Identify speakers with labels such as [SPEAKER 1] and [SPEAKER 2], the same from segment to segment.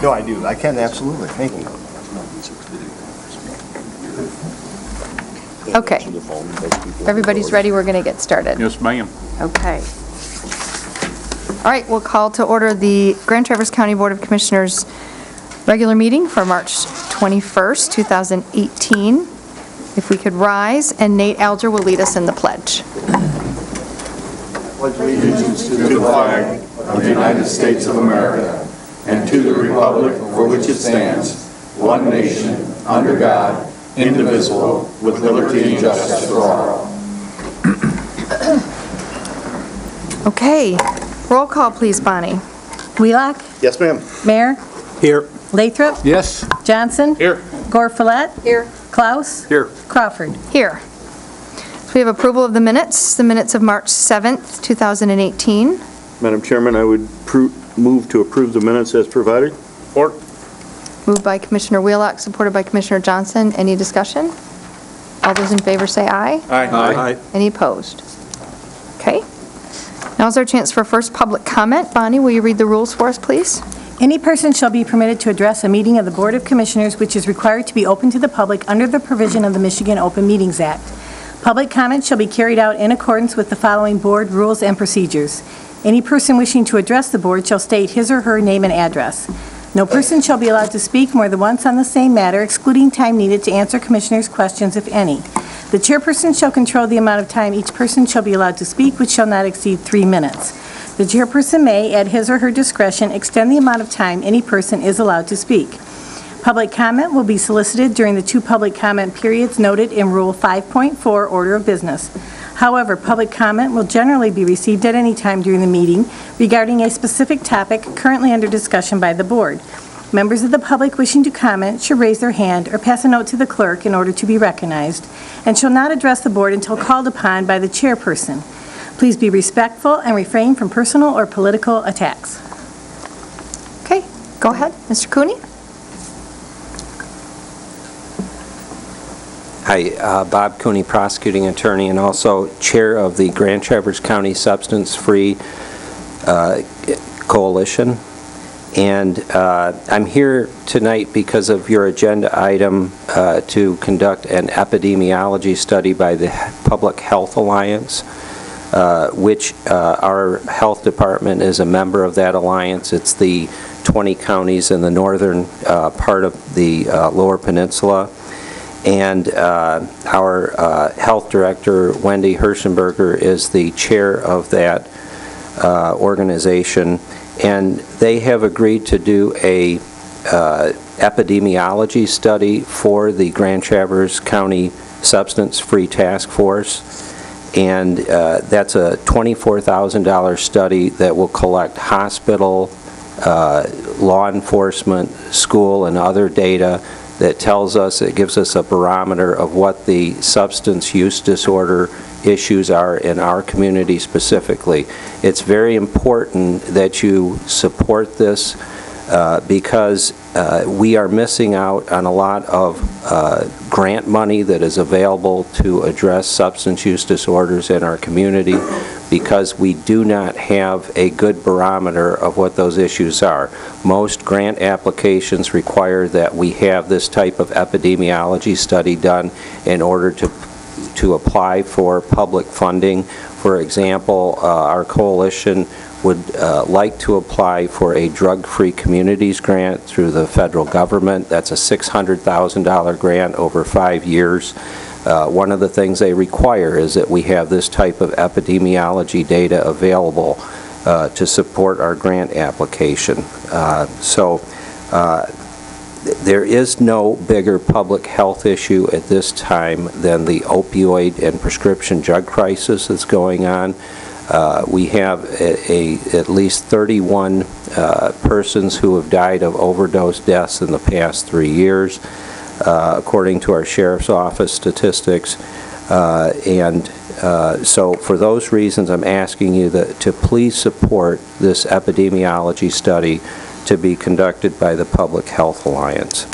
[SPEAKER 1] No, I do. I can, absolutely. Thank you.
[SPEAKER 2] Okay. Everybody's ready. We're going to get started.
[SPEAKER 3] Yes, ma'am.
[SPEAKER 2] Okay. All right, we'll call to order the Grand Traverse County Board of Commissioners regular meeting for March 21st, 2018. If we could rise, and Nate Alger will lead us in the pledge.
[SPEAKER 4] Pledge allegiance to the flag of the United States of America and to the republic for which it stands, one nation, under God, indivisible, with liberty and justice for all.
[SPEAKER 2] Okay, roll call, please, Bonnie.
[SPEAKER 5] Wheelock?
[SPEAKER 1] Yes, ma'am.
[SPEAKER 5] Mayor?
[SPEAKER 3] Here.
[SPEAKER 5] Lathrop?
[SPEAKER 3] Yes.
[SPEAKER 5] Johnson?
[SPEAKER 3] Here.
[SPEAKER 5] Gorfulet? Here. Klaus?
[SPEAKER 3] Here.
[SPEAKER 5] Crawford?
[SPEAKER 2] Here. So we have approval of the minutes of March 7th, 2018.
[SPEAKER 6] Madam Chairman, I would move to approve the minutes as provided.
[SPEAKER 3] Support.
[SPEAKER 2] Moved by Commissioner Wheelock, supported by Commissioner Johnson. Any discussion? All those in favor say aye.
[SPEAKER 3] Aye.
[SPEAKER 2] Any opposed? Okay. Now's our chance for first public comment. Bonnie, will you read the rules for us, please?
[SPEAKER 5] Any person shall be permitted to address a meeting of the Board of Commissioners which is required to be open to the public under the provision of the Michigan Open Meetings Act. Public comment shall be carried out in accordance with the following board rules and procedures. Any person wishing to address the board shall state his or her name and address. No person shall be allowed to speak more than once on the same matter, excluding time needed to answer commissioners' questions, if any. The chairperson shall control the amount of time each person shall be allowed to speak, which shall not exceed 3 minutes. The chairperson may, at his or her discretion, extend the amount of time any person is allowed to speak. Public comment will be solicited during the 2 public comment periods noted in Rule 5.4 Order of Business. However, public comment will generally be received at any time during the meeting regarding a specific topic currently under discussion by the board. Members of the public wishing to comment should raise their hand or pass a note to the clerk in order to be recognized, and shall not address the board until called upon by the chairperson. Please be respectful and refrain from personal or political attacks.
[SPEAKER 2] Okay, go ahead. Mr. Cooney?
[SPEAKER 7] Hi, Bob Cooney, prosecuting attorney and also chair of the Grand Traverse County Substance Free Coalition. And I'm here tonight because of your agenda item to conduct an epidemiology study by the Public Health Alliance, which our health department is a member of that alliance. It's the 20 counties in the northern part of the Lower Peninsula. And our health director, Wendy Hirschenberger, is the chair of that organization. And they have agreed to do a epidemiology study for the Grand Traverse County Substance Free Task Force. And that's a $24,000 study that will collect hospital, law enforcement, school, and other data that tells us, it gives us a barometer of what the substance use disorder issues are in our community specifically. It's very important that you support this because we are missing out on a lot of grant money that is available to address substance use disorders in our community because we do not have a good barometer of what those issues are. Most grant applications require that we have this type of epidemiology study done in order to apply for public funding. For example, our coalition would like to apply for a drug-free communities grant through the federal government. That's a $600,000 grant over 5 years. One of the things they require is that we have this type of epidemiology data available to support our grant application. There is no bigger public health issue at this time than the opioid and prescription drug crisis that's going on. We have at least 31 persons who have died of overdose deaths in the past 3 years, according to our Sheriff's Office statistics. So for those reasons, I'm asking you to please support this epidemiology study to be conducted by the Public Health Alliance.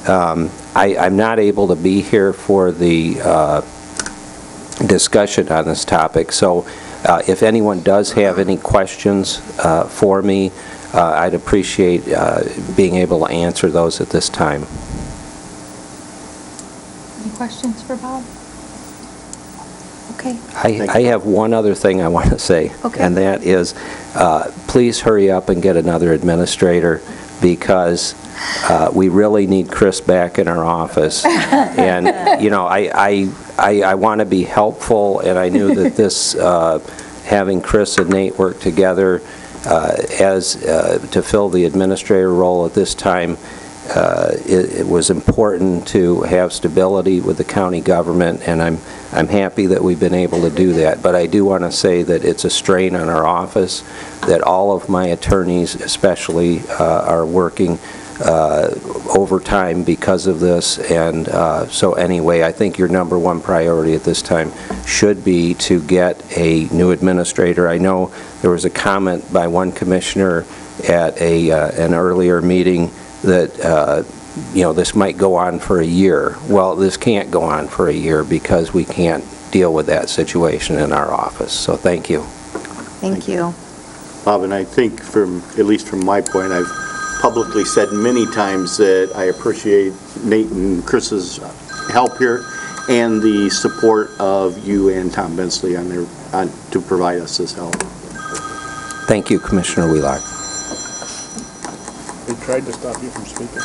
[SPEAKER 7] I'm not able to be here for the discussion on this topic, so if anyone does have any questions for me, I'd appreciate being able to answer those at this time.
[SPEAKER 2] Any questions for Bob? Okay.
[SPEAKER 7] I have one other thing I want to say.
[SPEAKER 2] Okay.
[SPEAKER 7] And that is, please hurry up and get another administrator, because we really need Chris back in our office. And, you know, I want to be helpful, and I knew that this, having Chris and Nate work together to fill the administrator role at this time, it was important to have stability with the county government, and I'm happy that we've been able to do that. But I do want to say that it's a strain on our office, that all of my attorneys especially are working overtime because of this. And so anyway, I think your number one priority at this time should be to get a new administrator. I know there was a comment by one commissioner at an earlier meeting that you know, this might go on for a year. Well, this can't go on for a year because we can't deal with that situation in our office. So thank you.
[SPEAKER 2] Thank you.
[SPEAKER 6] Bob, and I think at least from my point, I've publicly said many times that I appreciate Nate and Chris's help here and the support of you and Tom Bensley to provide us this help.
[SPEAKER 7] Thank you, Commissioner Wheelock.
[SPEAKER 6] They tried to stop you from speaking.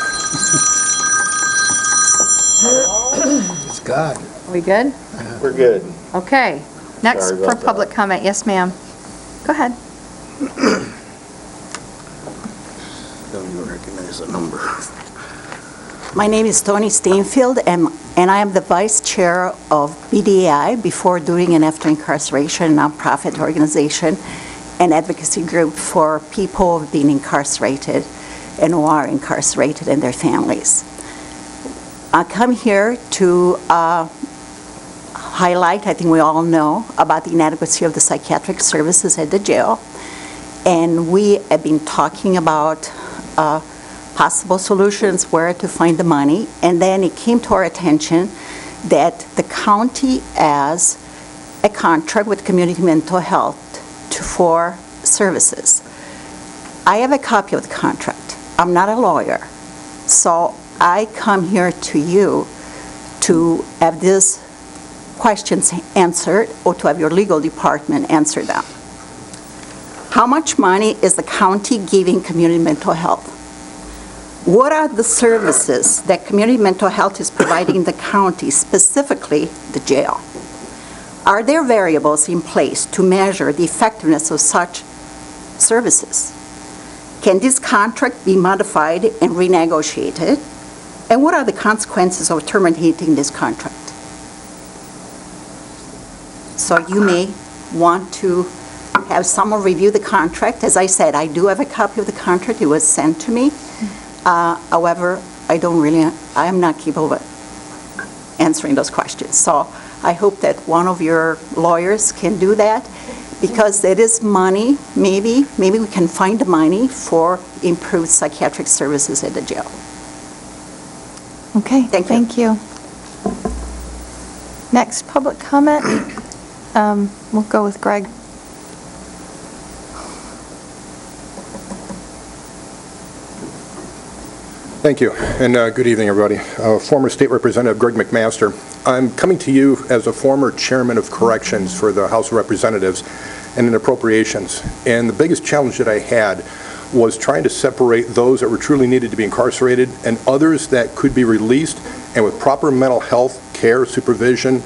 [SPEAKER 1] It's God.
[SPEAKER 2] Are we good?
[SPEAKER 6] We're good.
[SPEAKER 2] Okay. Next
[SPEAKER 6] Sorry
[SPEAKER 2] for
[SPEAKER 6] about that.
[SPEAKER 2] public comment. Yes, ma'am. Go ahead.
[SPEAKER 6] Don't even recognize the number.
[SPEAKER 3] My name is Tony Steinfeld, and I am the vice chair of BDI, Before, During, and After Incarceration, nonprofit organization and advocacy group for people who have been incarcerated and who are incarcerated and their families. I come here to highlight, I think we all know, about the inadequacy of the psychiatric services at the jail. And we have been talking about possible solutions, where to find the money. And then it came to our attention that the county has a contract with Community Mental Health for services. I have a copy of the contract. I'm not a lawyer. So I come here to you to have these questions answered, or to have your legal department answer them. How much money is the county giving Community Mental Health? What are the services that Community Mental Health is providing in the county, specifically the jail? Are there variables in place to measure the effectiveness of such services? Can this contract be modified and renegotiated? And what are the consequences of terminating this contract? So you may want to have someone review the contract. As I said, I do have a copy of the contract. It was sent to me. However, I am not capable of answering those questions. So I hope that one of your lawyers can do that, because it is money. Maybe we can find the money for improved psychiatric services at the jail.
[SPEAKER 2] Okay,
[SPEAKER 3] Thank you.
[SPEAKER 2] Next, public comment. We'll go with Greg.
[SPEAKER 8] Thank you, and good evening, everybody. Former State Representative Greg McMaster. I'm coming to you as a former chairman of corrections for the House of Representatives and in appropriations. And the biggest challenge that I had was trying to separate those that were truly needed to be incarcerated and others that could be released, and with proper mental health care, supervision,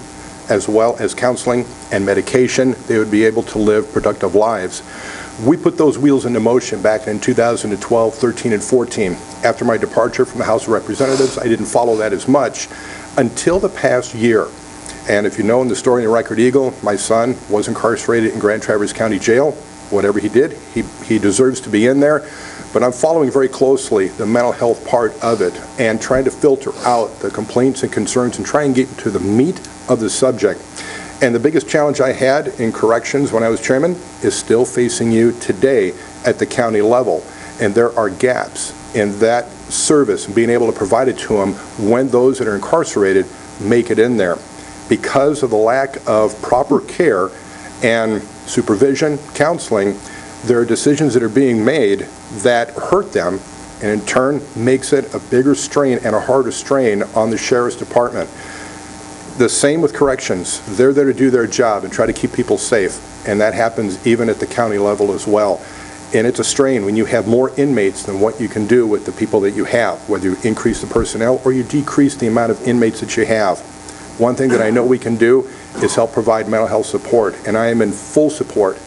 [SPEAKER 8] as well as counseling and medication, they would be able to live productive lives. We put those wheels into motion back in 2012, 13, and 14. After my departure from the House of Representatives, I didn't follow that as much until the past year. And if you know in the story in the Record Eagle, my son was incarcerated in Grand Traverse County Jail. Whatever he did, he deserves to be in there. But I'm following very closely the mental health part of it and trying to filter out the complaints and concerns and try and get to the meat of the subject. And the biggest challenge I had in corrections when I was chairman is still facing you today at the county level. And there are gaps in that service and being able to provide it to them when those that are incarcerated make it in there. Because of the lack of proper care and supervision, counseling, there are decisions that are being made that hurt them, and in turn makes it a bigger strain and a harder strain on the sheriff's department. The same with corrections. They're there to do their job and try to keep people safe, and that happens even at the county level as well. And it's a strain when you have more inmates than what you can do with the people that you have, whether you increase the personnel or you decrease the amount of inmates that you have. One thing that I know we can do is help provide mental health support, and I am in full support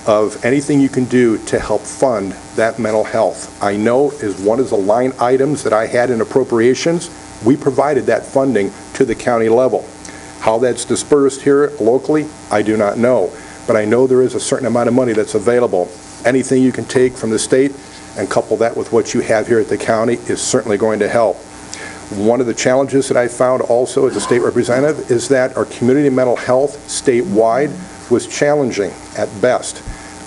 [SPEAKER 8] of anything you can do to help fund that mental health. I know as one of the line items that I had in appropriations, we provided that funding to the county level. How that's dispersed here locally, I do not know, but I know there is a certain amount of money that's available. Anything you can take from the state and couple that with what you have here at the county is certainly going to help. One of the challenges that I found also as a state representative is that our community mental health statewide was challenging at best.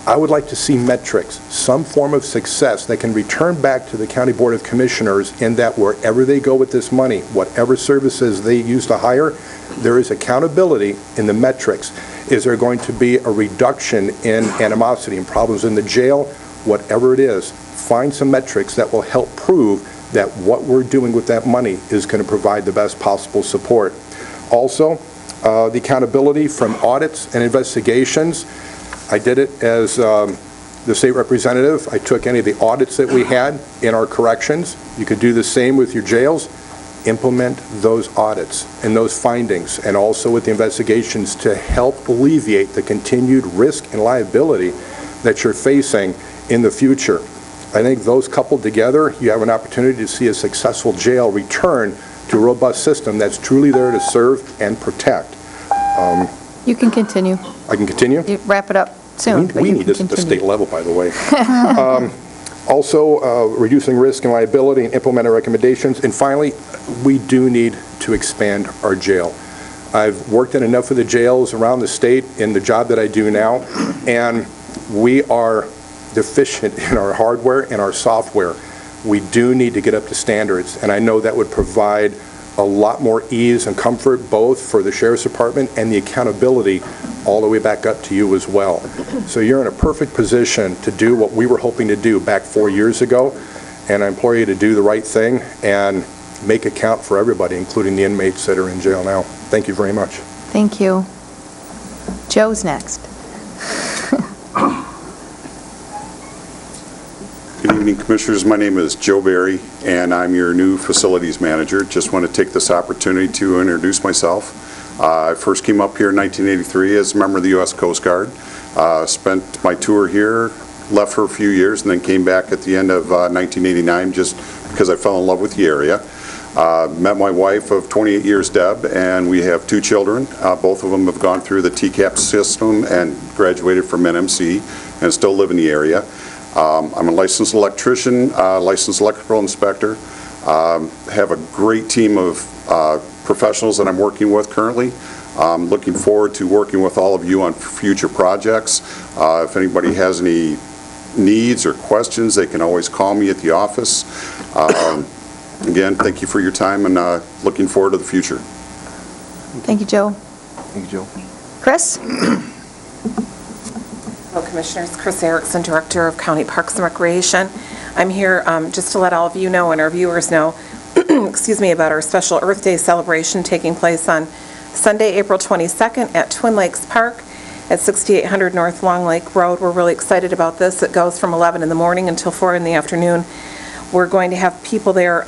[SPEAKER 8] I would like to see metrics, some form of success that can return back to the County Board of Commissioners in that wherever they go with this money, whatever services they use to hire, there is accountability in the metrics. Is there going to be a reduction in animosity and problems in the jail? Whatever it is, find some metrics that will help prove that what we're doing with that money is going to provide the best possible support. Also, the accountability from audits and investigations. I did it as the state representative. I took any of the audits that we had in our corrections. You could do the same with your jails. Implement those audits and those findings, and also with the investigations to help alleviate the continued risk and liability that you're facing in the future. I think those coupled together, you have an opportunity to see a successful jail return to a robust system that's truly there to serve and protect.
[SPEAKER 2] You can continue.
[SPEAKER 8] I can continue?
[SPEAKER 2] You wrap it up soon. but
[SPEAKER 8] We
[SPEAKER 2] you
[SPEAKER 8] need
[SPEAKER 2] can
[SPEAKER 8] this at the
[SPEAKER 2] continue.
[SPEAKER 8] state level, by the way. Also, reducing risk and liability and implementing recommendations. And finally, we do need to expand our jail. I've worked in enough of the jails around the state in the job that I do now, and we are deficient in our hardware and our software. We do need to get up to standards, and I know that would provide a lot more ease and comfort both for the Sheriff's Department and the accountability all the way back up to you as well. So you're in a perfect position to do what we were hoping to do back 4 years ago, and I implore you to do the right thing and make it count for everybody, including the inmates that are in jail now. Thank you very much.
[SPEAKER 2] Thank you. Joe's next.
[SPEAKER 4] Good evening, Commissioners. My name is Joe Berry, and I'm your new Facilities Manager. Just want to take this opportunity to introduce myself. I first came up here in 1983 as a member of the U.S. Coast Guard. Spent my tour here, left for a few years, and then came back at the end of 1989 just because I fell in love with the area. Met my wife of 28 years, Deb, and we have 2 children. Both of them have gone through the TCAP system and graduated from NMC and still live in the area. I'm a licensed electrician, licensed electrical inspector. Have a great team of professionals that I'm working with currently. Looking forward to working with all of you on future projects. If anybody has any needs or questions, they can always call me at the office. Again, thank you for your time, and looking forward to the future.
[SPEAKER 2] Thank you, Joe.
[SPEAKER 1] Thank you, Joe.
[SPEAKER 2] Chris?
[SPEAKER 9] Hello, Commissioners. Chris Erickson, Director of County Parks and Recreation. I'm here just to let all of you know and our viewers know excuse me, about our special Earth Day celebration taking place on Sunday, April 22nd at Twin Lakes Park at 6800 North Long Lake Road. We're really excited about this. It goes from 11 in the morning until 4 in the afternoon. We're going to have people there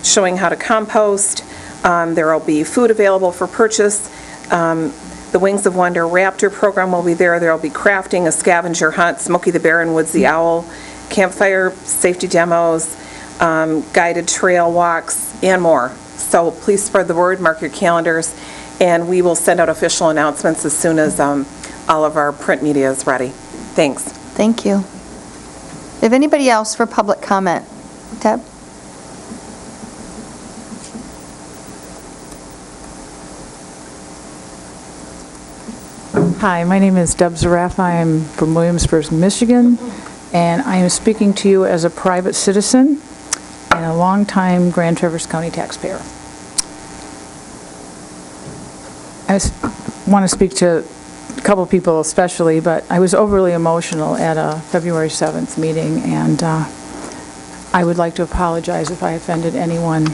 [SPEAKER 9] showing how to compost. There will be food available for purchase. The Wings of Wonder Raptor program will be there. There will be crafting, a scavenger hunt, Smokey the Bear and Woodsy Owl, campfire safety demos, guided trail walks, and more. So please spread the word, mark your calendars, and we will send out official announcements as soon as all of our print media is ready. Thanks.
[SPEAKER 2] Thank you. If anybody else for public comment? Deb?
[SPEAKER 10] Hi, my name is Deb Zaraff. I am from Williamsburg, Michigan, and I am speaking to you as a private citizen and a longtime Grand Traverse County taxpayer. I want to speak to a couple people especially, but I was overly emotional at a February 7th meeting, and I would like to apologize if I offended anyone.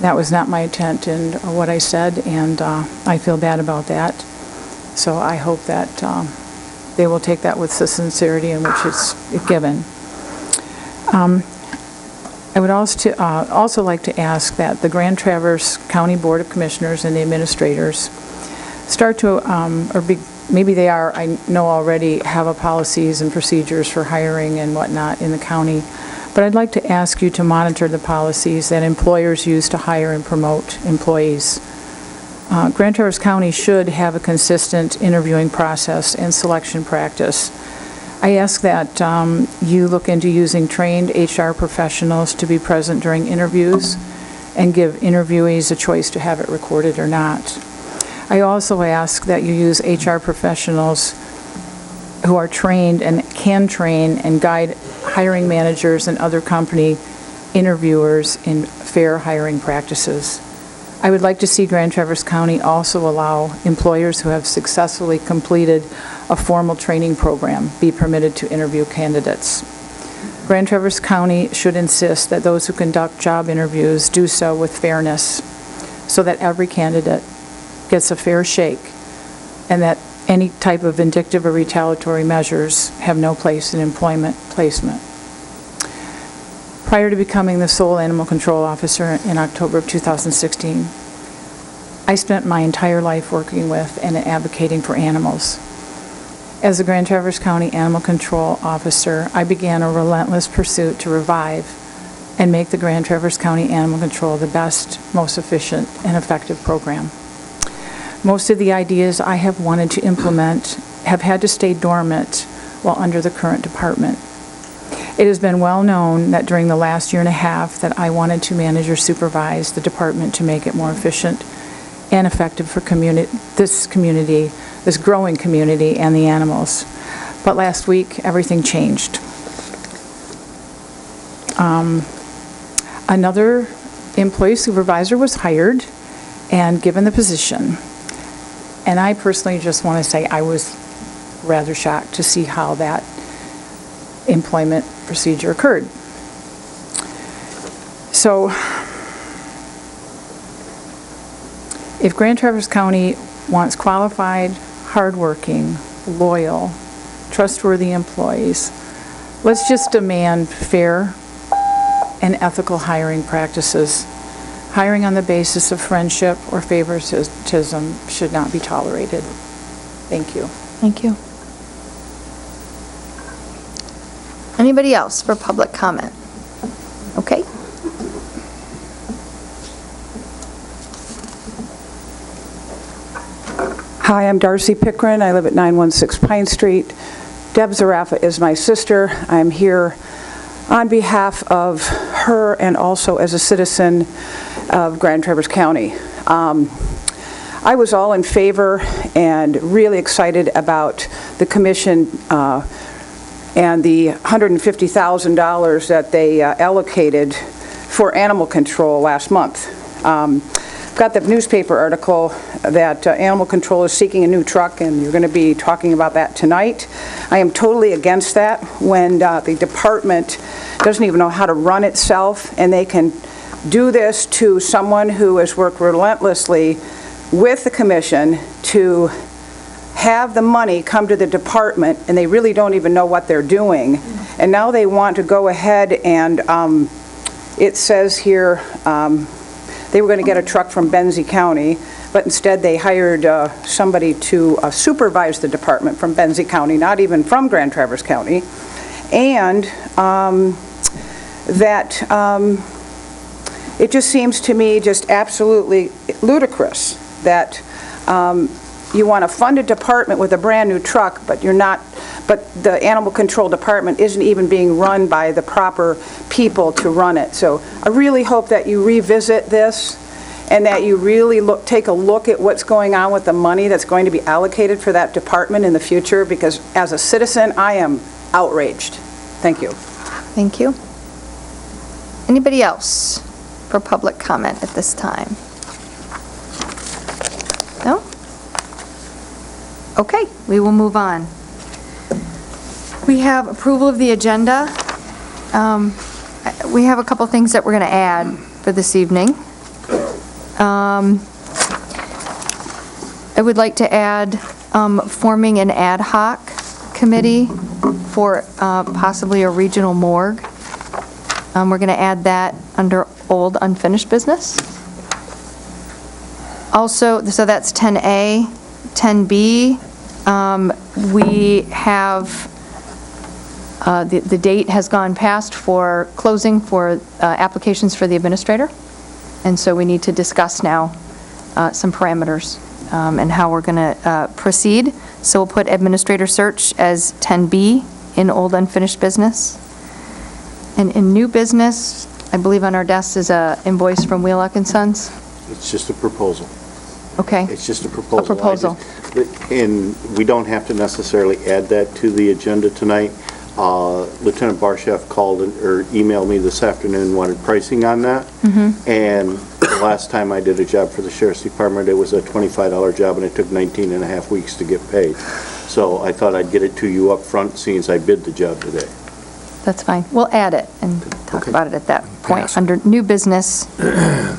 [SPEAKER 10] That was not my intent in what I said, and I feel bad about that. So I hope that they will take that with the sincerity in which it's given. I would also like to ask that the Grand Traverse County Board of Commissioners and the administrators start to, maybe they are, I know already, have a policies and procedures for hiring and whatnot in the county, but I'd like to ask you to monitor the policies that employers use to hire and promote employees. Grand Traverse County should have a consistent interviewing process and selection practice. I ask that you look into using trained HR professionals to be present during interviews and give interviewees a choice to have it recorded or not. I also ask that you use HR professionals who are trained and can train and guide hiring managers and other company interviewers in fair hiring practices. I would like to see Grand Traverse County also allow employers who have successfully completed a formal training program be permitted to interview candidates. Grand Traverse County should insist that those who conduct job interviews do so with fairness so that every candidate gets a fair shake and that any type of vindictive or retaliatory measures have no place in employment placement. Prior to becoming the sole animal control officer in October of 2016, I spent my entire life working with and advocating for animals. As a Grand Traverse County Animal Control Officer, I began a relentless pursuit to revive and make the Grand Traverse County Animal Control the best, most efficient, and effective program. Most of the ideas I have wanted to implement have had to stay dormant while under the current department. It has been well known that during the last year and a half that I wanted to manage or supervise the department to make it more efficient and effective for this community, this growing community, and the animals. But last week, everything changed. Another employee supervisor was hired and given the position. And I personally just want to say I was rather shocked to see how that employment procedure occurred. So, if Grand Traverse County wants qualified, hardworking, loyal, trustworthy employees, let's just demand fair and ethical hiring practices. Hiring on the basis of friendship or favoritism should not be tolerated. Thank you.
[SPEAKER 2] Thank you. Anybody else for public comment? Okay.
[SPEAKER 11] Hi, I'm Darcy Pickren. I live at 916 Pine Street. Deb Zarafa is my sister. I'm here on behalf of her and also as a citizen of Grand Traverse County. I was all in favor and really excited about the commission and the $150,000 that they allocated for animal control last month. Got the newspaper article that Animal Control is seeking a new truck, and you're going to be talking about that tonight. I am totally against that when the department doesn't even know how to run itself, and they can do this to someone who has worked relentlessly with the commission to have the money come to the department, and they really don't even know what they're doing. And now they want to go ahead and, it says here, they were going to get a truck from Benzie County, but instead they hired somebody to supervise the department from Benzie County, not even from Grand Traverse County. And it just seems to me just absolutely ludicrous that you want to fund a department with a brand new truck, but the animal control department isn't even being run by the proper people to run it. So I really hope that you revisit this and that you really take a look at what's going on with the money that's going to be allocated for that department in the future, because as a citizen, I am outraged. Thank you.
[SPEAKER 2] Thank you. Anybody else for public comment at this time? No? Okay, we will move on. We have approval of the agenda. We have a couple things that we're going to add for this evening. I would like to add forming an ad hoc committee for possibly a regional morgue. We're going to add that under old unfinished business. Also, so that's 10A. 10B, we have, the date has gone past for closing for applications for the administrator, and so we need to discuss now some parameters and how we're going to proceed. So we'll put administrator search as 10B in old unfinished business. And in new business, I believe on our desks is a invoice from Wheelock & Sons.
[SPEAKER 6] It's just a proposal.
[SPEAKER 2] Okay.
[SPEAKER 6] It's just a proposal.
[SPEAKER 2] A proposal.
[SPEAKER 6] And we don't have to necessarily add that to the agenda tonight. Lieutenant Barchef called or emailed me this afternoon, wanted pricing on that. And the last time I did a job for the Sheriff's Department, it was a $25 job, and it took 19 and a half weeks to get paid. So I thought I'd get it to you up front, seeing as I bid the job today.
[SPEAKER 2] That's fine. We'll add it and talk
[SPEAKER 6] Okay.
[SPEAKER 2] about it at that point, under new business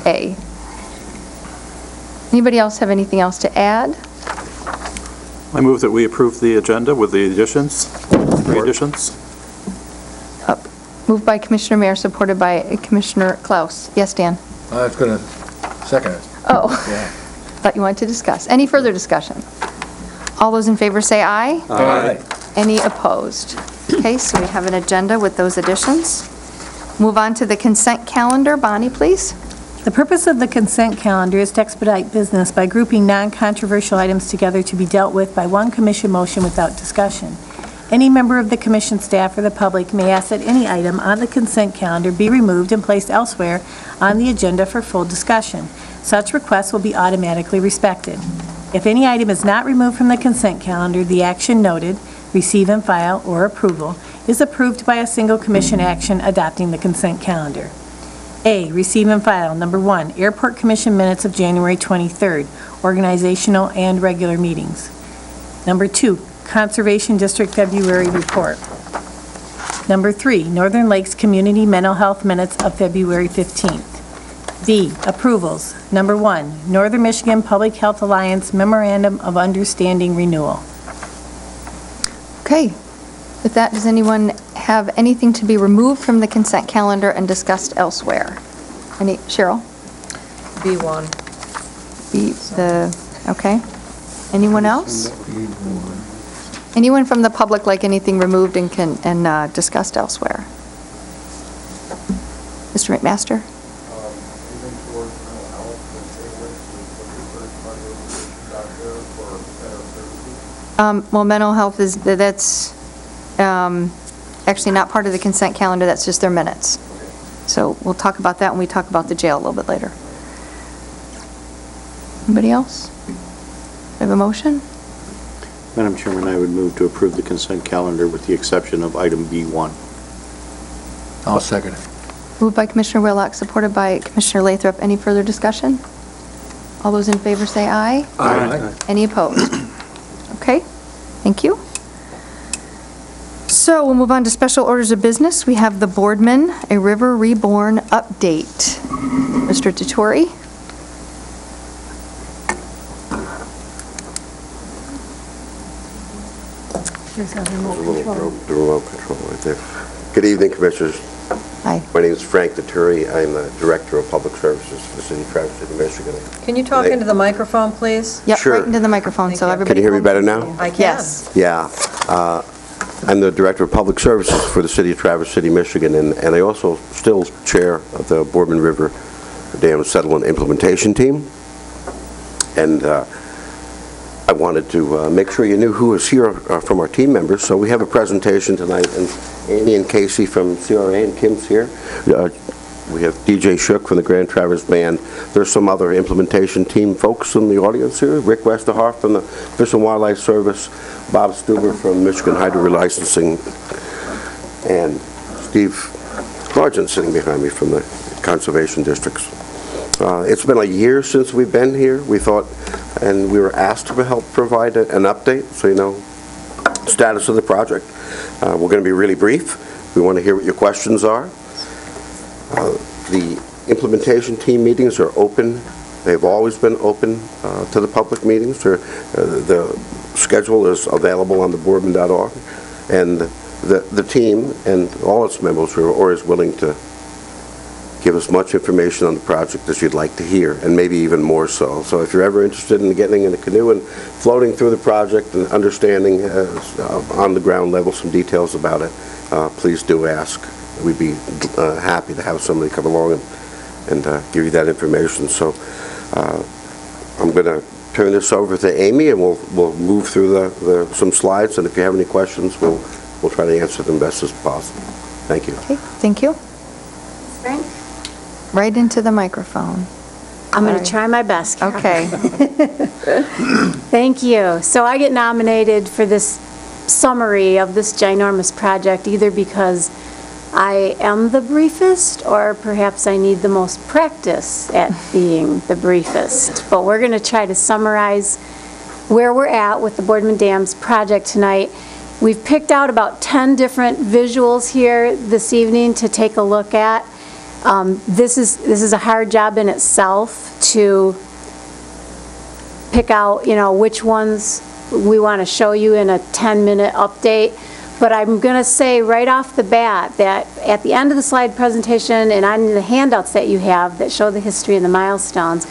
[SPEAKER 2] A. Anybody else have anything else to add?
[SPEAKER 12] I move that we approve the agenda with the additions, three additions.
[SPEAKER 2] Moved by Commissioner Mayer, supported by Commissioner Klaus. Yes, Dan?
[SPEAKER 1] I was going to second it.
[SPEAKER 2] Oh,
[SPEAKER 1] Yeah.
[SPEAKER 2] thought you wanted to discuss. Any further discussion? All those in favor say aye.
[SPEAKER 1] Aye.
[SPEAKER 2] Any opposed? Okay, so we have an agenda with those additions. Move on to the consent calendar. Bonnie, please.
[SPEAKER 5] The purpose of the consent calendar is to expedite business by grouping non-controversial items together to be dealt with by one commission motion without discussion. Any member of the commission staff or the public may ask that any item on the consent calendar be removed and placed elsewhere on the agenda for full discussion. Such requests will be automatically respected. If any item is not removed from the consent calendar, the action noted, receive and file, or approval, is approved by a single commission action adopting the consent calendar. A, receive and file. Number 1, Airport Commission minutes of January 23rd, organizational and regular meetings. Number 2, Conservation District February report. Number 3, Northern Lakes Community Mental Health minutes of February 15th. B, approvals. Number 1, Northern Michigan Public Health Alliance Memorandum of Understanding renewal.
[SPEAKER 2] Okay. With that, does anyone have anything to be removed from the consent calendar and discussed elsewhere? Cheryl?
[SPEAKER 13] B1.
[SPEAKER 2] Okay. Anyone else? Anyone from the public like anything removed and discussed elsewhere? Mr. McMaster? Well, mental health that's actually not part of the consent calendar, that's just their minutes. So we'll talk about that when we talk about the jail a little bit later. Anybody else? We have a motion?
[SPEAKER 6] Madam Chairman, I would move to approve the consent calendar with the exception of item B1.
[SPEAKER 1] I'll second it.
[SPEAKER 2] Moved by Commissioner Whitlock, supported by Commissioner Lathrop. Any further discussion? All those in favor say aye.
[SPEAKER 1] Aye.
[SPEAKER 2] Any opposed? Okay, thank you. So we'll move on to special orders of business. We have the Boardman, a River Reborn update. Mr. Detouri?
[SPEAKER 14] The remote control right there. Good evening, Commissioners.
[SPEAKER 2] Hi.
[SPEAKER 14] My name is Frank Deturi. I'm the Director of Public Services for the City of Traverse City, Michigan.
[SPEAKER 13] Can you talk into the microphone, please?
[SPEAKER 2] Yep,
[SPEAKER 14] Sure.
[SPEAKER 2] right into the microphone so everybody...
[SPEAKER 14] Can you hear me better now?
[SPEAKER 13] I can.
[SPEAKER 2] Yes.
[SPEAKER 14] Yeah. I'm the Director of Public Services for the City of Traverse City, Michigan, and I also still chair of the Boardman River Dam Settlement Implementation Team. And I wanted to make sure you knew who was here from our team members. So we have a presentation tonight, and Amy and Casey from CRA and Kim's here. We have DJ Shook from the Grand Traverse Band. There's some other implementation team folks in the audience here. Rick Westerhoff from the Fish and Wildlife Service, Bob Stuber from Michigan Hydro Relicensing, and Steve Largent sitting behind me from the Conservation Districts. It's been a year since we've been here. We thought and we were asked to help provide an update, so you know, status of the project. We're going to be really brief. We want to hear what your questions are. The implementation team meetings are open. They've always been open to the public meetings. The schedule is available on theboardman.org, and the team and all its members are always willing to give as much information on the project as you'd like to hear, and maybe even more so. So if you're ever interested in getting in a canoe and floating through the project and understanding on the ground level some details about it, please do ask. We'd be happy to have somebody come along and give you that information. So I'm going to turn this over to Amy, and we'll move through some slides, and if you have any questions, we'll try to answer them best as possible. Thank you.
[SPEAKER 2] Okay, thank you. Right into the microphone.
[SPEAKER 15] I'm going to try my best, Carol.
[SPEAKER 2] Okay.
[SPEAKER 15] Thank you. So I get nominated for this summary of this ginormous project either because I am the briefest or perhaps I need the most practice at being the briefest. But we're going to try to summarize where we're at with the Boardman Dams project tonight. We've picked out about 10 different visuals here this evening to take a look at. This is a hard job in itself to pick out, which ones we want to show you in a 10-minute update. But I'm going to say right off the bat that at the end of the slide presentation and on the handouts that you have that show the history and the milestones,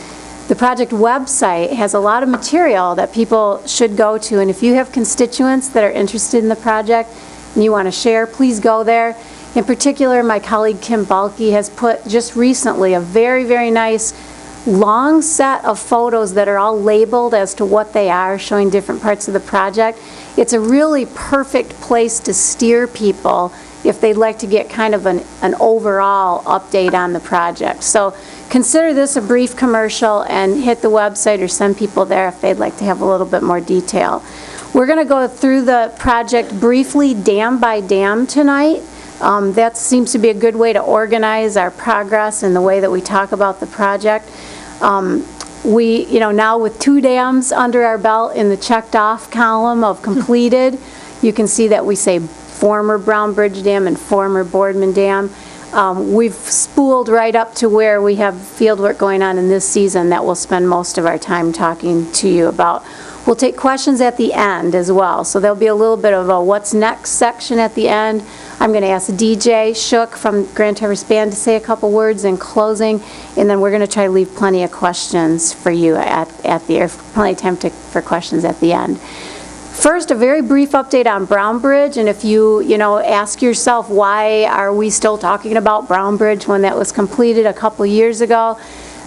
[SPEAKER 15] the project website has a lot of material that people should go to. And if you have constituents that are interested in the project and you want to share, please go there. In particular, my colleague Kim Balke has put just recently a very, very nice long set of photos that are all labeled as to what they are, showing different parts of the project. It's a really perfect place to steer people if they'd like to get kind of an overall update on the project. So consider this a brief commercial and hit the website or send people there if they'd like to have a little bit more detail. We're going to go through the project briefly, dam by dam tonight. That seems to be a good way to organize our progress and the way that we talk about the project. We, now with 2 dams under our belt in the checked off column of completed, you can see that we say former Brown Bridge Dam and former Boardman Dam. We've spooled right up to where we have field work going on in this season that we'll spend most of our time talking to you about. We'll take questions at the end as well, so there'll be a little bit of a what's next section at the end. I'm going to ask DJ Shook from Grand Traverse Band to say a couple words in closing, and then we're going to try to leave plenty of questions for you at the end, plenty of time for questions at the end. First, a very brief update on Brown Bridge, and if you ask yourself why are we still talking about Brown Bridge when that was completed a couple years ago,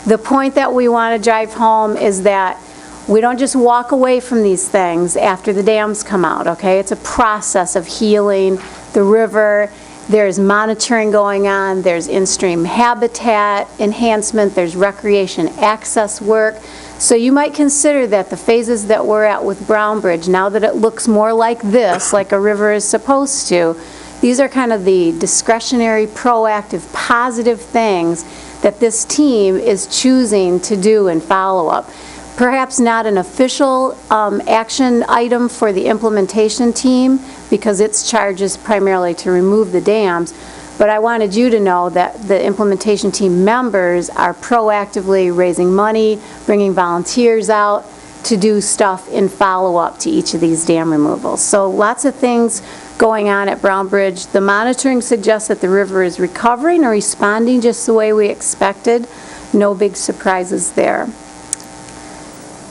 [SPEAKER 15] the point that we want to drive home is that we don't just walk away from these things after the dams come out, okay? It's a process of healing the river. There's monitoring going on. There's in-stream habitat enhancement. There's recreation access work. So you might consider that the phases that we're at with Brown Bridge, now that it looks more like this, like a river is supposed to, these are kind of the discretionary, proactive, positive things that this team is choosing to do and follow up. Perhaps not an official action item for the implementation team because its charge is primarily to remove the dams, but I wanted you to know that the implementation team members are proactively raising money, bringing volunteers out to do stuff in follow-up to each of these dam removals. So lots of things going on at Brown Bridge. The monitoring suggests that the river is recovering or responding just the way we expected. No big surprises there.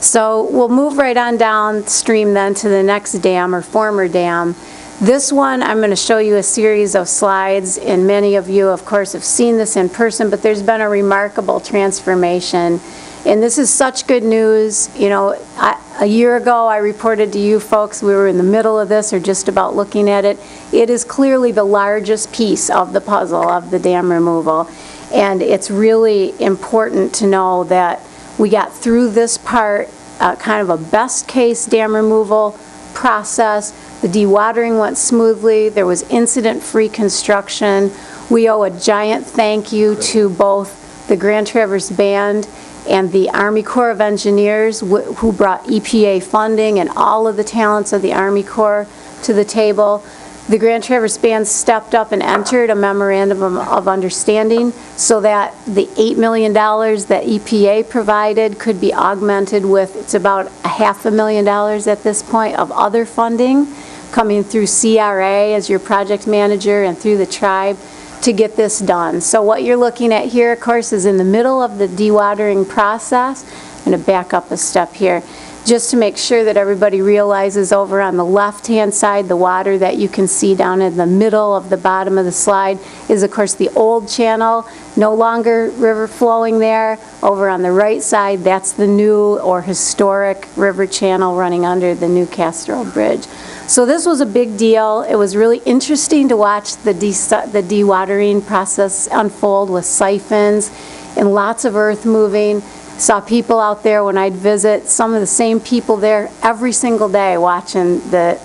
[SPEAKER 15] So we'll move right on downstream then to the next dam or former dam. This one, I'm going to show you a series of slides, and many of you, of course, have seen this in person, but there's been a remarkable transformation. And this is such good news. A year ago, I reported to you folks, we were in the middle of this or just about looking at it. It is clearly the largest piece of the puzzle of the dam removal. And it's really important to know that we got through this part, kind of a best case dam removal process. The dewatering went smoothly. There was incident-free construction. We owe a giant thank you to both the Grand Traverse Band, and the Army Corps of Engineers, who brought EPA funding and all of the talents of the Army Corps to the table. The Grand Traverse Band stepped up and entered a memorandum of understanding so that the $8 million that EPA provided could be augmented with, it's about $500,000 at this point of other funding coming through CRA as your project manager and through the tribe to get this done. So what you're looking at here, of course, is in the middle of the dewatering process. I'm going to back up a step here, just to make sure that everybody realizes over on the left-hand side, the water that you can see down in the middle of the bottom of the slide is, of course, the old channel, no longer river flowing there. Over on the right side, that's the new or historic river channel running under the new Castro Bridge. So this was a big deal. It was really interesting to watch the dewatering process unfold with siphons and lots of earth moving. Saw people out there when I'd visit, some of the same people there every single day watching the,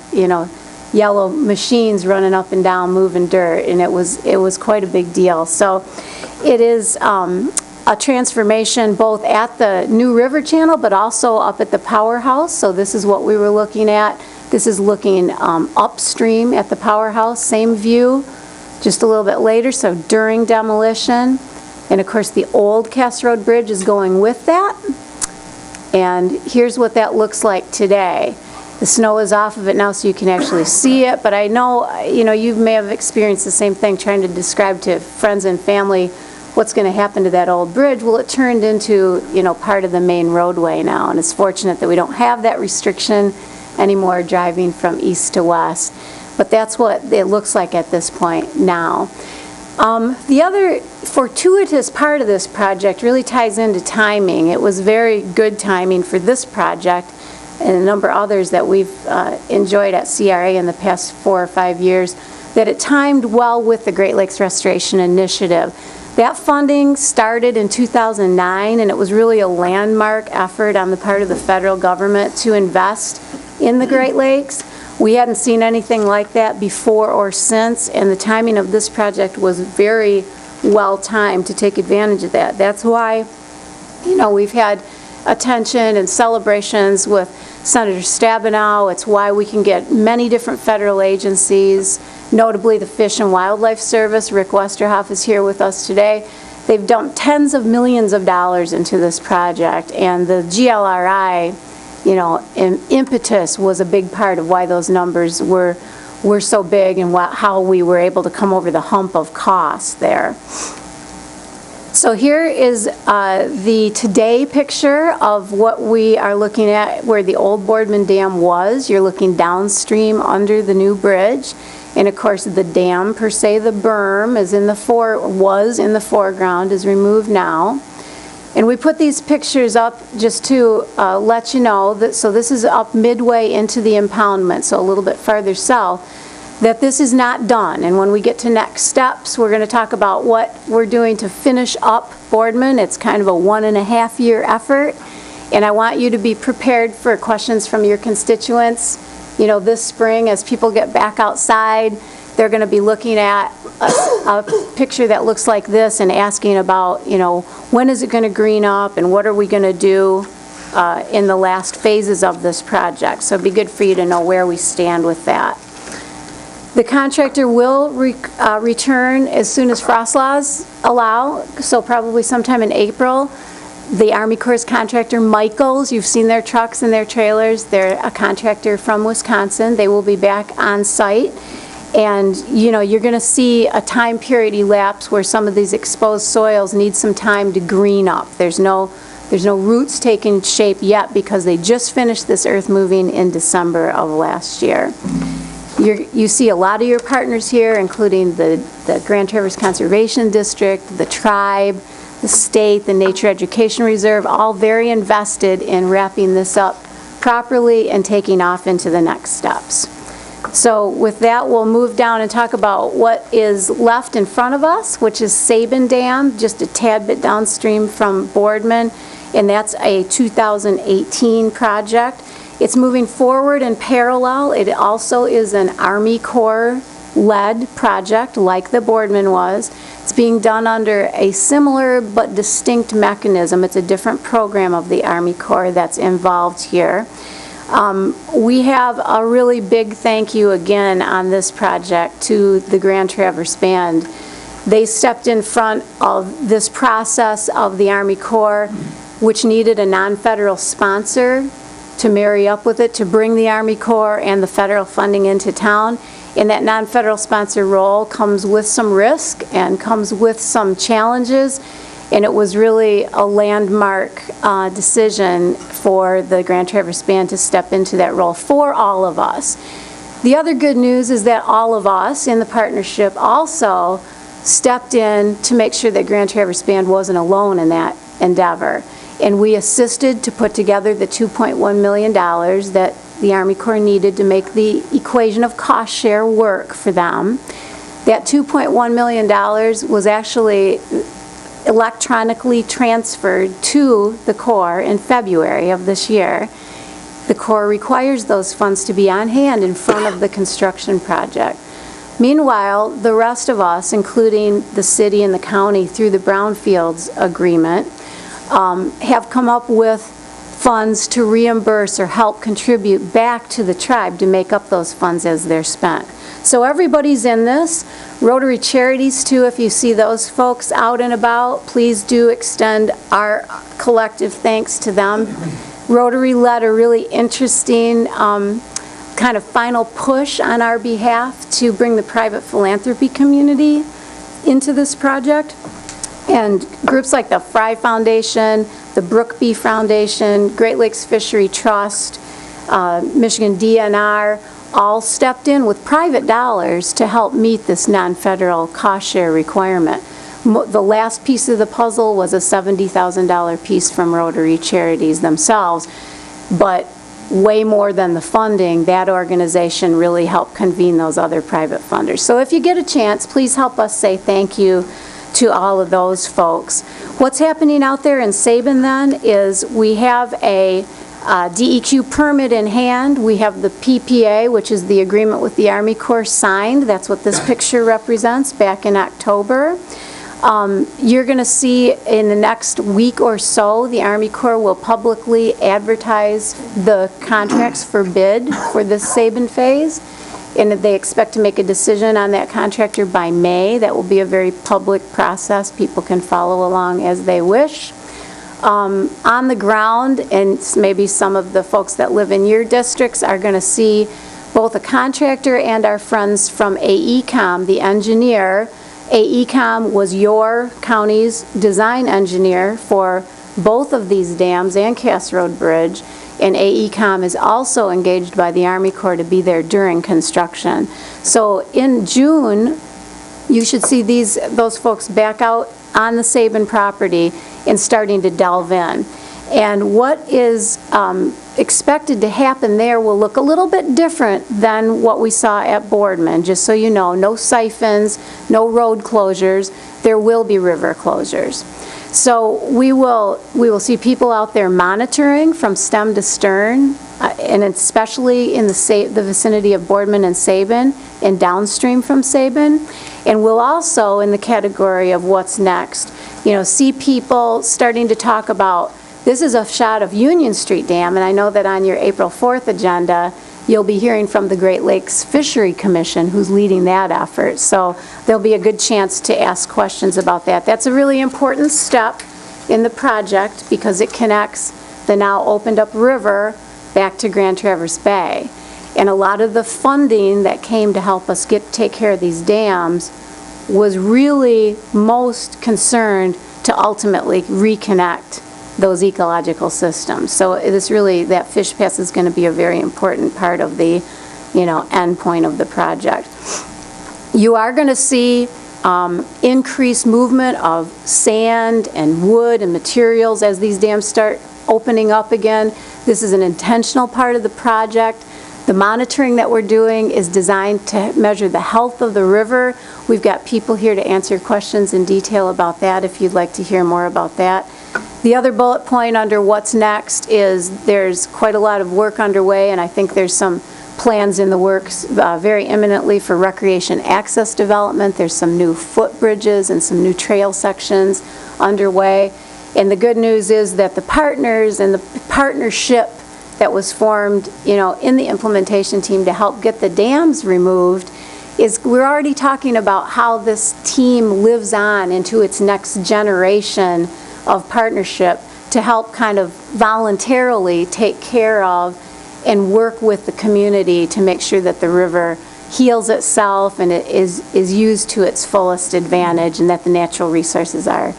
[SPEAKER 15] yellow machines running up and down moving dirt, and it was quite a big deal. So it is a transformation both at the new river channel but also up at the powerhouse. So this is what we were looking at. This is looking upstream at the powerhouse, same view, just a little bit later, so during demolition. And of course, the old Cass Road Bridge is going with that. And here's what that looks like today. The snow is off of it now so you can actually see it, but I know, you may have experienced the same thing trying to describe to friends and family what's going to happen to that old bridge. Well, it turned into, part of the main roadway now, and it's fortunate that we don't have that restriction anymore driving from east to west. But that's what it looks like at this point now. The other fortuitous part of this project really ties into timing. It was very good timing for this project and a number of others that we've enjoyed at CRA in the past 4 or 5 years, that it timed well with the Great Lakes Restoration Initiative. That funding started in 2009, and it was really a landmark effort on the part of the federal government to invest in the Great Lakes. We hadn't seen anything like that before or since, and the timing of this project was very well timed to take advantage of that. That's why, we've had attention and celebrations with Senator Stabenow. It's why we can get many different federal agencies, notably the Fish and Wildlife Service. Rick Westerhoff is here with us today. They've dumped tens of millions of dollars into this project, and the GLRI, impetus was a big part of why those numbers were so big and how we were able to come over the hump of cost there. So here is the today picture of what we are looking at where the old Boardman Dam was. You're looking downstream under the new bridge. And of course the dam per se, the berm, was in the foreground, is removed now. And we put these pictures up just to let you know that, so this is up midway into the impoundment, so a little bit farther south, that this is not done. And when we get to next steps, we're going to talk about what we're doing to finish up Boardman. It's kind of a 1.5-year effort. And I want you to be prepared for questions from your constituents. This spring, as people get back outside, they're going to be looking at a picture that looks like this and asking about, when is it going to green up and what are we going to do in the last phases of this project. So it'd be good for you to know where we stand with that. The contractor will return as soon as frost laws allow, so probably sometime in April. The Army Corps contractor, Michaels, you've seen their trucks and their trailers. They're a contractor from Wisconsin. They will be back on site. And, you're going to see a time period elapse where some of these exposed soils need some time to green up. There's no roots taking shape yet because they just finished this earth moving in December of last year. You see a lot of your partners here, including the Grand Traverse Conservation District, the tribe, the state, the Nature Education Reserve, all very invested in wrapping this up properly and taking off into the next steps. So with that, we'll move down and talk about what is left in front of us, which is Sabin Dam, just a tad bit downstream from Boardman, and that's a 2018 project. It's moving forward in parallel. It also is an Army Corps-led project, like the Boardman was. It's being done under a similar but distinct mechanism. It's a different program of the Army Corps that's involved here. We have a really big thank you again on this project to the Grand Traverse Band. They stepped in front of this process of the Army Corps, which needed a non-federal sponsor to marry up with it, to bring the Army Corps and the federal funding into town. And that non-federal sponsor role comes with some risk and comes with some challenges, and it was really a landmark decision for the Grand Traverse Band to step into that role for all of us. The other good news is that all of us in the partnership also stepped in to make sure that Grand Traverse Band wasn't alone in that endeavor. And we assisted to put together the $2.1 million that the Army Corps needed to make the equation of cost share work for them. That $2.1 million was actually electronically transferred to the Corps in February of this year. The Corps requires those funds to be on hand in front of the construction project. Meanwhile, the rest of us, including the city and the county through the Brownfields agreement, have come up with funds to reimburse or help contribute back to the tribe to make up those funds as they're spent. So everybody's in this. Rotary Charities too, if you see those folks out and about, please do extend our collective thanks to them. Rotary led a really interesting kind of final push on our behalf to bring the private philanthropy community into this project. And groups like the Fry Foundation, the Brookby Foundation, Great Lakes Fishery Trust, Michigan DNR, all stepped in with private dollars to help meet this non-federal cost share requirement. The last piece of the puzzle was a $70,000 piece from Rotary Charities themselves, but way more than the funding, that organization really helped convene those other private funders. So if you get a chance, please help us say thank you to all of those folks. What's happening out there in Sabin then is we have a DEQ permit in hand. We have the PPA, which is the agreement with the Army Corps, signed. That's what this picture represents back in October. You're going to see in the next week or so, the Army Corps will publicly advertise the contracts for bid for this Sabin phase, and they expect to make a decision on that contractor by May. That will be a very public process. People can follow along as they wish. On the ground, and maybe some of the folks that live in your districts are going to see both a contractor and our friends from AECOM, the engineer. AECOM was your county's design engineer for both of these dams and Cass Road Bridge, and AECOM is also engaged by the Army Corps to be there during construction. So in June, you should see those folks back out on the Sabin property and starting to delve in. And what is expected to happen there will look a little bit different than what we saw at Boardman. Just so you know, no siphons, no road closures. There will be river closures. So we will see people out there monitoring from stem to stern, and especially in the vicinity of Boardman and Sabin, and downstream from Sabin. And we'll also, in the category of what's next, see people starting to talk about, this is a shot of Union Street Dam, and I know that on your April 4th agenda, you'll be hearing from the Great Lakes Fishery Commission, who's leading that effort. So there'll be a good chance to ask questions about that. That's a really important step in the project because it connects the now opened up river back to Grand Traverse Bay. And a lot of the funding that came to help us take care of these dams was really most concerned to ultimately reconnect those ecological systems. So that fish pass is going to be a very important part of the, end point of the project. You are going to see increased movement of sand and wood and materials as these dams start opening up again. This is an intentional part of the project. The monitoring that we're doing is designed to measure the health of the river. We've got people here to answer questions in detail about that if you'd like to hear more about that. The other bullet point under what's next is there's quite a lot of work underway, and I think there's some plans in the works very imminently for recreation access development. There's some new footbridges and some new trail sections underway. And the good news is that the partners and the partnership that was formed, in the implementation team to help get the dams removed we're already talking about how this team lives on into its next generation of partnership to help kind of voluntarily take care of and work with the community to make sure that the river heals itself and it is used to its fullest advantage and that the natural resources are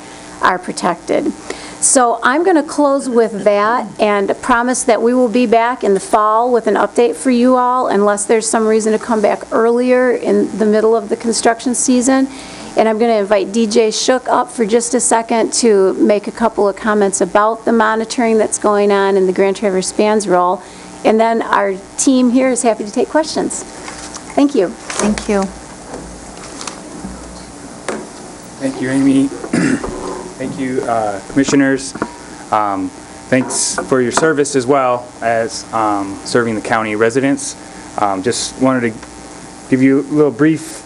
[SPEAKER 15] protected. So I'm going to close with that and promise that we will be back in the fall with an update for you all unless there's some reason to come back earlier in the middle of the construction season. And I'm going to invite DJ Shook up for just a second to make a couple of comments about the monitoring that's going on in the Grand Traverse Bands role. And then our team here is happy to take questions. Thank you.
[SPEAKER 2] Thank you.
[SPEAKER 16] Thank you, Amy. Thank you, commissioners. Thanks for your service as well as serving the county residents. Just wanted to give you a little brief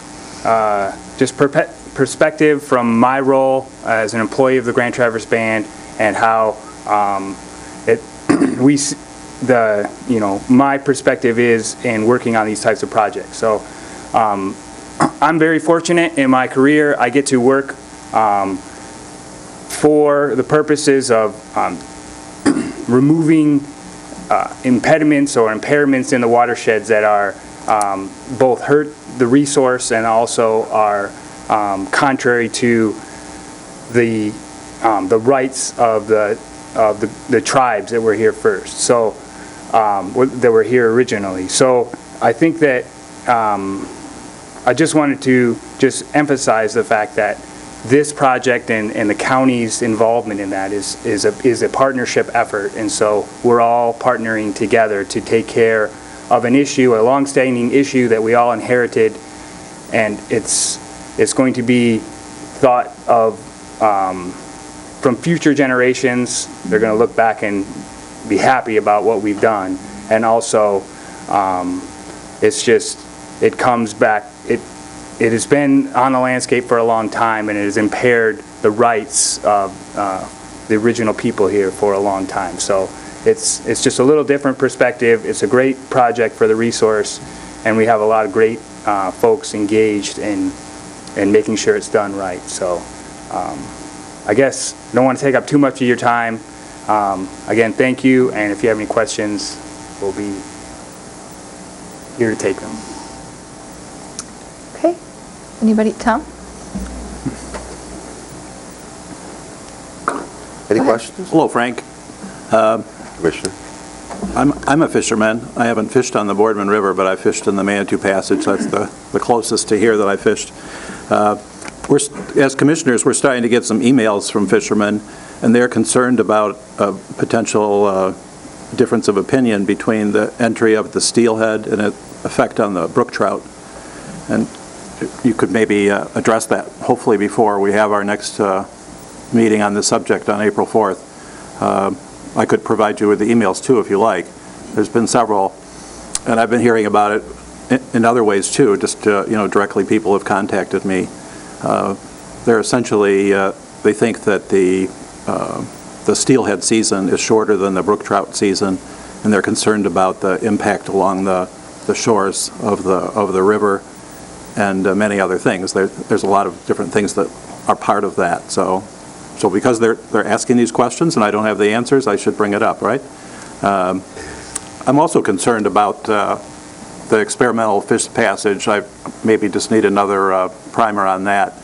[SPEAKER 16] perspective from my role as an employee of the Grand Traverse Band and how my perspective is in working on these types of projects. So I'm very fortunate in my career. I get to work for the purposes of removing impediments or impairments in the watersheds that are both hurt the resource and also are contrary to the rights of the tribes that were here first. So that were here originally. So I think that I just wanted to emphasize the fact that this project and the county's involvement in that is a partnership effort, and so we're all partnering together to take care of an issue, a long-standing issue that we all inherited, and it's going to be thought of from future generations. They're going to look back and be happy about what we've done, and also it comes back. It has been on the landscape for a long time, and it has impaired the rights of the original people here for a long time. So it's just a little different perspective. It's a great project for the resource, and we have a lot of great folks engaged in making sure it's done right. So I guess I don't want to take up too much of your time. Again, thank you, and if you have any questions, we'll be here to take them.
[SPEAKER 2] Okay. Anybody? Tom?
[SPEAKER 14] Any questions?
[SPEAKER 12] Hello, Frank.
[SPEAKER 14] Commissioner.
[SPEAKER 12] I'm a fisherman. I haven't fished on the Boardman River, but I fished in the Manitou Passage. That's the closest to here that I fished. As commissioners, we're starting to get some emails from fishermen, and they're concerned about a potential difference of opinion between the entry of the steelhead and its effect on the brook trout. And you could maybe address that, hopefully before we have our next meeting on this subject on April 4th. I could provide you with the emails too if you like. There's been several, and I've been hearing about it in other ways too. Just directly, people have contacted me. They're essentially they think that the steelhead season is shorter than the brook trout season, and they're concerned about the impact along the shores of the river and many other things. There's a lot of different things that are part of that. So because they're asking these questions and I don't have the answers, I should bring it up, right? I'm also concerned about the experimental fish passage. I maybe just need another primer on that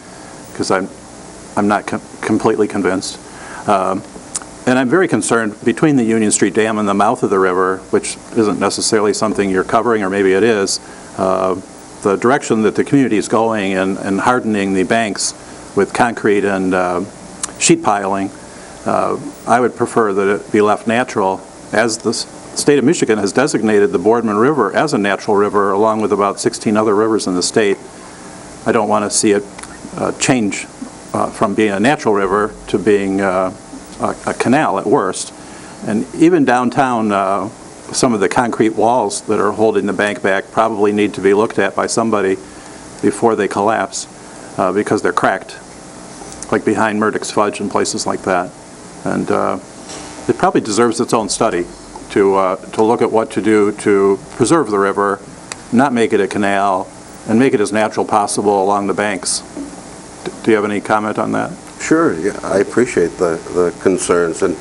[SPEAKER 12] because I'm not completely convinced. And I'm very concerned between the Union Street Dam and the mouth of the river, which isn't necessarily something you're covering, or maybe it is, the direction that the community is going and hardening the banks with concrete and sheet piling. I would prefer that it be left natural, as the state of Michigan has designated the Boardman River as a natural river, along with about 16 other rivers in the state. I don't want to see it change from being a natural river to being a canal at worst. And even downtown some of the concrete walls that are holding the bank back probably need to be looked at by somebody before they collapse, because they're cracked, like behind Murdoch's Fudge and places like that. And it probably deserves its own study to look at what to do to preserve the river, not make it a canal, and make it as natural possible along the banks. Do you have any comment on that?
[SPEAKER 14] Sure, yeah, I appreciate the concerns, and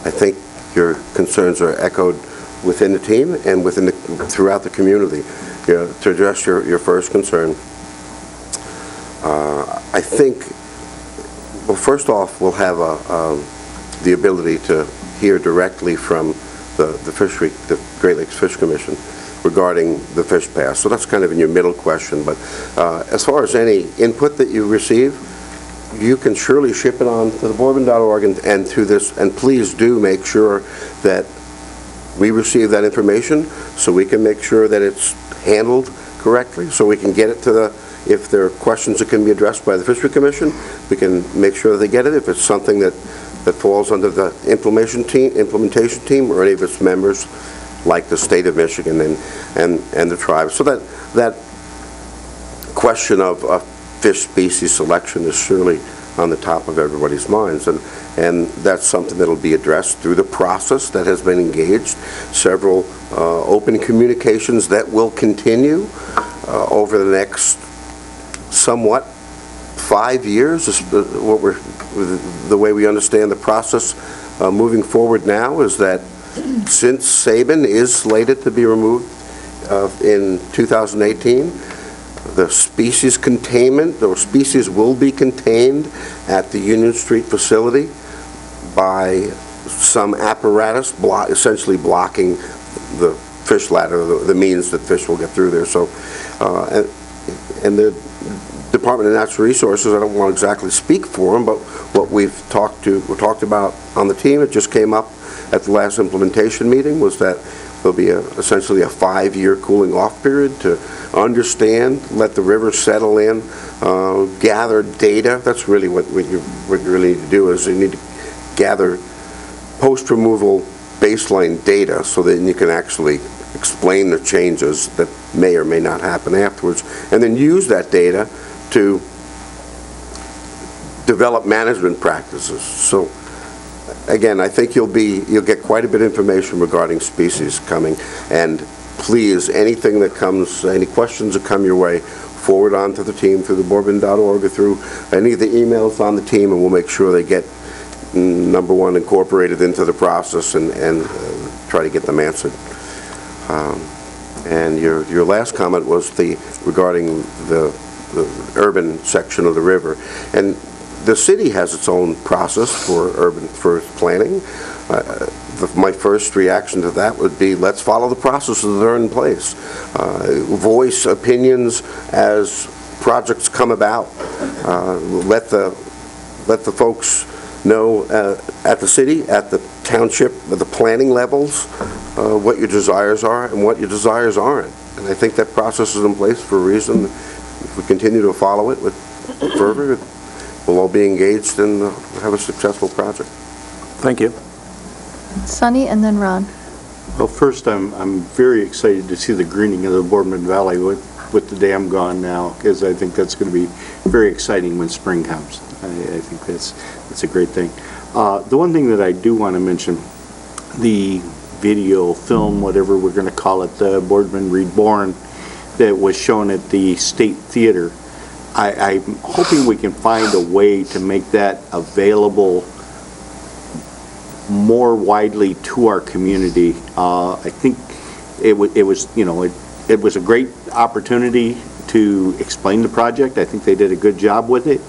[SPEAKER 14] I think your concerns are echoed within the team and throughout the community. You know, to address your first concern, I think, well, first off, we'll have the ability to hear directly from the Great Lakes Fish Commission regarding the fish pass. So that's kind of in your middle question, but as far as any input that you receive, you can surely ship it on to the boardman.org and through this, and please do make sure that we receive that information so we can make sure that it's handled correctly, so we can get it to if there are questions that can be addressed by the Fishery Commission, we can make sure that they get it. If it's something that falls under the implementation team or any of its members, like the state of Michigan and the tribes. So that question of fish species selection is surely on the top of everybody's minds, and that's something that'll be addressed through the process that has been engaged, several open communications that will continue over the next somewhat 5 years. The way we understand the process moving forward now is that since Sabin is slated to be removed in 2018, the species containment, or species will be contained at the Union Street facility by some apparatus essentially blocking the fish ladder, the means that fish will get through there. So, and the Department of Natural Resources, I don't want to exactly speak for them, but what we talked about on the team, it just came up at the last implementation meeting, was that there'll be essentially a 5-year cooling off period to understand, let the river settle in, gather data. That's really what you really need to do, is you need to gather post-removal baseline data so that you can actually explain the changes that may or may not happen afterwards, and then use that data to develop management practices. So again, I think you'll get quite a bit of information regarding species coming, and please, anything that comes, any questions that come your way, forward on to the team through the boardman.org or through any of the emails on the team, and we'll make sure they get, number one, incorporated into the process and try to get them answered. And your last comment was regarding the urban section of the river, and the city has its own process for planning. My first reaction to that would be, let's follow the processes that are in place. Voice opinions as projects come about. Let the folks know at the city, at the township, at the planning levels, what your desires are and what your desires aren't. And I think that process is in place for a reason. If we continue to follow it with fervor, we'll all be engaged and have a successful project.
[SPEAKER 12] Thank you.
[SPEAKER 2] Sonny and then Ron.
[SPEAKER 6] Well, first, I'm very excited to see the greening of the Boardman Valley with the dam gone now, because I think that's going to be very exciting when spring comes. I think that's a great thing. The one thing that I do want to mention, the video, film, whatever we're going to call it, the Boardman Reborn, that was shown at the State Theater. I'm hoping we can find a way to make that available more widely to our community. I think it was a great opportunity to explain the project. I think they did a good job with it,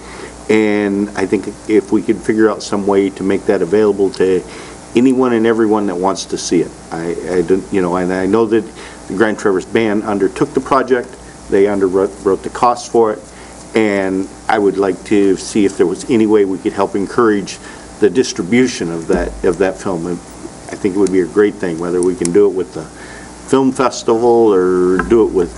[SPEAKER 6] and I think if we could figure out some way to make that available to anyone and everyone that wants to see it. And I know that the Grand Traverse Band undertook the project. They underwrote the costs for it. And I would like to see if there was any way we could help encourage the distribution of that film. I think it would be a great thing, whether we can do it with the film festival or do it with,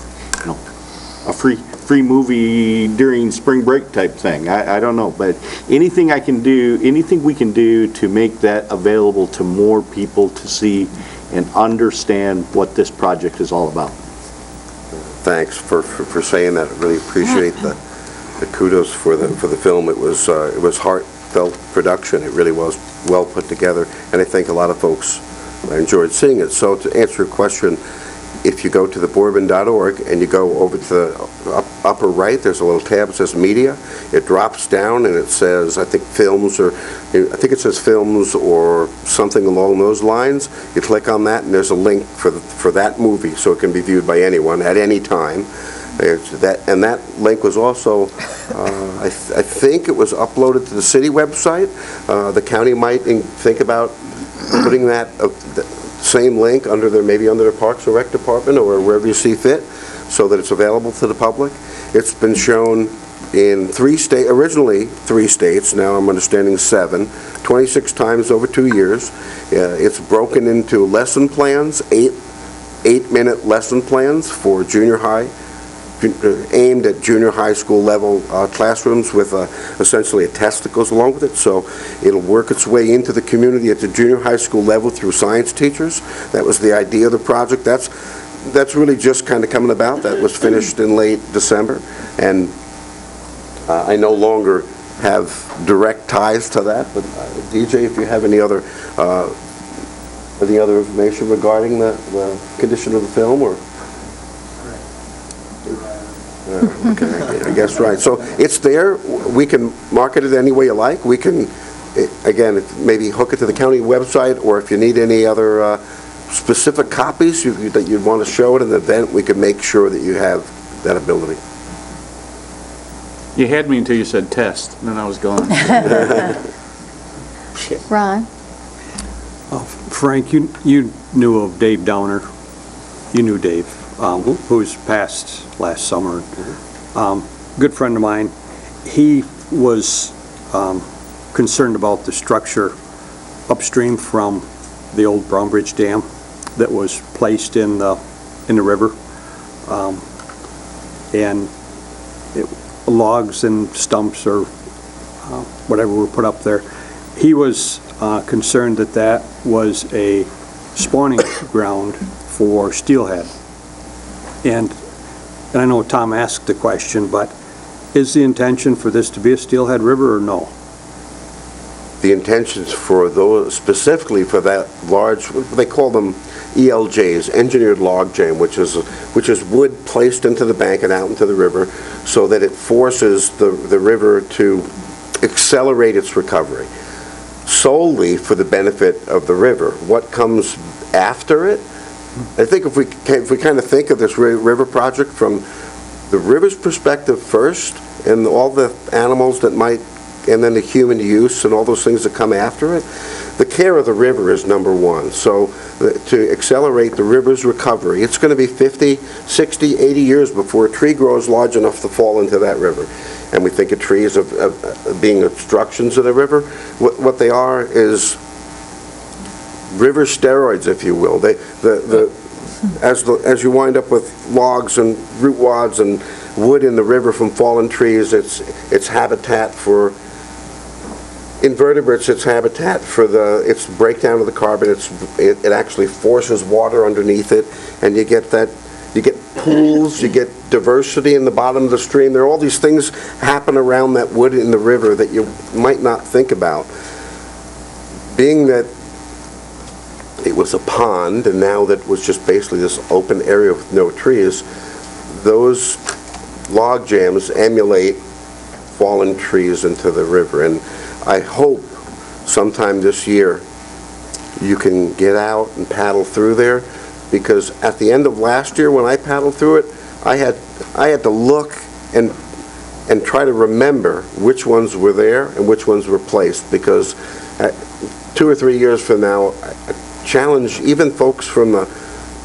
[SPEAKER 6] a free movie during spring break type thing. I don't know, but anything we can do to make that available to more people to see and understand what this project is all about.
[SPEAKER 14] Thanks for saying that. I really appreciate the kudos for the film. It was heartfelt production. It really was well put together, and I think a lot of folks enjoyed seeing it. So to answer your question, if you go to thebourbon.org and you go over to the upper right, there's a little tab that says Media. It drops down and it says, I think it says Films or something along those lines. You click on that and there's a link for that movie, so it can be viewed by anyone at any time. And that link was also, I think it was uploaded to the city website. The county might think about putting that same link maybe under their Parks and Rec Department or wherever you see fit, so that it's available to the public. It's been shown in originally 3 states, now I'm understanding 7, 26 times over 2 years. It's broken into lesson plans, 8-minute lesson plans for junior high, aimed at junior high school level classrooms with essentially a test that goes along with it. So it'll work its way into the community at the junior high school level through science teachers. That was the idea of the project. That's really just kind of coming about. That was finished in late December, and I no longer have direct ties to that. But DJ, if you have any other information regarding the condition of the film, or okay, I guess right. So it's there. We can market it any way you like. We can, again, maybe hook it to the county website, or if you need any other specific copies that you'd want to show at an event, we can make sure that you have that ability.
[SPEAKER 4] You had me until you said test, and then I was gone.
[SPEAKER 2] Ron?
[SPEAKER 17] Frank, you knew of Dave Downer. You knew Dave, who's passed last summer. Good friend of mine. He was concerned about the structure upstream from the old Brownbridge Dam that was placed in the river, and logs and stumps or whatever were put up there. He was concerned that was a spawning ground for steelhead. And I know Tom asked the question, but is the intention for this to be a steelhead river or no?
[SPEAKER 14] The intentions for those, specifically for that large, they call them ELJs, engineered log jam, which is wood placed into the bank and out into the river, so that it forces the river to accelerate its recovery, solely for the benefit of the river. What comes after it? I think if we kind of think of this river project from the river's perspective first, and all the animals that might, and then the human use and all those things that come after it, the care of the river is number one. So to accelerate the river's recovery, it's going to be 50, 60, 80 years before a tree grows large enough to fall into that river. And we think of trees of being obstructions of the river. What they are is river steroids, if you will. As you wind up with logs and root wads and wood in the river from fallen trees, it's habitat for invertebrates, it's habitat for its breakdown of the carbon. It actually forces water underneath it, and you get pools, you get diversity in the bottom of the stream. There are all these things happen around that wood in the river that you might not think about. Being that it was a pond, and now that was just basically this open area with no trees, those log jams emulate fallen trees into the river. And I hope sometime this year you can get out and paddle through there, because at the end of last year when I paddled through it, I had to look and try to remember which ones were there and which ones were placed, because 2 or 3 years from now, I challenge even folks from the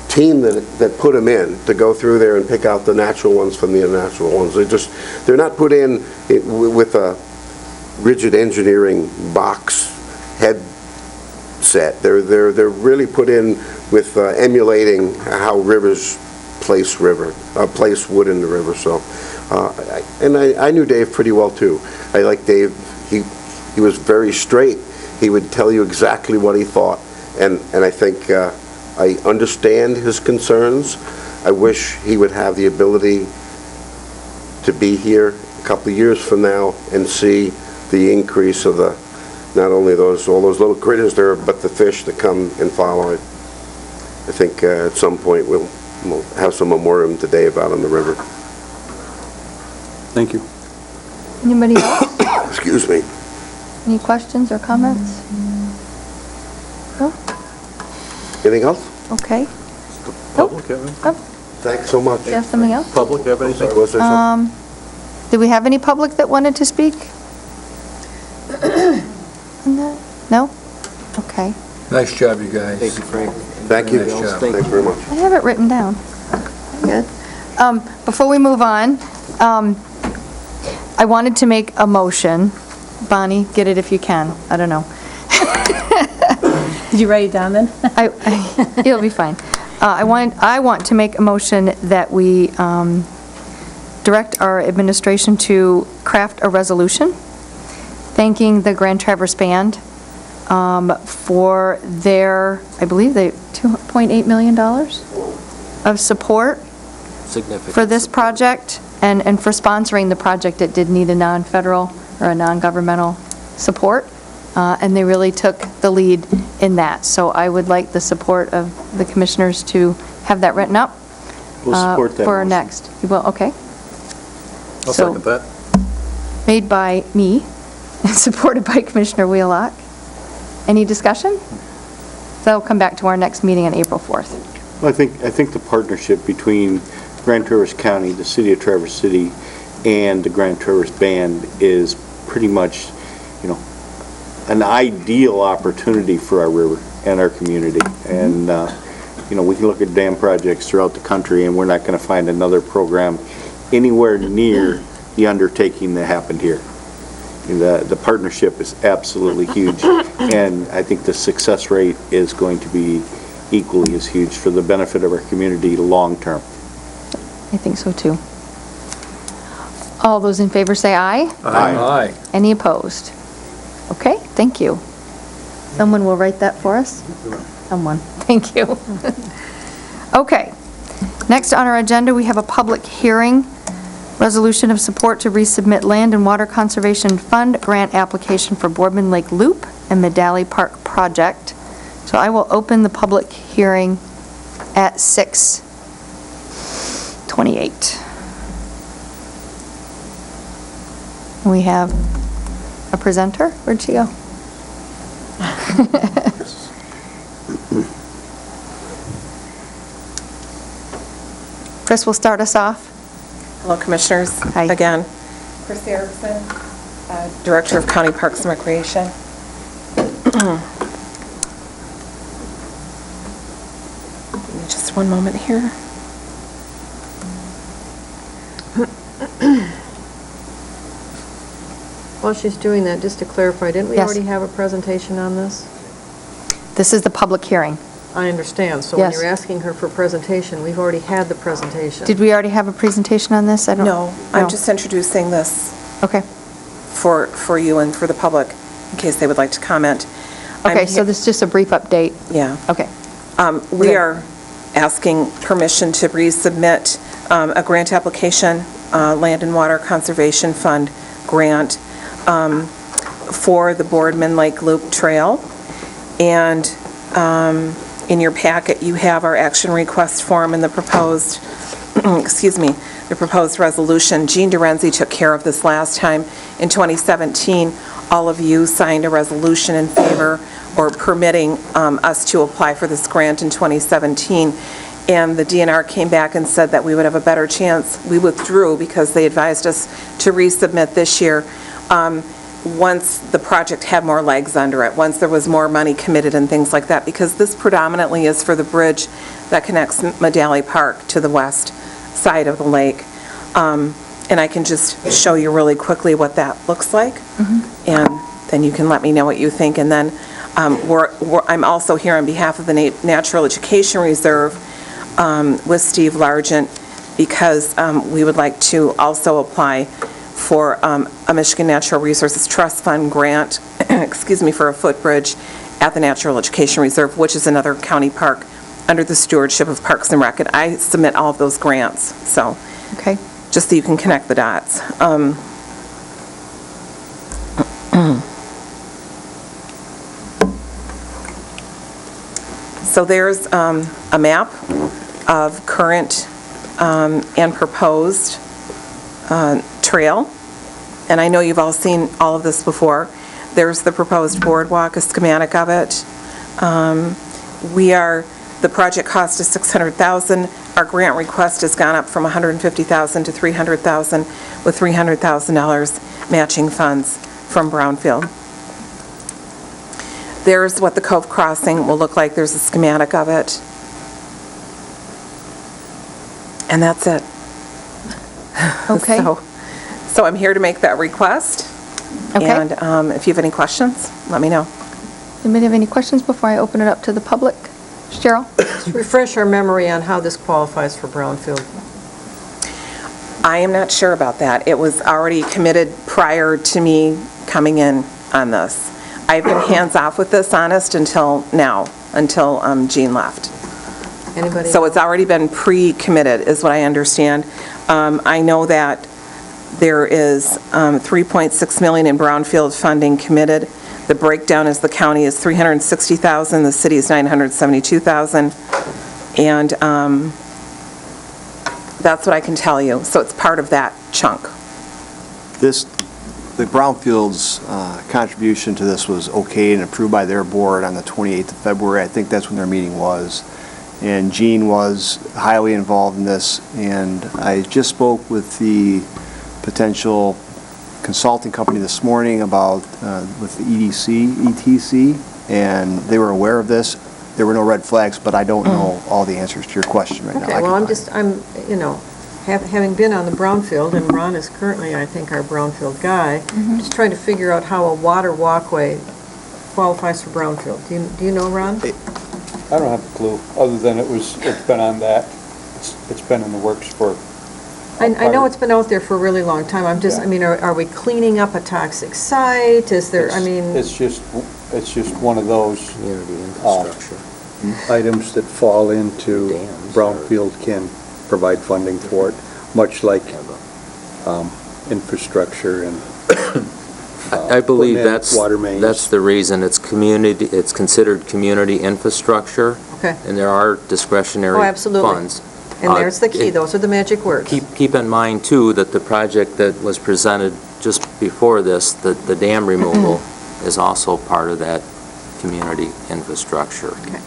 [SPEAKER 14] team that put them in to go through there and pick out the natural ones from the unnatural ones. They're not put in with a rigid engineering box head set. They're really put in with emulating how rivers place wood in the river. So, I knew Dave pretty well too. I like Dave. He was very straight. He would tell you exactly what he thought, and I think I understand his concerns. I wish he would have the ability to be here a couple of years from now and see the increase of the, not only all those little critters there, but the fish that come and follow it. I think at some point we'll have some memoriam today about on the river.
[SPEAKER 17] Thank you.
[SPEAKER 2] Anybody else?
[SPEAKER 14] Excuse me.
[SPEAKER 2] Any questions or comments? No?
[SPEAKER 14] Anything else?
[SPEAKER 2] Okay.
[SPEAKER 12] Public, have anything?
[SPEAKER 2] Oh,
[SPEAKER 14] Thanks so much.
[SPEAKER 2] do you have something else?
[SPEAKER 12] Public, have anything?
[SPEAKER 14] Sorry, was there something?
[SPEAKER 2] Do we have any public that wanted to speak? On that? No? Okay.
[SPEAKER 1] Nice job, you guys.
[SPEAKER 14] Thank you, Frank. Thank you.
[SPEAKER 1] Nice job.
[SPEAKER 14] Thanks very much.
[SPEAKER 2] I have it written down. Good. Before we move on, I wanted to make a motion. Bonnie, get it if you can. I don't know.
[SPEAKER 5] Did you write it down then?
[SPEAKER 2] It'll be fine. I want to make a motion that we direct our administration to craft a resolution thanking the Grand Traverse Band for their, I believe they, $2.8 million of support for this project and for sponsoring the project. It did need a non-federal or a non-governmental support, and they really took the lead in that. So I would like the support of the commissioners to have that written up.
[SPEAKER 6] We'll support that
[SPEAKER 2] For our
[SPEAKER 6] motion.
[SPEAKER 2] next. You will, okay.
[SPEAKER 12] I'll
[SPEAKER 2] So-
[SPEAKER 12] second that.
[SPEAKER 2] Made by me, and supported by Commissioner Wheelock. Any discussion? That'll come back to our next meeting on April 4th.
[SPEAKER 6] Well, I think the partnership between Grand Traverse County, the city of Traverse City, and the Grand Traverse Band is pretty much, an ideal opportunity for our river and our community. And, we can look at dam projects throughout the country, and we're not going to find another program anywhere near the undertaking that happened here. The partnership is absolutely huge, and I think the success rate is going to be equally as huge for the benefit of our community long-term.
[SPEAKER 2] I think so, too. All those in favor say aye.
[SPEAKER 1] Aye.
[SPEAKER 2] Any opposed? Okay, thank you. Someone will write that for us? Someone, thank you. Okay, next on our agenda, we have a public hearing, resolution of support to resubmit Land and Water Conservation Fund grant application for Boardman Lake Loop and Medalley Park project. So I will open the public hearing at 6:28. We have a presenter. Where'd she go? Chris will start us off.
[SPEAKER 9] Hello, Commissioners.
[SPEAKER 2] Hi.
[SPEAKER 9] Again. Chris Erickson, Director of County Parks and Recreation. Give me just one moment here.
[SPEAKER 13] While she's doing that, just to clarify, didn't we
[SPEAKER 2] Yes.
[SPEAKER 13] already have a presentation on this?
[SPEAKER 2] This is the public hearing.
[SPEAKER 13] I understand. So when
[SPEAKER 2] Yes.
[SPEAKER 13] you're asking her for presentation, we've already had the presentation.
[SPEAKER 2] Did we already have a presentation on this? I don't.
[SPEAKER 9] No, I'm just introducing this
[SPEAKER 2] Okay.
[SPEAKER 9] for you and for the public, in case they would like to comment. I'm
[SPEAKER 2] Okay, so
[SPEAKER 9] here-
[SPEAKER 2] this is just a brief update.
[SPEAKER 9] Yeah.
[SPEAKER 2] Okay.
[SPEAKER 9] We
[SPEAKER 2] Okay.
[SPEAKER 9] are asking permission to resubmit a grant application, Land and Water Conservation Fund grant for the Boardman Lake Loop Trail. And in your packet, you have our action request form and the proposed, the proposed resolution. Jean Dorenzi took care of this last time. In 2017, all of you signed a resolution in favor or permitting us to apply for this grant in 2017. And the DNR came back and said that we would have a better chance. We withdrew because they advised us to resubmit this year once the project had more legs under it, once there was more money committed and things like that, because this predominantly is for the bridge that connects Medalley Park to the west side of the lake. And I can just show you really quickly what that looks like, and then you can let me know what you think. And then I'm also here on behalf of the Natural Education Reserve with Steve Largent, because we would like to also apply for a Michigan Natural Resources Trust Fund grant, for a footbridge at the Natural Education Reserve, which is another county park under the stewardship of Parks and Rec, and I submit all of those grants, so.
[SPEAKER 2] Okay.
[SPEAKER 9] Just so you can connect the dots. So there's a map of current and proposed trail, and I know you've all seen all of this before. There's the proposed boardwalk, a schematic of it. The project cost is $600,000. Our grant request has gone up from $150,000 to $300,000, with $300,000 matching funds from Brownfield. There's what the Cove Crossing will look like. There's a schematic of it. And that's it.
[SPEAKER 2] Okay.
[SPEAKER 9] So I'm here to make that request.
[SPEAKER 2] Okay.
[SPEAKER 9] And if you have any questions, let me know.
[SPEAKER 2] Anybody have any questions before I open it up to the public? Cheryl?
[SPEAKER 13] Just refresh our memory on how this qualifies for Brownfield.
[SPEAKER 9] I am not sure about that. It was already committed prior to me coming in on this. I've been hands-off with this, honest, until now, until Jean left.
[SPEAKER 13] Anybody?
[SPEAKER 9] So it's already been pre-committed, is what I understand. I know that there is $3.6 million in Brownfield funding committed. The breakdown is the county is $360,000, the city is $972,000, and that's what I can tell you. So it's part of that chunk.
[SPEAKER 18] The Brownfield's contribution to this was okayed and approved by their board on the 28th of February. I think that's when their meeting was. And Jean was highly involved in this, and I just spoke with the potential consulting company this morning about with the ETC, and they were aware of this. There were no red flags, but I don't know all the answers to your question right now.
[SPEAKER 13] Okay, well, having been on the Brownfield, and Ron is currently, I think, our Brownfield guy, just trying to figure out how a water walkway qualifies for Brownfield. Do you know, Ron?
[SPEAKER 17] I don't have a clue, other than it's been on that. It's been in the works for...
[SPEAKER 13] I know it's been out there for a really long time. I'm just, are we cleaning up a toxic site? Is there,
[SPEAKER 17] It's just one of those items that fall into Brownfield can provide funding for it, much like infrastructure and
[SPEAKER 19] I believe
[SPEAKER 17] water mains.
[SPEAKER 19] that's the reason it's considered community infrastructure.
[SPEAKER 13] Okay.
[SPEAKER 19] And there are discretionary
[SPEAKER 13] absolutely.
[SPEAKER 19] funds.
[SPEAKER 13] And there's the key. Those are the magic words.
[SPEAKER 19] Keep in mind, too, that the project that was presented just before this, the dam removal, is also part of that community infrastructure.
[SPEAKER 13] Okay.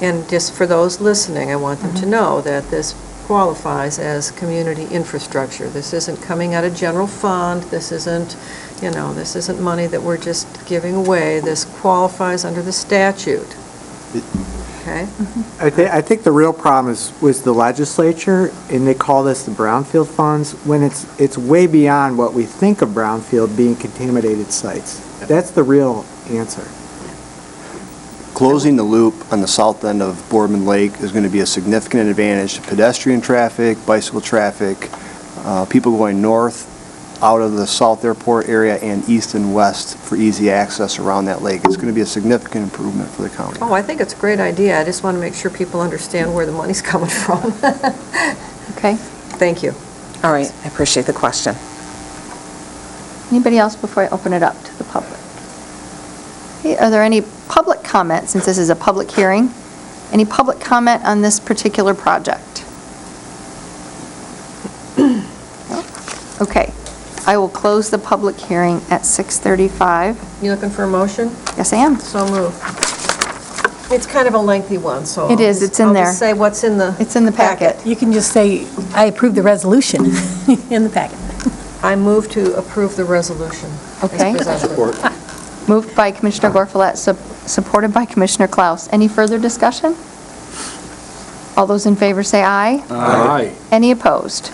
[SPEAKER 13] And just for those listening, I want them to know that this qualifies as community infrastructure. This isn't coming out of general fund. This isn't, this isn't money that we're just giving away. This qualifies under the statute. Okay?
[SPEAKER 20] I think the real problem was the legislature, and they call this the Brownfield funds, when it's way beyond what we think of Brownfield being contaminated sites. That's the real answer.
[SPEAKER 18] Closing the loop on the south end of Boardman Lake is going to be a significant advantage to pedestrian traffic, bicycle traffic, people going north out of the South Airport area and east and west for easy access around that lake. It's going to be a significant improvement for the county.
[SPEAKER 13] Oh, I think it's a great idea. I just want to make sure people understand where the money's coming from.
[SPEAKER 2] Okay.
[SPEAKER 13] Thank you.
[SPEAKER 9] All right, I appreciate the question.
[SPEAKER 2] Anybody else before I open it up to the public? Okay, are there any public comments, since this is a public hearing? Any public comment on this particular project? No? Okay. I will close the public hearing at 6:35.
[SPEAKER 13] You looking for a motion?
[SPEAKER 2] Yes, I am.
[SPEAKER 13] So moved. It's kind of a lengthy one, so.
[SPEAKER 2] It is, it's in there.
[SPEAKER 13] I'll just say what's in the.
[SPEAKER 2] It's in the packet.
[SPEAKER 5] You can just say, I approve the resolution in the packet.
[SPEAKER 13] I move to approve the resolution.
[SPEAKER 2] Okay.
[SPEAKER 17] Support.
[SPEAKER 2] Moved by Commissioner Gorfulet, supported by Commissioner Klaus. Any further discussion? All those in favor say aye.
[SPEAKER 1] Aye.
[SPEAKER 2] Any opposed?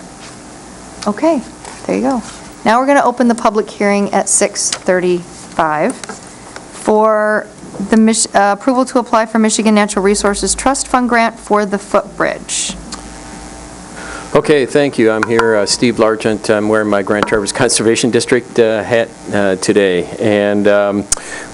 [SPEAKER 2] Okay, there you go. Now we're going to open the public hearing at 6:35 for the approval to apply for Michigan Natural Resources Trust Fund grant for the footbridge.
[SPEAKER 7] Okay, thank you. I'm here, Steve Largent. I'm wearing my Grand Traverse Conservation District hat today. And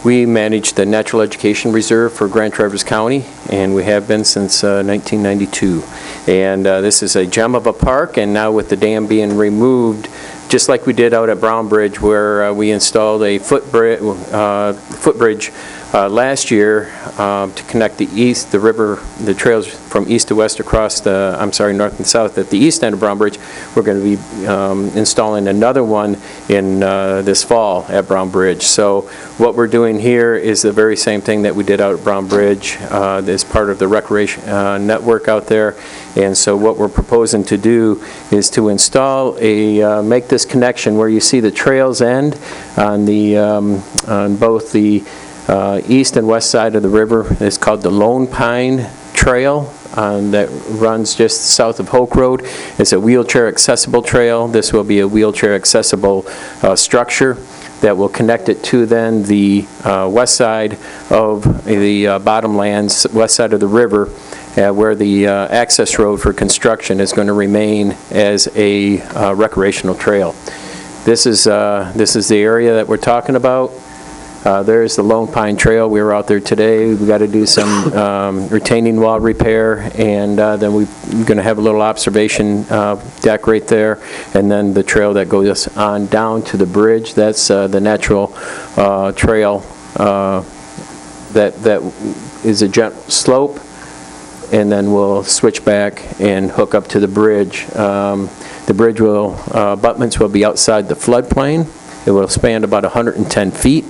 [SPEAKER 7] we manage the Natural Education Reserve for Grand Traverse County, and we have been since 1992. And this is a gem of a park, and now with the dam being removed, just like we did out at Brown Bridge, where we installed a footbridge last year to connect the river, the trails from east to west across north and south at the east end of Brown Bridge. We're going to be installing another one in this fall at Brown Bridge. So what we're doing here is the very same thing that we did out at Brown Bridge as part of the recreation network out there. And so what we're proposing to do is to install make this connection where you see the trails end on both the east and west side of the river. It's called the Lone Pine Trail that runs just south of Hoke Road. It's a wheelchair accessible trail. This will be a wheelchair accessible structure that will connect it to then the west side of the bottomlands, west side of the river, where the access road for construction is going to remain as a recreational trail. This is the area that we're talking about. There's the Lone Pine Trail. We were out there today. We got to do some retaining wall repair, and then we're going to have a little observation deck right there, and then the trail that goes on down to the bridge. That's the natural trail that is a gentle slope, and then we'll switch back and hook up to the bridge. The bridge abutments will be outside the floodplain. It will span about 110 feet.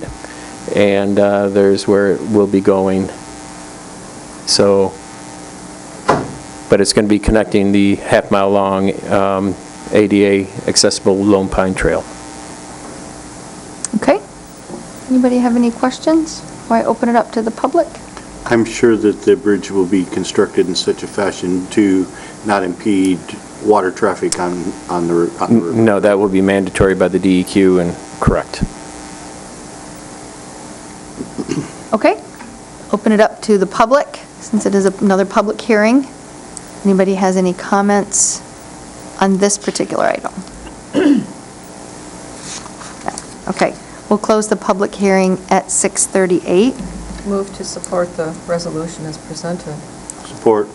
[SPEAKER 7] And there's where it will be going. So, but it's going to be connecting the half-mile long ADA accessible Lone Pine Trail.
[SPEAKER 2] Okay. Anybody have any questions before I open it up to the public?
[SPEAKER 6] I'm sure that the bridge will be constructed in such a fashion to not impede water traffic on the river.
[SPEAKER 7] No, that will be mandatory by the DEQ, and correct.
[SPEAKER 2] Okay, open it up to the public, since it is another public hearing. Anybody has any comments on this particular item? Okay, we'll close the public hearing at 6:38.
[SPEAKER 13] Move to support the resolution as presented.
[SPEAKER 6] Support.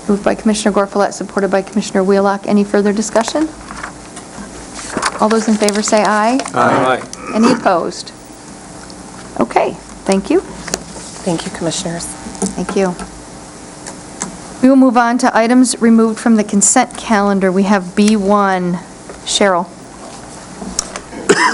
[SPEAKER 2] Moved by Commissioner Gorfulet, supported by Commissioner Wheelock. Any further discussion? All those in favor say aye.
[SPEAKER 1] Aye.
[SPEAKER 2] Any opposed? Okay. Thank you.
[SPEAKER 9] Thank you, Commissioners.
[SPEAKER 2] Thank you. We will move on to items removed from the consent calendar. We have B1. Cheryl.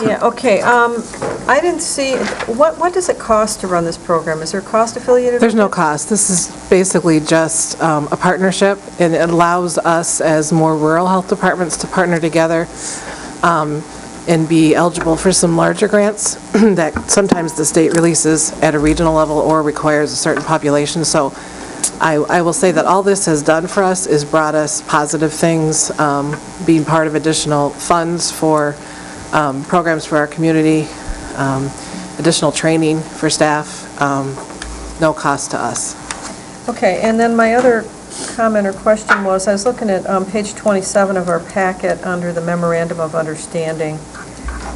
[SPEAKER 13] Yeah, okay. I didn't see, what does it cost to run this program? Is there a cost affiliated?
[SPEAKER 21] There's no cost. This is basically just a partnership, and it allows us as more rural health departments to partner together and be eligible for some larger grants that sometimes the state releases at a regional level or requires a certain population. So I will say that all this has done for us is brought us positive things, being part of additional funds for programs for our community, additional training for staff, no cost to us.
[SPEAKER 13] Okay, and then my other comment or question was, I was looking at page 27 of our packet under the Memorandum of Understanding,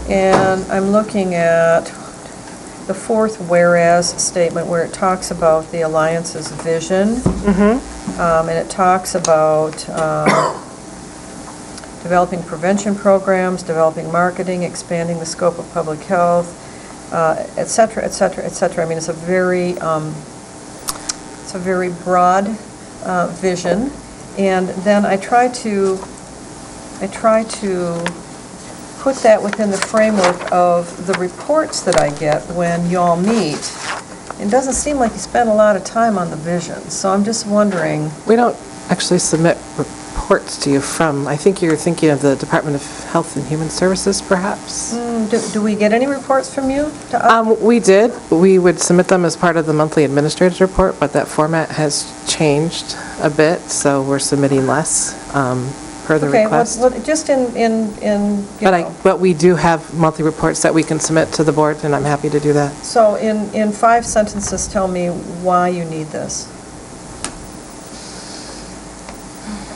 [SPEAKER 13] and I'm looking at the fourth whereas statement where it talks about the Alliance's vision, and it talks about developing prevention programs, developing marketing, expanding the scope of public health, et cetera, et cetera, et cetera. I mean, it's a very broad vision, and then I try to put that within the framework of the reports that I get when y'all meet. It doesn't seem like you spend a lot of time on the vision, so I'm just wondering.
[SPEAKER 21] We don't actually submit reports to you from, I think you're thinking of the Department of Health and Human Services, perhaps?
[SPEAKER 13] Do we get any reports from you to us?
[SPEAKER 21] We did. We would submit them as part of the monthly administrator's report, but that format has changed a bit, so we're submitting less per the request.
[SPEAKER 13] Well, just
[SPEAKER 21] But we do have monthly reports that we can submit to the board, and I'm happy to do that.
[SPEAKER 13] So in 5 sentences, tell me why you need this.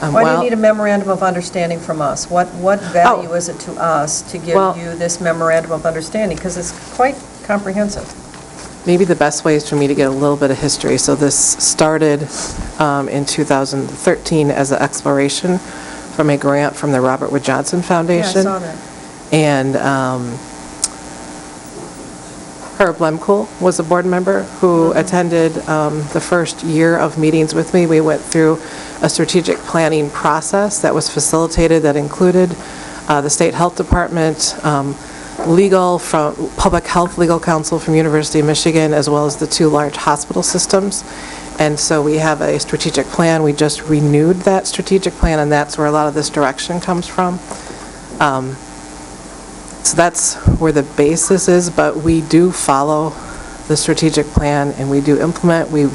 [SPEAKER 13] Why do you need a memorandum of understanding from us? What value is it to us to give
[SPEAKER 21] Well-
[SPEAKER 13] you this memorandum of understanding? Because it's quite comprehensive.
[SPEAKER 21] Maybe the best way is for me to get a little bit of history. So this started in 2013 as an exploration from a grant from the Robert Wood Johnson Foundation.
[SPEAKER 13] Yeah, I saw that.
[SPEAKER 21] And Herb Lemkool was a board member who attended the first year of meetings with me. We went through a strategic planning process that was facilitated that included the State Health Department, legal from Public Health Legal Counsel from University of Michigan, as well as the two large hospital systems. And so we have a strategic plan. We just renewed that strategic plan, and that's where a lot of this direction comes from. So that's where the basis is, but we do follow the strategic plan, and we do implement. We,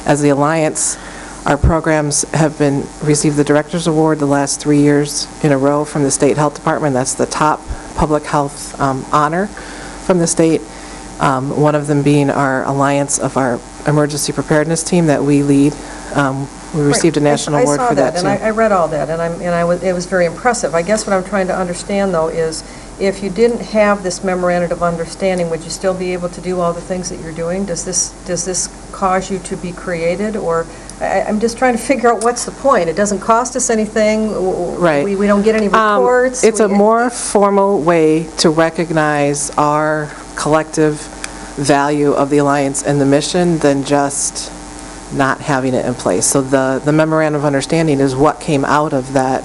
[SPEAKER 21] as the Alliance, our programs have been received the Director's Award the last 3 years in a row from the State Health Department. That's the top public health honor from the state. One of them being our alliance of our emergency preparedness team that we lead. We received a national award for that, too.
[SPEAKER 13] And I read all that, it was very impressive. I guess what I'm trying to understand, though, is if you didn't have this memorandum of understanding, would you still be able to do all the things that you're doing? Does this cause you to be created, or I'm just trying to figure out what's the point. It doesn't cost us anything.
[SPEAKER 21] Right.
[SPEAKER 13] We don't get any reports.
[SPEAKER 21] It's a more formal way to recognize our collective value of the Alliance and the mission than just not having it in place. So the memorandum of understanding is what came out of that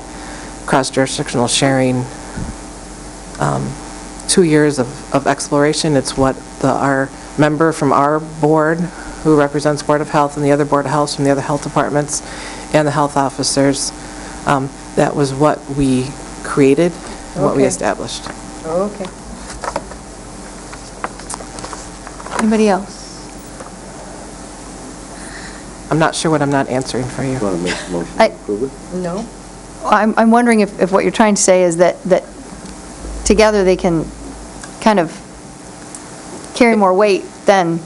[SPEAKER 21] cross-jurisdictional sharing 2 years of exploration. It's what our member from our board, who represents Board of Health, and the other Board of Health from the other health departments, and the health officers, that was what we created and what we
[SPEAKER 13] Okay.
[SPEAKER 21] established.
[SPEAKER 13] Okay.
[SPEAKER 2] Anybody else?
[SPEAKER 21] I'm not sure what I'm not answering for you.
[SPEAKER 6] Want to make a motion
[SPEAKER 2] I-
[SPEAKER 6] to approve it?
[SPEAKER 13] No?
[SPEAKER 2] I'm wondering if what you're trying to say is that together they can kind of carry more weight than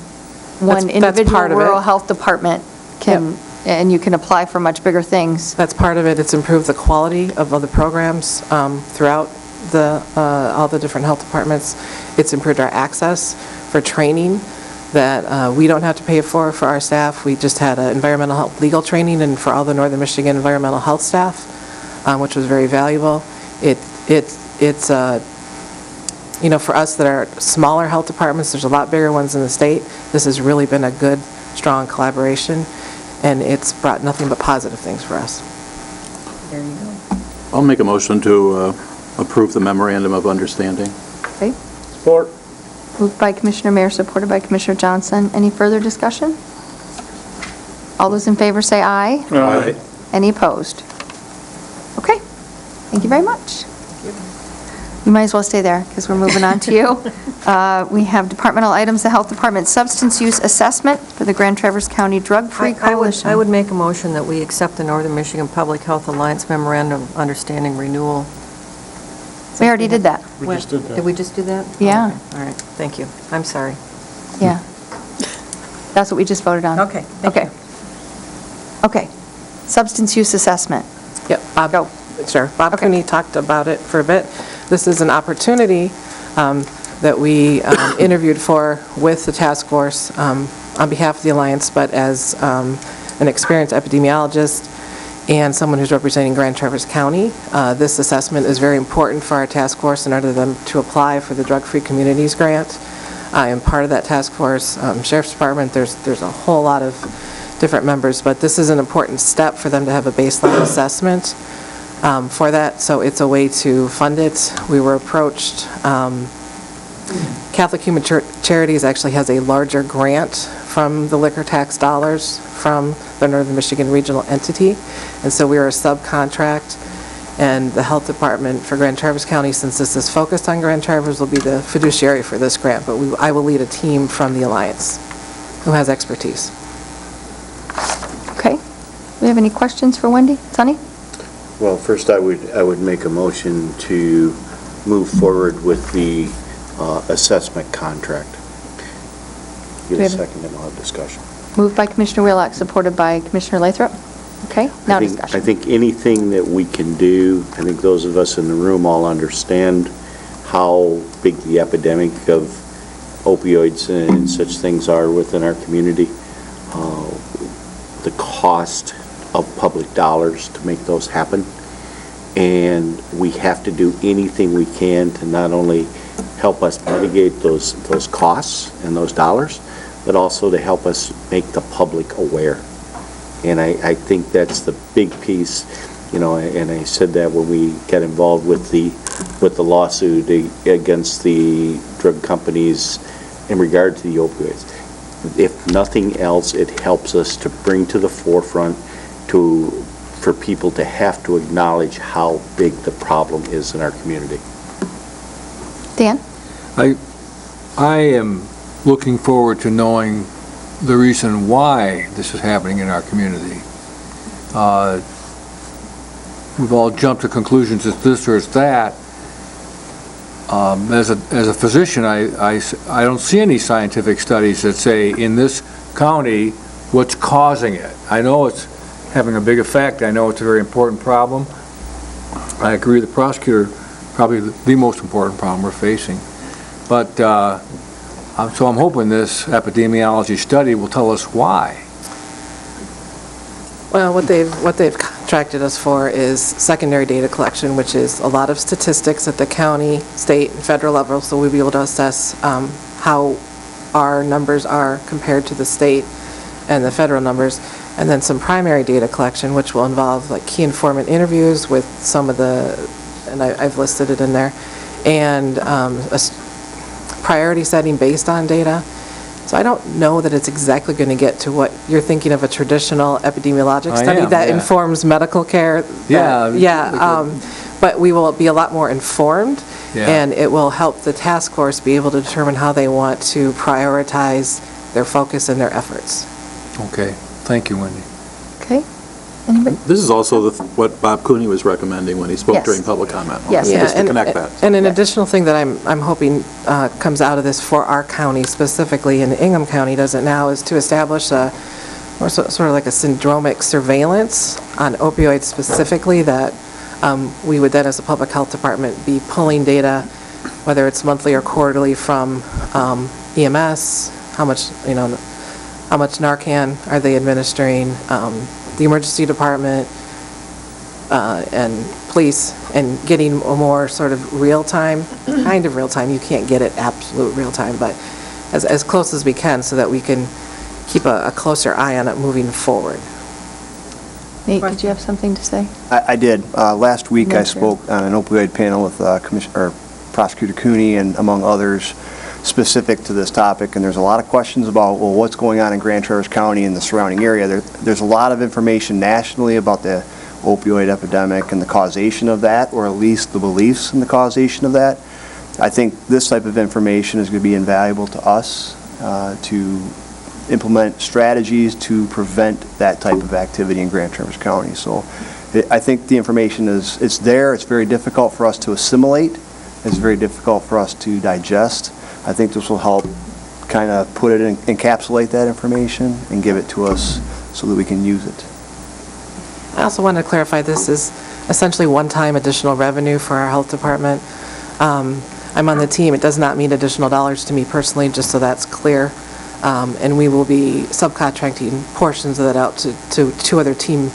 [SPEAKER 2] one
[SPEAKER 21] That's
[SPEAKER 2] individual
[SPEAKER 21] part of it.
[SPEAKER 2] rural health department can, and you can apply for much bigger things.
[SPEAKER 21] That's part of it. It's improved the quality of other programs throughout all the different health departments. It's improved our access for training that we don't have to pay for our staff. We just had an environmental health legal training and for all the Northern Michigan environmental health staff, which was very valuable. It's for us that are smaller health departments, there's a lot bigger ones in the state. This has really been a good, strong collaboration, and it's brought nothing but positive things for us.
[SPEAKER 13] There you go.
[SPEAKER 12] I'll make a motion to approve the memorandum of understanding.
[SPEAKER 2] Okay.
[SPEAKER 12] Support.
[SPEAKER 2] Moved by Commissioner Mayer, supported by Commissioner Johnson. Any further discussion? All those in favor say aye.
[SPEAKER 12] Aye.
[SPEAKER 2] Any opposed? Okay. Thank you very much. You might as well stay there, because we're moving on to you. We have departmental items, the Health Department Substance Use Assessment for the Grand Traverse County Drug-Free Coalition.
[SPEAKER 13] I would make a motion that we accept the Northern Michigan Public Health Alliance Memorandum of Understanding Renewal.
[SPEAKER 2] We already did that.
[SPEAKER 13] We just did that. Did we just do that?
[SPEAKER 2] Yeah.
[SPEAKER 13] Okay. All right, thank you. I'm sorry.
[SPEAKER 2] Yeah. That's what we just voted on.
[SPEAKER 13] Okay, thank
[SPEAKER 2] Okay. Okay. Substance Use Assessment.
[SPEAKER 21] Yep, Bob.
[SPEAKER 2] Go.
[SPEAKER 21] Sure. Bob Cooney talked about it for a bit. This is an opportunity that we interviewed for with the task force on behalf of the Alliance, but as an experienced epidemiologist and someone who's representing Grand Traverse County. This assessment is very important for our task force in order for them to apply for the Drug-Free Communities Grant. I am part of that task force. Sheriff's Department, there's a whole lot of different members, but this is an important step for them to have a baseline assessment for that, so it's a way to fund it. We were approached. Catholic Human Charities actually has a larger grant from the liquor tax dollars from the Northern Michigan regional entity, and so we are a subcontract, and the Health Department for Grand Traverse County, since this is focused on Grand Traverse, will be the fiduciary for this grant, but I will lead a team from the Alliance who has expertise.
[SPEAKER 2] Okay. Do we have any questions for Wendy? Sonny?
[SPEAKER 6] Well, first I would make a motion to move forward with the assessment contract. Get
[SPEAKER 2] we
[SPEAKER 6] a
[SPEAKER 2] have a-
[SPEAKER 6] second and I'll have discussion.
[SPEAKER 2] Moved by Commissioner Wheelock, supported by Commissioner Lathrop. Okay, now
[SPEAKER 6] I
[SPEAKER 2] discussion.
[SPEAKER 6] think anything that we can do, I think those of us in the room all understand how big the epidemic of opioids and such things are within our community. The cost of public dollars to make those happen. And we have to do anything we can to not only help us mitigate those costs and those dollars, but also to help us make the public aware. And I think that's the big piece, you know, and I said that when we got involved with the lawsuit against the drug companies in regard to the opioids. If nothing else, it helps us to bring to the forefront for people to have to acknowledge how big the problem is in our community.
[SPEAKER 2] Dan?
[SPEAKER 1] I am looking forward to knowing the reason why this is happening in our community. We've all jumped to conclusions it's this or it's that. As a physician, I don't see any scientific studies that say in this county what's causing it. I know it's having a big effect. I know it's a very important problem. I agree with the prosecutor, probably the most important problem we're facing. But so I'm hoping this epidemiology study will tell us why.
[SPEAKER 21] Well, what they've contracted us for is secondary data collection, which is a lot of statistics at the county, state, and federal level, so we'll be able to assess how our numbers are compared to the state and the federal numbers, and then some primary data collection, which will involve like key informant interviews with some of the, and I've listed it in there, and priority setting based on data. So I don't know that it's exactly going to get to what you're thinking of, a traditional epidemiologic study that informs medical care. But we will be a lot more informed, and it will help the task force be able to determine how they want to prioritize their focus and their efforts.
[SPEAKER 1] Okay, thank you, Wendy.
[SPEAKER 2] Okay. Anybody?
[SPEAKER 12] This is also what Bob Cooney was recommending when he spoke during public comment.
[SPEAKER 2] Yes.
[SPEAKER 12] Just to connect that.
[SPEAKER 21] And an additional thing that I'm hoping comes out of this for our county specifically, and Ingham County does it now, is to establish sort of like a syndromic surveillance on opioids specifically, that we would then, as a public health department, be pulling data, whether it's monthly or quarterly, from EMS, how much Narcan are they administering, the emergency department, and police, and getting a more sort of real-time, kind of real-time, you can't get it absolute real-time, but as close as we can, so that we can keep a closer eye on it moving forward.
[SPEAKER 2] Nate, did you have something to say?
[SPEAKER 18] I did. Last week,
[SPEAKER 2] No,
[SPEAKER 18] I spoke on an opioid panel with Prosecutor Cooney and among others, specific to this topic, and there's a lot of questions about, well, what's going on in Grand Traverse County and the surrounding area. There's a lot of information nationally about the opioid epidemic and the causation of that, or at least the beliefs in the causation of that. I think this type of information is going to be invaluable to us to implement strategies to prevent that type of activity in Grand Traverse County. So I think the information it's there. It's very difficult for us to assimilate. It's very difficult for us to digest. I think this will help kind of put it in, encapsulate that information and give it to us so that we can use it.
[SPEAKER 21] I also wanted to clarify, this is essentially one-time additional revenue for our health department. I'm on the team. It does not mean additional dollars to me personally, just so that's clear. And we will be subcontracting portions of that out to two other team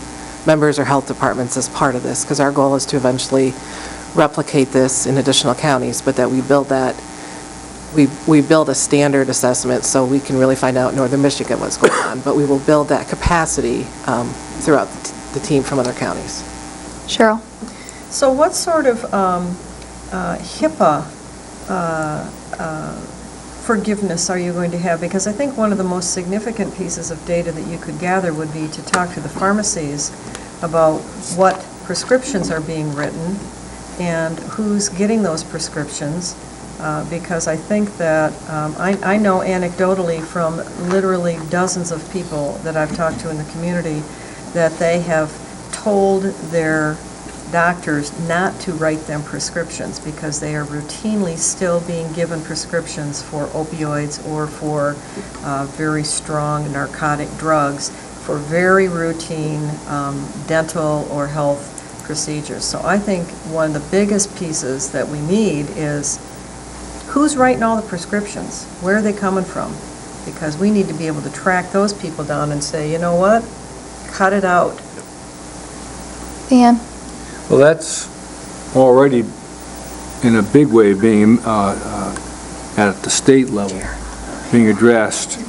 [SPEAKER 21] members or health departments as part of this, because our goal is to eventually replicate this in additional counties, but that we build that, we build a standard assessment so we can really find out in Northern Michigan what's going on, but we will build that capacity throughout the team from other counties.
[SPEAKER 2] Cheryl?
[SPEAKER 3] So what sort of HIPAA forgiveness are you going to have? Because I think one of the most significant pieces of data that you could gather would be to talk to the pharmacies about what prescriptions are being written and who's getting those prescriptions. Because I think that, I know anecdotally from literally dozens of people that I've talked to in the community that they have told their doctors not to write them prescriptions because they are routinely still being given prescriptions for opioids or for very strong narcotic drugs for very routine dental or health procedures. So I think one of the biggest pieces that we need is who's writing all the prescriptions? Where are they coming from? Because we need to be able to track those people down and say, you know what? Cut it out.
[SPEAKER 2] Dan?
[SPEAKER 1] Well, that's already in a big way being at the state level, being addressed.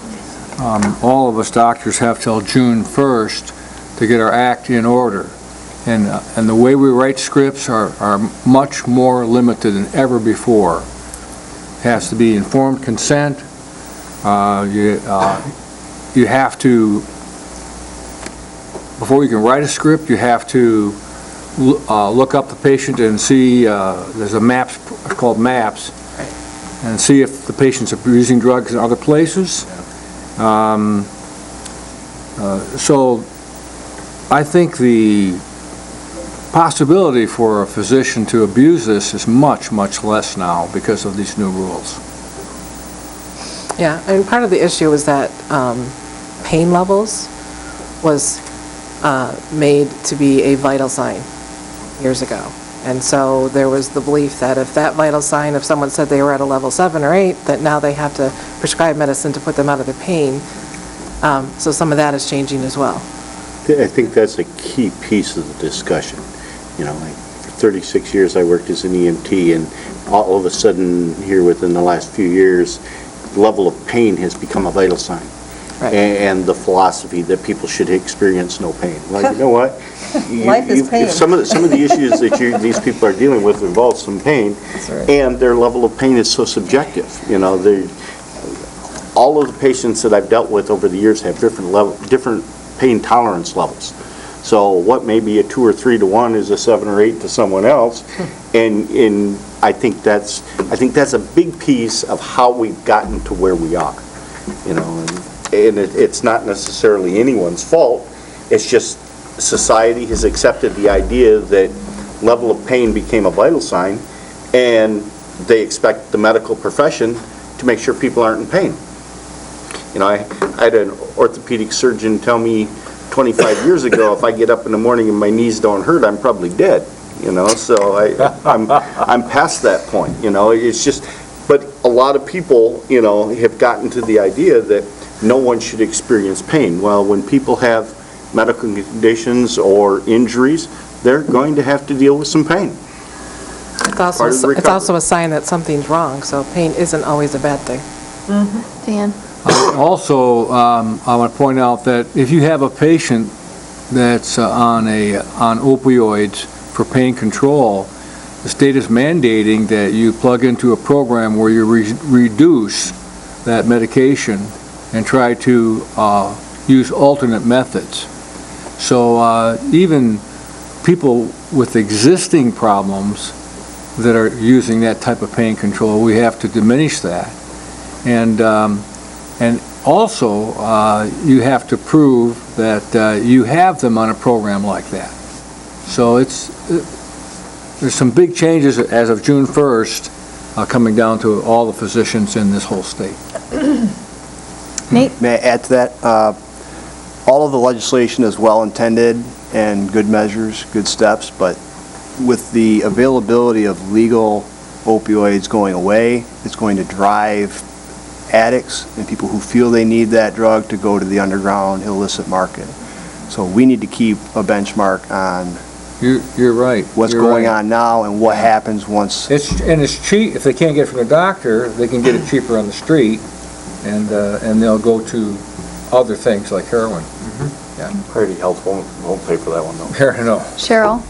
[SPEAKER 1] All of us doctors have till June 1st to get our act in order. And the way we write scripts are much more limited than ever before. It has to be informed consent. You have to, before you can write a script, you have to look up the patient and see, there's a maps, called MAPS, and see if the patient's abusing drugs in other places. So I think the possibility for a physician to abuse this is much, much less now because of these new rules.
[SPEAKER 21] Yeah, and part of the issue is that pain levels was made to be a vital sign years ago. And so there was the belief that if that vital sign, if someone said they were at a level 7 or 8, that now they have to prescribe medicine to put them out of their pain. So some of that is changing as well.
[SPEAKER 6] I think that's a key piece of the discussion. You know, like for 36 years I worked as an EMT, and all of a sudden here within the last few years, the level of pain has become a vital sign.
[SPEAKER 21] Right.
[SPEAKER 6] And the philosophy that people should experience no pain. Well, you know what?
[SPEAKER 3] Life is pain.
[SPEAKER 6] Some of the issues that these people are dealing with involve some pain,
[SPEAKER 3] right.
[SPEAKER 6] and their level of pain is so subjective. You know, all of the patients that I've dealt with over the years have different pain tolerance levels. So what may be a 2 or 3 to 1 is a 7 or 8 to someone else, and I think that's a big piece of how we've gotten to where we are. You know, and it's not necessarily anyone's fault. It's just society has accepted the idea that level of pain became a vital sign, and they expect the medical profession to make sure people aren't in pain. You know, I had an orthopedic surgeon tell me 25 years ago, if I get up in the morning and my knees don't hurt, I'm probably dead. You know, so I'm past that point. You know, it's just, but a lot of people, you know, have gotten to the idea that no one should experience pain. Well, when people have medical conditions or injuries, they're going to have to deal with some pain.
[SPEAKER 21] It's also a sign that something's wrong, so pain isn't always a bad thing.
[SPEAKER 2] Mm-hmm. Dan?
[SPEAKER 1] Also, I want to point out that if you have a patient that's on opioids for pain control, the state is mandating that you plug into a program where you reduce that medication and try to use alternate methods. So even people with existing problems that are using that type of pain control, we have to diminish that. And also, you have to prove that you have them on a program like that. So there's some big changes as of June 1st coming down to all the physicians in this whole state.
[SPEAKER 2] Nate?
[SPEAKER 18] May I add to that? All of the legislation is well-intended and good measures, good steps, but with the availability of legal opioids going away, it's going to drive addicts and people who feel they need that drug to go to the underground illicit market. So we need to keep a benchmark on
[SPEAKER 1] You're right.
[SPEAKER 18] what's going on now and what happens once.
[SPEAKER 1] It's cheap. If they can't get it from the doctor, they can get it cheaper on the street, and they'll go to other things like heroin. Yeah.
[SPEAKER 6] Priority Health won't pay for that one, though.
[SPEAKER 1] No.
[SPEAKER 2] Cheryl?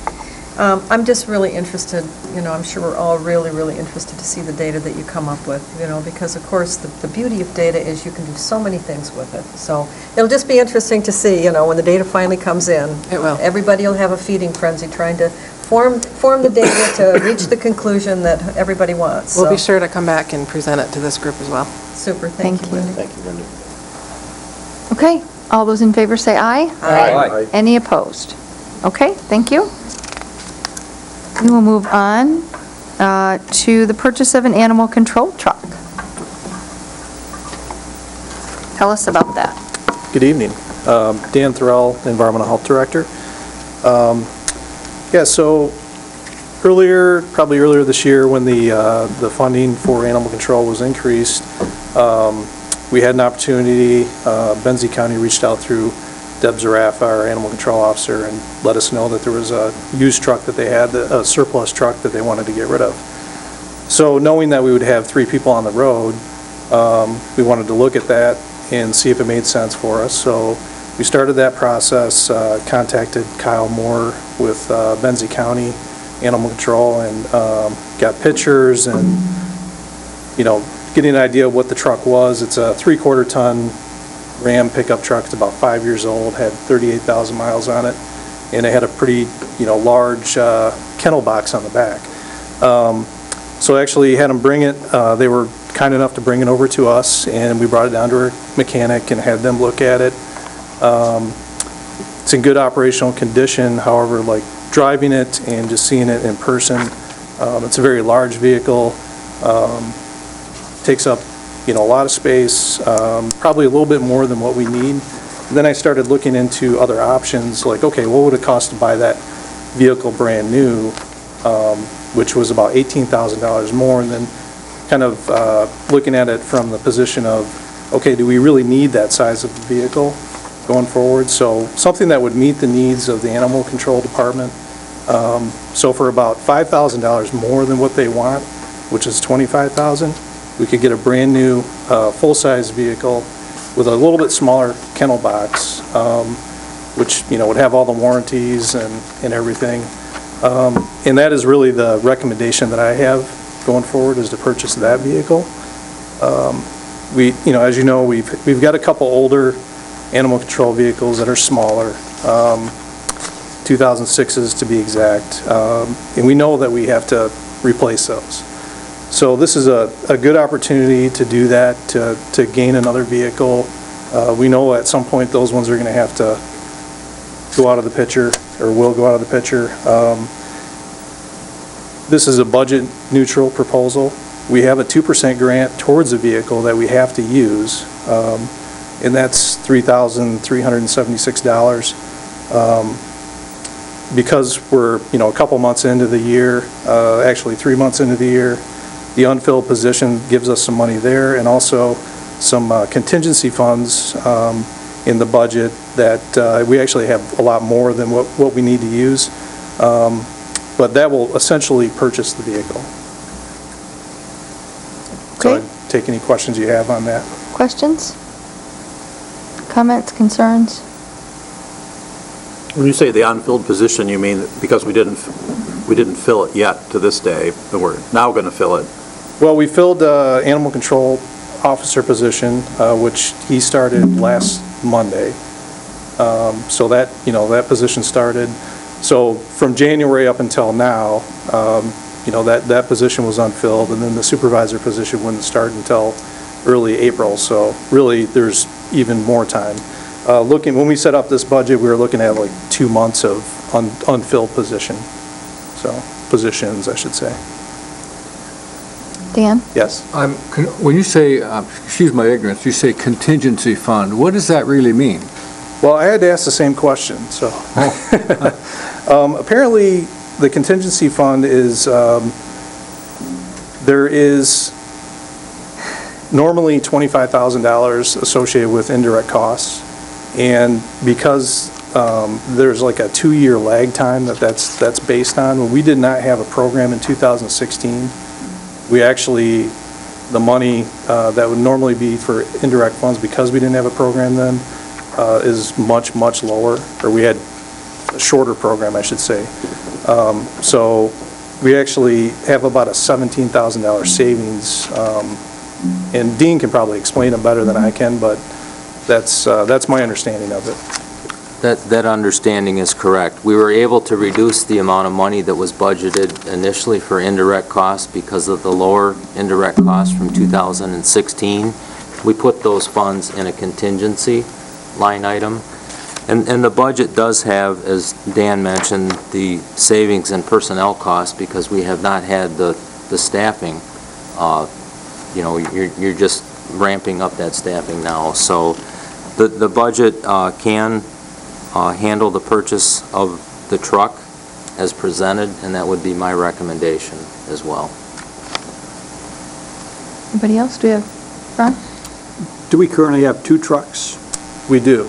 [SPEAKER 3] I'm just really interested, you know, I'm sure we're all really, really interested to see the data that you come up with, you know, because of course the beauty of data is you can do so many things with it. So it'll just be interesting to see, you know, when the data finally comes in.
[SPEAKER 21] It will.
[SPEAKER 3] Everybody will have a feeding frenzy trying to form the data to reach the conclusion that everybody wants.
[SPEAKER 21] We'll be
[SPEAKER 3] So,
[SPEAKER 21] sure to come back and present it to this group as well.
[SPEAKER 3] super, thank you, Wendy.
[SPEAKER 6] Thank you, Linda.
[SPEAKER 2] Okay, all those in favor say aye.
[SPEAKER 1] Aye.
[SPEAKER 2] Any opposed? Okay, thank you. We will move on to the purchase of an animal control truck. Tell us about that.
[SPEAKER 8] Good evening.
[SPEAKER 12] Dan Thorell, Environmental Health Director. Yeah, so probably earlier this year when the funding for animal control was increased, we had an opportunity, Benzie County reached out through Deb Zarafa, our animal control officer, and let us know that there was a used truck that they had, a surplus truck that they wanted to get rid of. So knowing that we would have 3 people on the road, we wanted to look at that and see if it made sense for us. So we started that process, contacted Kyle Moore with Benzie County Animal Control, and got pictures and, getting an idea of what the truck was. It's a 3/4 ton Ram pickup truck. It's about 5 years old, had 38,000 miles on it, and it had a pretty, large kennel box on the back. So actually had them bring it, they were kind enough to bring it over to us, and we brought it down to our mechanic and had them look at it. It's in good operational condition, however, like driving it and just seeing it in person, it's a very large vehicle, takes up, a lot of space, probably a little bit more than what we need. And then I started looking into other options, like, okay, what would it cost to buy that vehicle brand new, which was about $18,000 more, and then kind of looking at it from the position of, okay, do we really need that size of the vehicle going forward? So something that would meet the needs of the animal control department. So for about $5,000 more than what they want, which is $25,000, we could get a brand new full-size vehicle with a little bit smaller kennel box, which would have all the warranties and everything. And that is really the recommendation that I have going forward, is to purchase that vehicle. We, as you know, we've got a couple older animal control vehicles that are smaller, 2006s to be exact, and we know that we have to replace those. So this is a good opportunity to do that, to gain another vehicle. We know at some point those ones are going to have to go out of the picture, or will go out of the picture. This is a budget neutral proposal. We have a 2% grant towards a vehicle that we have to use, and that's $3,376. Because we're, a couple months into the year, actually 3 months into the year, the unfilled position gives us some money there, and also some contingency funds in the budget that we actually have a lot more than what we need to use. But that will essentially purchase the vehicle. So
[SPEAKER 2] Okay.
[SPEAKER 12] I'd take any questions you have on that.
[SPEAKER 2] Questions? Comments, concerns?
[SPEAKER 12] When you say the unfilled position, you mean because we didn't fill it yet to this day, and we're now going to fill it? Well, we filled the animal control officer position, which he started last Monday. So that, that position started. So from January up until now, that position was unfilled, and then the supervisor position wouldn't start until early April. So really, there's even more time. When we set up this budget, we were looking at like 2 months of unfilled positions, I should say.
[SPEAKER 2] Dan?
[SPEAKER 12] Yes.
[SPEAKER 1] When you say, excuse my ignorance, you say contingency fund, what does that really mean?
[SPEAKER 12] Well, I had to ask the same question, so. Apparently, the contingency fund is, there is normally $25,000 associated with indirect costs, and because there's like a 2-year lag time that's based on, when we did not have a program in 2016, we actually, the money that would normally be for indirect funds, because we didn't have a program then, is much, much lower, or we had a shorter program, I should say. So we actually have about a $17,000 savings, and Dean can probably explain it better than I can, but that's my understanding of it.
[SPEAKER 19] That understanding is correct. We were able to reduce the amount of money that was budgeted initially for indirect costs because of the lower indirect costs from 2016. We put those funds in a contingency line item. And the budget does have, as Dan mentioned, the savings in personnel costs because we have not had the staffing. You're just ramping up that staffing now. So The budget can handle the purchase of the truck as presented, and that would be my recommendation as well.
[SPEAKER 2] Anybody else? Do we have, Ron?
[SPEAKER 17] Do we currently have 2 trucks?
[SPEAKER 12] We do.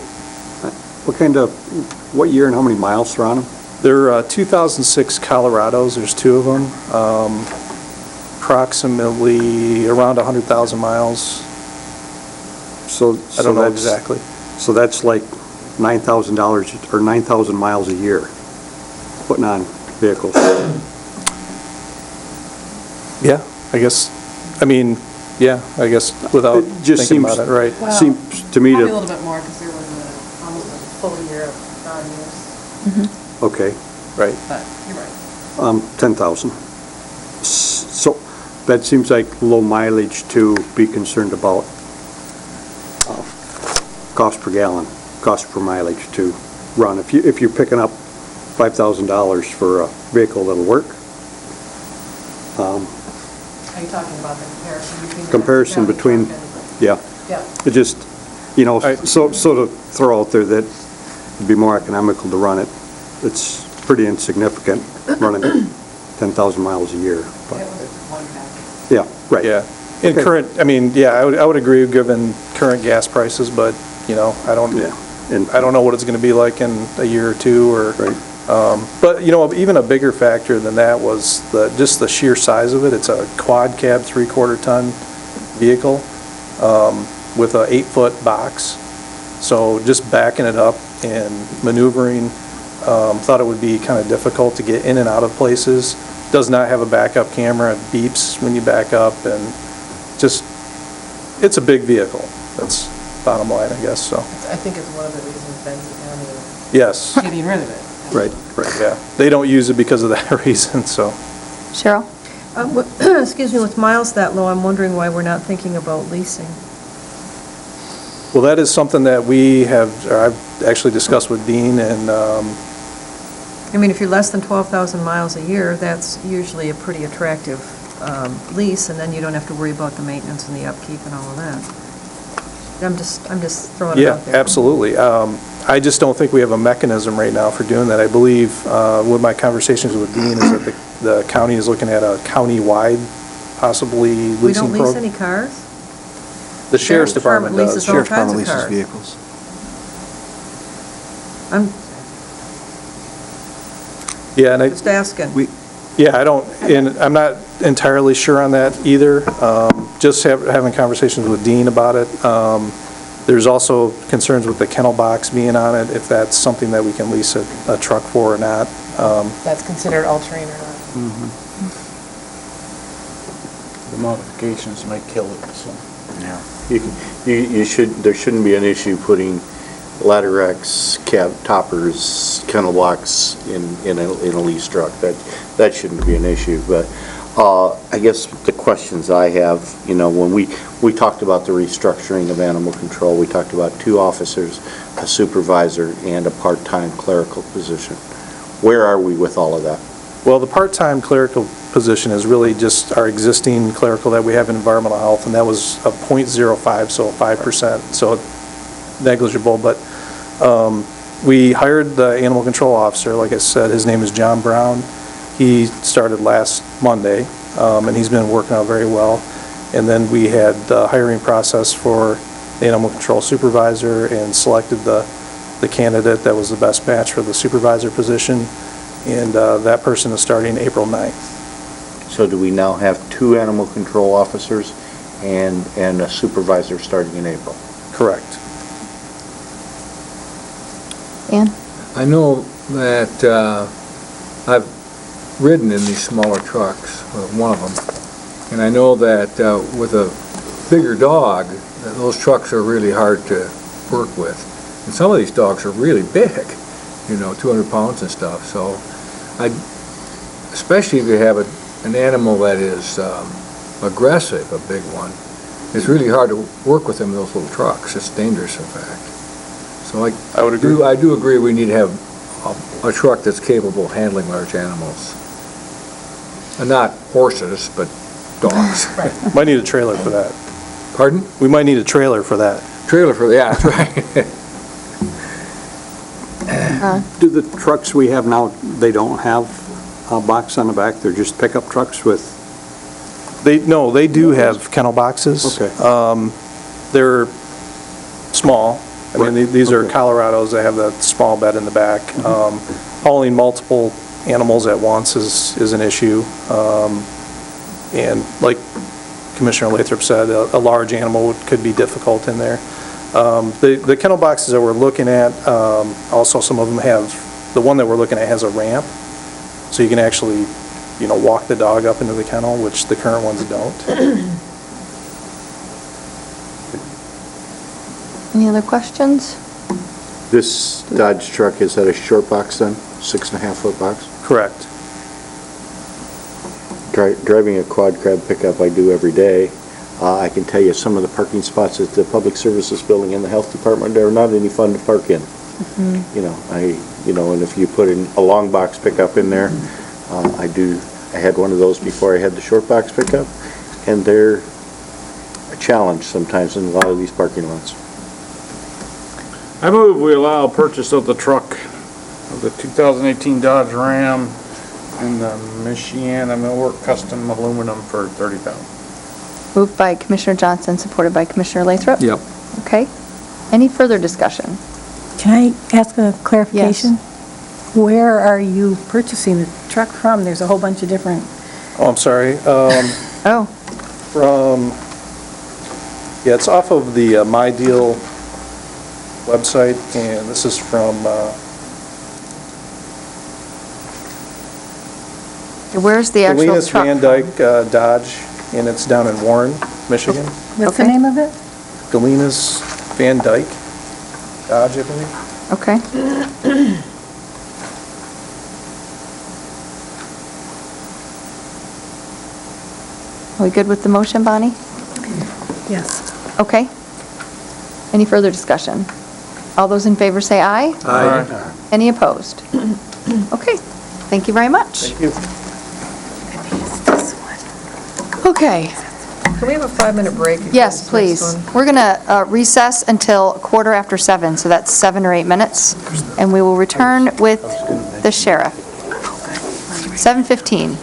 [SPEAKER 17] What year and how many miles are on them?
[SPEAKER 12] They're 2006 Colorados, there's 2 of them, approximately around 100,000 miles. I don't know exactly.
[SPEAKER 17] So that's like $9,000 or 9,000 miles a year, putting on vehicles.
[SPEAKER 12] Yeah, I guess, I guess without
[SPEAKER 17] It just
[SPEAKER 12] thinking about
[SPEAKER 17] seems-
[SPEAKER 12] it, right.
[SPEAKER 17] Seems to me
[SPEAKER 21] Probably a
[SPEAKER 17] to,
[SPEAKER 21] little bit more, because there was almost a full year of non-use,
[SPEAKER 17] okay,
[SPEAKER 12] Right.
[SPEAKER 21] but you're right.
[SPEAKER 17] 10,000. So that seems like low mileage to be concerned about. Cost per gallon, cost per mileage to run. If you're picking up $5,000 for a vehicle that'll work,
[SPEAKER 21] Are you talking about the comparison between?
[SPEAKER 17] comparison
[SPEAKER 21] the
[SPEAKER 17] between,
[SPEAKER 21] truck and-
[SPEAKER 17] yeah.
[SPEAKER 21] Yeah.
[SPEAKER 17] It just, so to throw out there that it'd be more economical to run it, it's pretty insignificant running 10,000 miles a year. But yeah, right.
[SPEAKER 12] Yeah. In
[SPEAKER 17] Okay.
[SPEAKER 12] current, I would agree, given current gas prices, but, I don't know what it's going to be like in a year or 2, or.
[SPEAKER 17] Right.
[SPEAKER 12] But, even a bigger factor than that was just the sheer size of it. It's a quad cab, 3/4 ton vehicle with a 8-foot box. So just backing it up and maneuvering, thought it would be kind of difficult to get in and out of places. Does not have a backup camera, it beeps when you back up, and just, it's a big vehicle. That's bottom line, I guess, so.
[SPEAKER 21] I think it's one of the reasons Benson County is
[SPEAKER 12] Yes.
[SPEAKER 21] getting rid of it.
[SPEAKER 12] Right, yeah. They don't use it because of that reason, so.
[SPEAKER 2] Cheryl?
[SPEAKER 3] Excuse me, with miles that low, I'm wondering why we're not thinking about leasing.
[SPEAKER 12] Well, that is something that I've actually discussed with Dean, and,
[SPEAKER 3] I mean, if you're less than 12,000 miles a year, that's usually a pretty attractive lease, and then you don't have to worry about the maintenance and the upkeep and all of that. I'm just throwing it
[SPEAKER 12] yeah,
[SPEAKER 3] out there.
[SPEAKER 12] absolutely. I just don't think we have a mechanism right now for doing that. I believe, with my conversations with Dean, is that the county is looking at a county-wide, possibly leasing program.
[SPEAKER 3] We don't lease any cars?
[SPEAKER 12] The Sheriff's Department does.
[SPEAKER 3] leases all kinds of cars.
[SPEAKER 18] vehicles.
[SPEAKER 3] I'm
[SPEAKER 12] Yeah, and
[SPEAKER 3] just asking.
[SPEAKER 12] I'm not entirely sure on that either. Just having conversations with Dean about it. There's also concerns with the kennel box being on it, if that's something that we can lease a truck for or not.
[SPEAKER 21] That's considered all-terrain or not.
[SPEAKER 6] The modifications might kill it, so. Yeah. There shouldn't be an issue putting ladder racks, cab toppers, kennel blocks in a lease truck. That shouldn't be an issue, but I guess the questions I have, when we talked about the restructuring of animal control, we talked about 2 officers, a supervisor, and a part-time clerical position. Where are we with all of that?
[SPEAKER 12] Well, the part-time clerical position is really just our existing clerical that we have in environmental health, and that was a .05, so 5%, so negligible. But we hired the animal control officer, like I said, his name is John Brown. He started last Monday, and he's been working out very well. And then we had the hiring process for the animal control supervisor and selected the candidate that was the best match for the supervisor position. And that person is starting April 9th.
[SPEAKER 6] So do we now have 2 animal control officers and a supervisor starting in April?
[SPEAKER 12] Correct.
[SPEAKER 2] Ann?
[SPEAKER 1] I know that I've ridden in these smaller trucks, one of them, and I know that with a bigger dog, those trucks are really hard to work with. And some of these dogs are really big, 200 pounds and stuff. So, especially if you have an animal that is aggressive, a big one, it's really hard to work with them in those little trucks. It's dangerous, in fact. So
[SPEAKER 12] I would agree.
[SPEAKER 1] I do agree we need to have a truck that's capable of handling large animals. And not horses, but dogs.
[SPEAKER 12] Might need a trailer for that.
[SPEAKER 1] Pardon?
[SPEAKER 12] We might need a trailer for that.
[SPEAKER 1] trailer for, yeah, that's right.
[SPEAKER 17] Do the trucks we have now, they don't have a box on the back? They're just pickup trucks with?
[SPEAKER 12] No, they do have kennel boxes.
[SPEAKER 17] Okay.
[SPEAKER 12] They're small. I mean, these are
[SPEAKER 17] Okay.
[SPEAKER 12] Colorados, they have that small bed in the back. Hauling multiple animals at once is an issue. And like Commissioner Lathrop said, a large animal could be difficult in there. The kennel boxes that we're looking at, also some of them have, the one that we're looking at has a ramp, so you can actually, walk the dog up into the kennel, which the current ones don't.
[SPEAKER 2] Any other questions?
[SPEAKER 6] This Dodge truck, is that a short box then? 6.5-foot box?
[SPEAKER 12] Correct.
[SPEAKER 6] Driving a quad crab pickup I do every day, I can tell you some of the parking spots at the Public Services Building in the Health Department, they're not any fun to park in. And if you put in a long box pickup in there, I had one of those before I had the short box pickup, and they're a challenge sometimes in a lot of these parking lots.
[SPEAKER 8] I move we allow purchase of the truck of the 2018 Dodge Ram and the Michiana Millwork Custom Aluminum for $30,000.
[SPEAKER 2] Moved by Commissioner Johnson, supported by Commissioner Lathrop?
[SPEAKER 1] Yep.
[SPEAKER 2] Okay. Any further discussion?
[SPEAKER 5] Can I ask a clarification? Where are you purchasing the truck from? There's a whole bunch of different...
[SPEAKER 12] Oh, I'm sorry. It's off of the My Deal website, and this is from,
[SPEAKER 2] Where's the actual
[SPEAKER 12] Galenas
[SPEAKER 2] truck
[SPEAKER 12] Van
[SPEAKER 2] from?
[SPEAKER 12] Dyke Dodge, and it's down in Warren, Michigan.
[SPEAKER 5] What's the name of it?
[SPEAKER 12] Galenas Van Dyke Dodge, I believe.
[SPEAKER 2] Okay. Are we good with the motion, Bonnie?
[SPEAKER 5] Yes.
[SPEAKER 2] Okay. Any further discussion? All those in favor say aye.
[SPEAKER 12] Aye.
[SPEAKER 2] Any opposed? Okay, thank you very much.
[SPEAKER 12] Thank you.
[SPEAKER 2] Okay,
[SPEAKER 3] Can we have a 5-minute break? before
[SPEAKER 2] yes,
[SPEAKER 3] this
[SPEAKER 2] please.
[SPEAKER 3] next one?
[SPEAKER 2] We're going to recess until 7:15, so that's 7 or 8 minutes, and we will return with the sheriff. 7:15.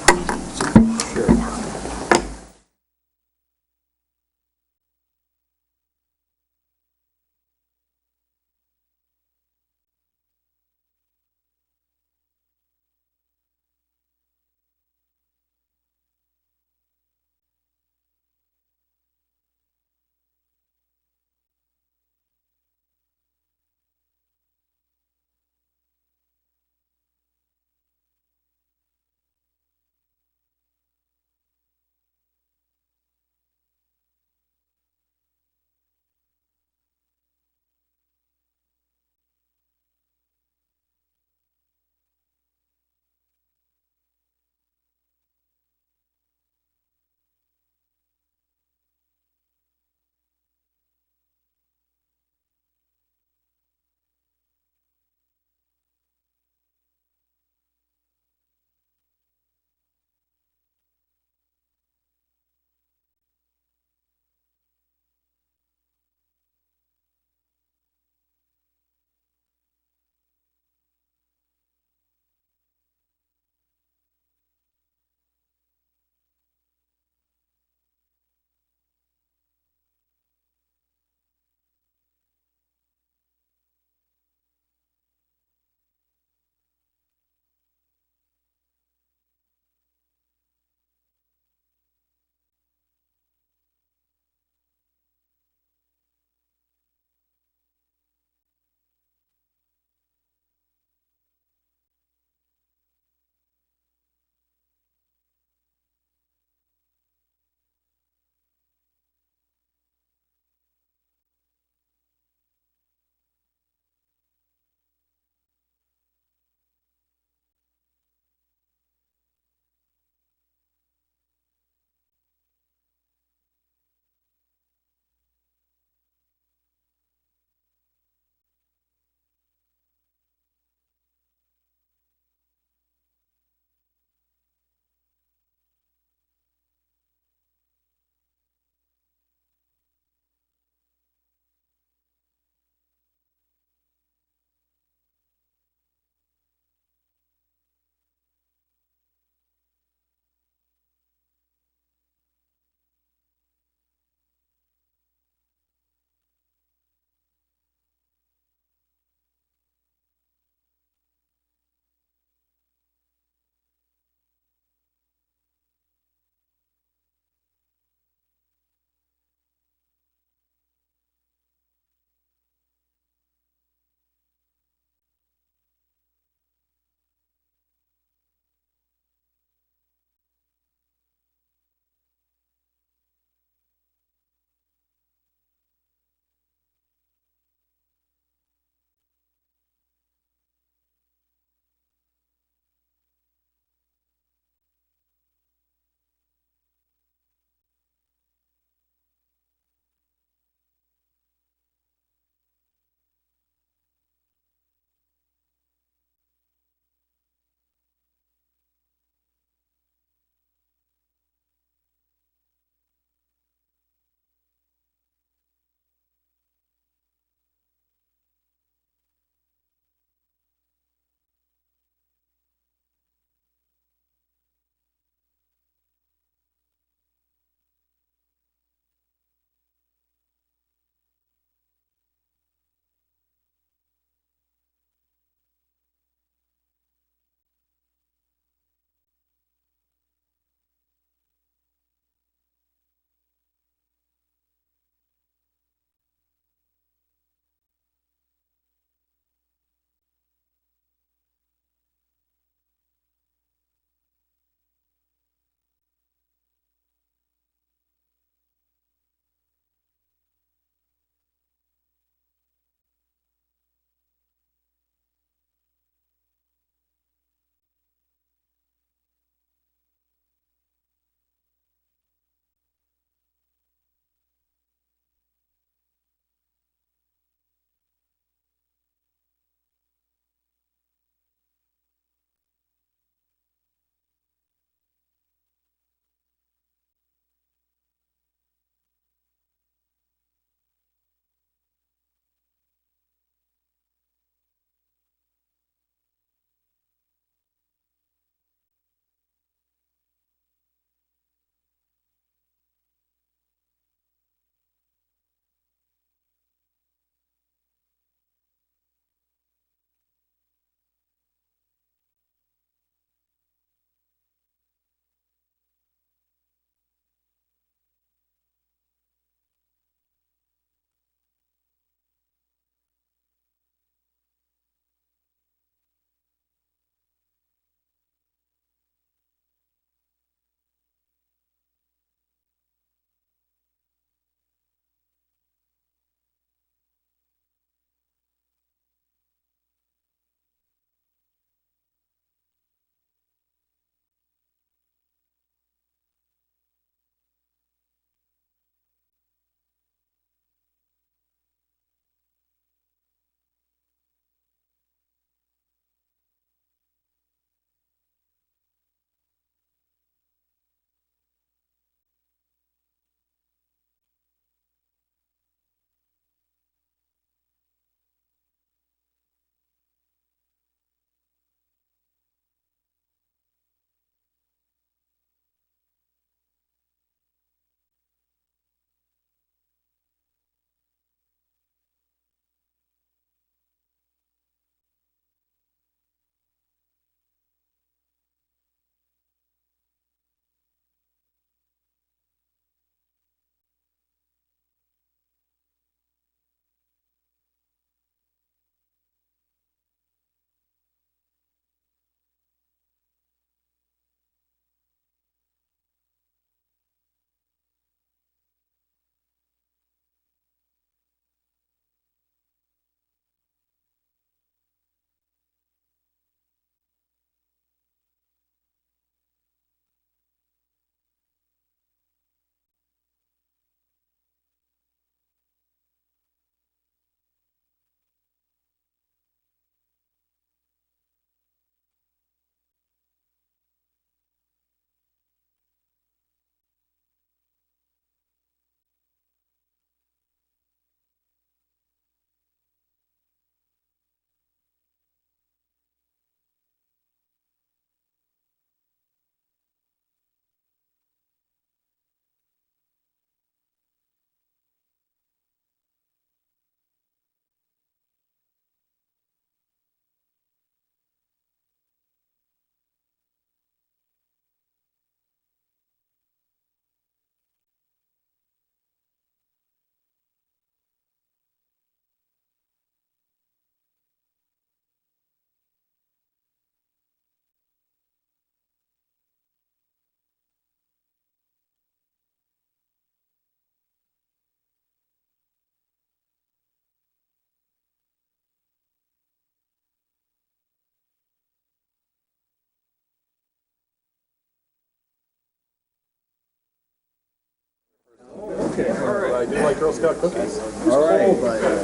[SPEAKER 12] I do like Girl Scout cookies.
[SPEAKER 1] All right.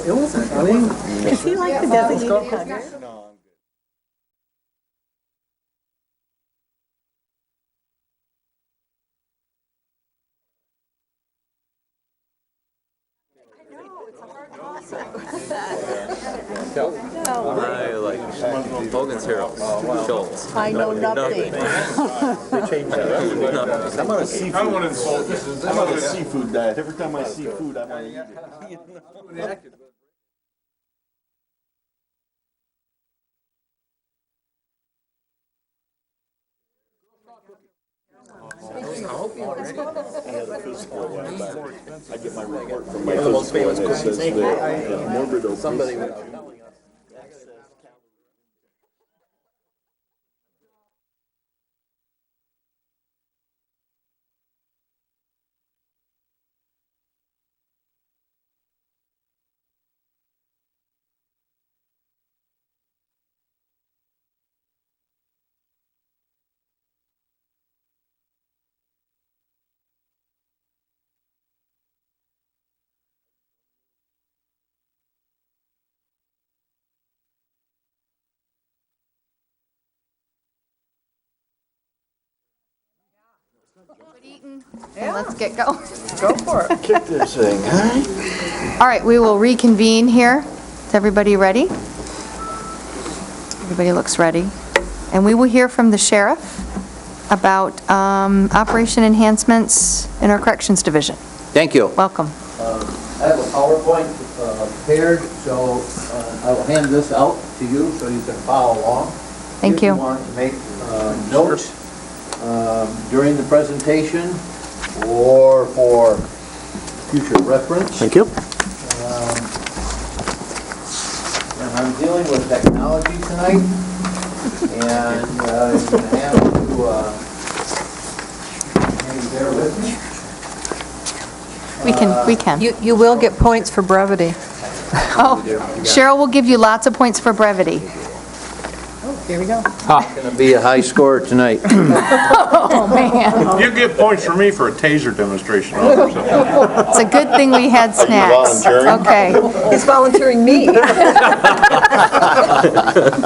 [SPEAKER 20] It wasn't funny.
[SPEAKER 5] Is he like the designated hugger?
[SPEAKER 19] I like Hogan's Heroes, Schultz.
[SPEAKER 5] I know nothing.
[SPEAKER 6] I'm on a seafood diet. Every time I see food, I want to eat it. I get my report from my physical, and it says that morbid obesity.
[SPEAKER 2] And let's get going.
[SPEAKER 3] Go for it.
[SPEAKER 6] Kick this thing, huh?
[SPEAKER 2] All right, we will reconvene here. Is everybody ready? Everybody looks ready. And we will hear from the sheriff about operation enhancements in our corrections division.
[SPEAKER 10] Thank you.
[SPEAKER 2] Welcome.
[SPEAKER 10] I have a PowerPoint prepared, so I will hand this out to you so you can follow along.
[SPEAKER 2] Thank you.
[SPEAKER 10] If you want to make notes during the presentation or for future reference.
[SPEAKER 6] Thank you.
[SPEAKER 10] And I'm dealing with technology tonight, and you're going to have to maybe bear with me.
[SPEAKER 2] We can.
[SPEAKER 3] You will get points for brevity.
[SPEAKER 2] Oh, Cheryl will give you lots of points for brevity.
[SPEAKER 3] Here we go.
[SPEAKER 10] It's going to be a high score tonight.
[SPEAKER 2] Oh, man.
[SPEAKER 8] You get points for me for a taser demonstration also.
[SPEAKER 2] It's a good thing we had snacks. Okay.
[SPEAKER 3] He's volunteering me.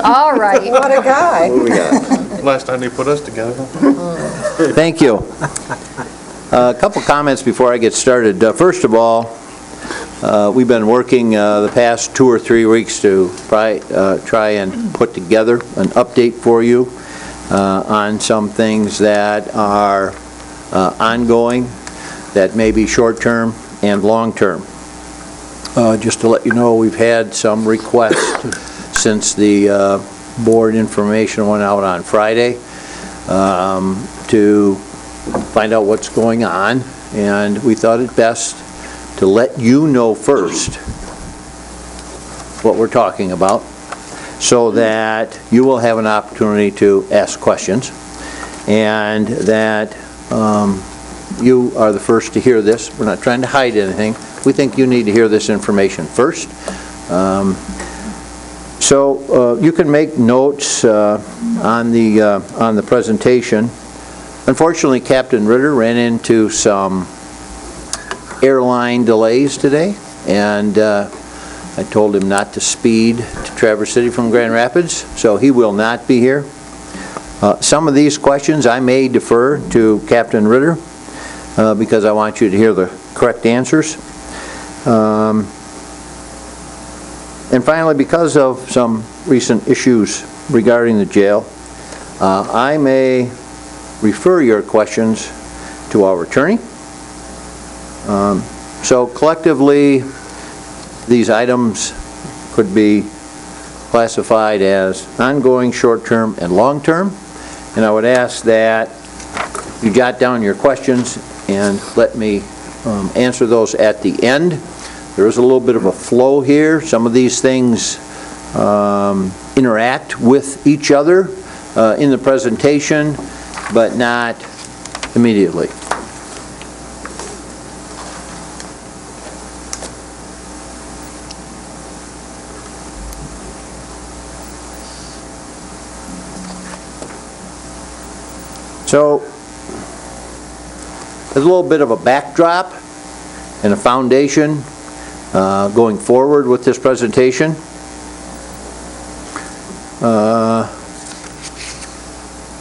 [SPEAKER 2] All right.
[SPEAKER 3] What a guy.
[SPEAKER 8] Last time they put us together.
[SPEAKER 10] Thank you. A couple comments before I get started. First of all, we've been working the past 2 or 3 weeks to try and put together an update for you on some things that are ongoing, that may be short-term and long-term. Just to let you know, we've had some requests since the board information went out on Friday to find out what's going on, and we thought it best to let you know first what we're talking about, so that you will have an opportunity to ask questions, and that you are the first to hear this. We're not trying to hide anything. We think you need to hear this information first. So you can make notes on the presentation. Unfortunately, Captain Ritter ran into some airline delays today, and I told him not to speed to Traverse City from Grand Rapids, so he will not be here. Some of these questions I may defer to Captain Ritter because I want you to hear the correct answers. And finally, because of some recent issues regarding the jail, I may refer your questions to our attorney. So collectively, these items could be classified as ongoing, short-term, and long-term. And I would ask that you jot down your questions and let me answer those at the end. There is a little bit of a flow here. Some of these things interact with each other in the presentation, but not immediately. So, as a little bit of a backdrop, and a foundation going forward with this presentation.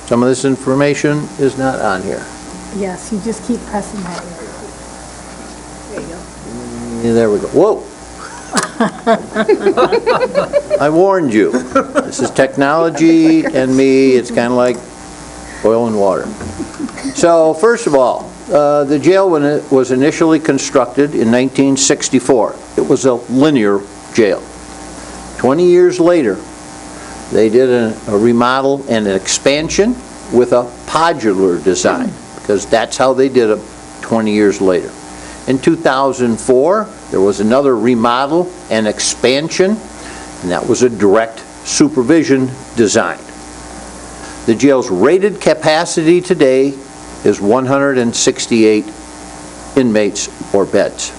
[SPEAKER 10] Some of this information is not on here.
[SPEAKER 5] Yes, you just keep pressing that. There you go.
[SPEAKER 10] Yeah, there we go. Whoa! I warned you. This is technology and me, it's kind of like oil and water. So, first of all, the jail, when it was initially constructed in 1964, it was a linear jail. 20 years later, they did a remodel and an expansion with a modular design, because that's how they did it 20 years later. In 2004, there was another remodel and expansion, and that was a direct supervision design. The jail's rated capacity today is 168 inmates or beds.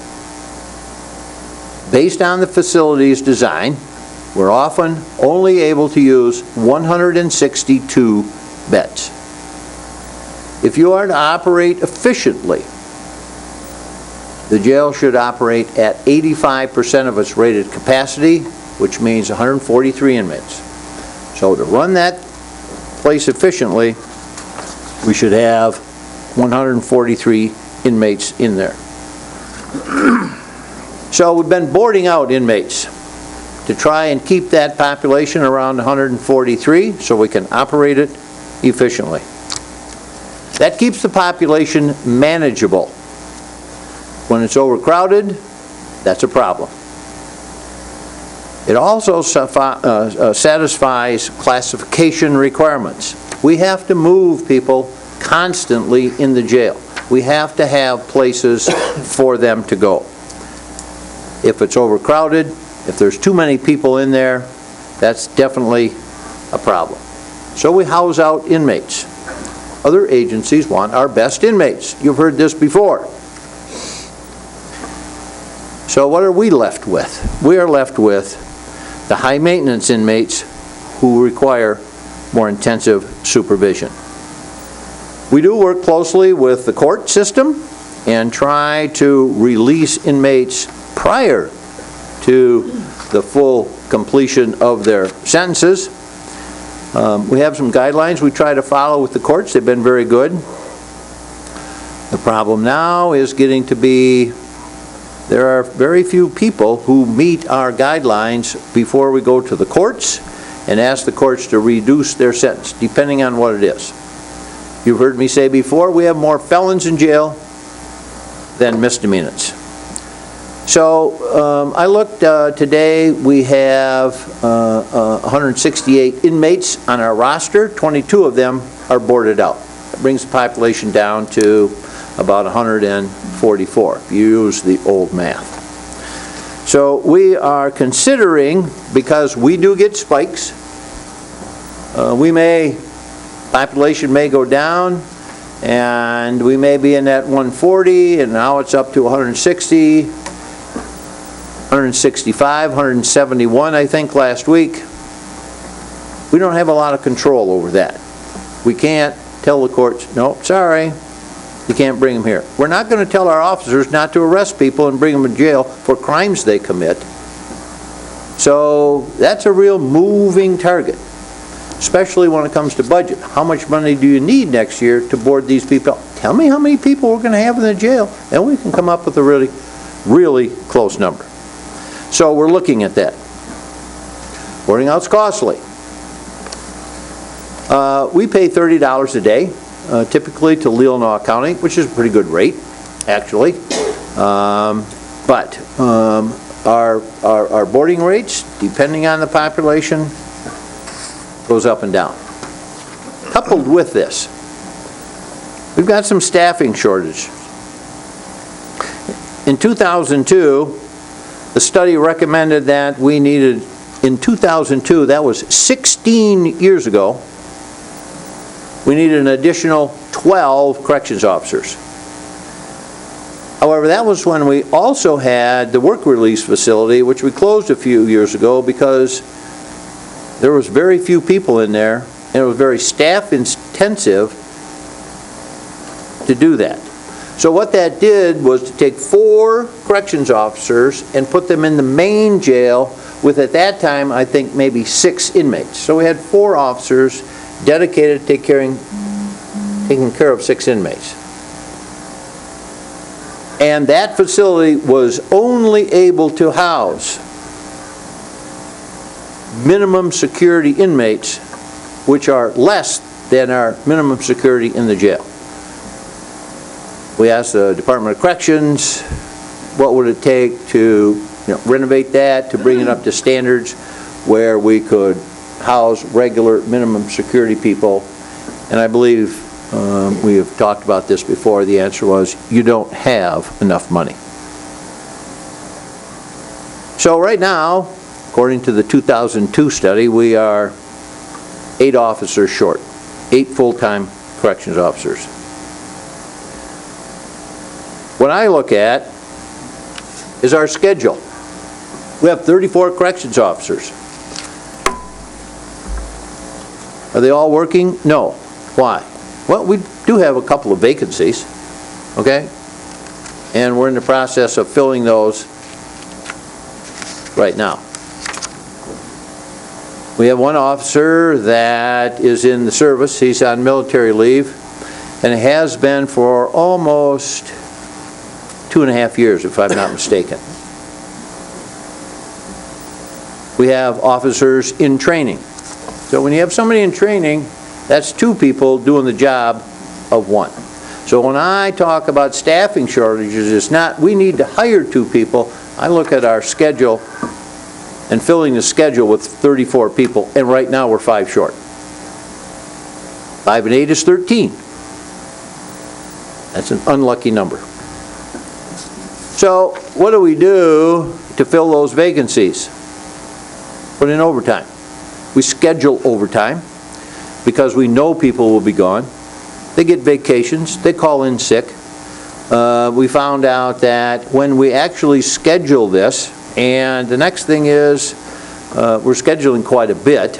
[SPEAKER 10] Based on the facility's design, we're often only able to use 162 beds. If you are to operate efficiently, the jail should operate at 85% of its rated capacity, which means 143 inmates. So to run that place efficiently, we should have 143 inmates in there. So we've been boarding out inmates to try and keep that population around 143 so we can operate it efficiently. That keeps the population manageable. When it's overcrowded, that's a problem. It also satisfies classification requirements. We have to move people constantly in the jail. We have to have places for them to go. If it's overcrowded, if there's too many people in there, that's definitely a problem. So we house out inmates. Other agencies want our best inmates. You've heard this before. So what are we left with? We are left with the high-maintenance inmates who require more intensive supervision. We do work closely with the court system and try to release inmates prior to the full completion of their sentences. We have some guidelines we try to follow with the courts. They've been very good. The problem now is getting to be there are very few people who meet our guidelines before we go to the courts and ask the courts to reduce their sentence, depending on what it is. You've heard me say before, we have more felons in jail than misdemeanors. So I looked today, we have 168 inmates on our roster. 22 of them are boarded out. That brings the population down to about 144, if you use the old math. So we are considering, because we do get spikes, population may go down, and we may be in that 140, and now it's up to 160, 165, 171, I think, last week. We don't have a lot of control over that. We can't tell the courts, no, sorry, you can't bring them here. We're not going to tell our officers not to arrest people and bring them to jail for crimes they commit. So that's a real moving target, especially when it comes to budget. How much money do you need next year to board these people? Tell me how many people we're going to have in the jail, and we can come up with a really, really close number. So we're looking at that. Boarding out's costly. We pay $30 a day, typically to Leelanau County, which is a pretty good rate, actually. But our boarding rates, depending on the population, goes up and down. Coupled with this, we've got some staffing shortage. In 2002, the study recommended that we needed, in 2002, that was 16 years ago, we needed an additional 12 corrections officers. However, that was when we also had the work release facility, which we closed a few years ago because there was very few people in there, and it was very staff intensive to do that. So what that did was to take 4 corrections officers and put them in the main jail with, at that time, I think maybe 6 inmates. So we had 4 officers dedicated to taking care of 6 inmates. And that facility was only able to house minimum security inmates, which are less than our minimum security in the jail. We asked the Department of Corrections, what would it take to renovate that, to bring it up to standards where we could house regular minimum security people. And I believe we have talked about this before. The answer was, you don't have enough money. So right now, according to the 2002 study, we are 8 officers short, 8 full-time corrections officers. What I look at is our schedule. We have 34 corrections officers. Are they all working? No. Why? Well, we do have a couple of vacancies, okay? And we're in the process of filling those right now. We have one officer that is in the service. He's on military leave and has been for almost 2.5 years, if I'm not mistaken. We have officers in training. So when you have somebody in training, that's 2 people doing the job of 1. So when I talk about staffing shortages, it's not we need to hire 2 people. I look at our schedule and filling the schedule with 34 people, and right now we're 5 short. 5 and 8 is 13. That's an unlucky number. So what do we do to fill those vacancies? Put in overtime. We schedule overtime because we know people will be gone. They get vacations. They call in sick. We found out that when we actually schedule this, and the next thing is we're scheduling quite a bit.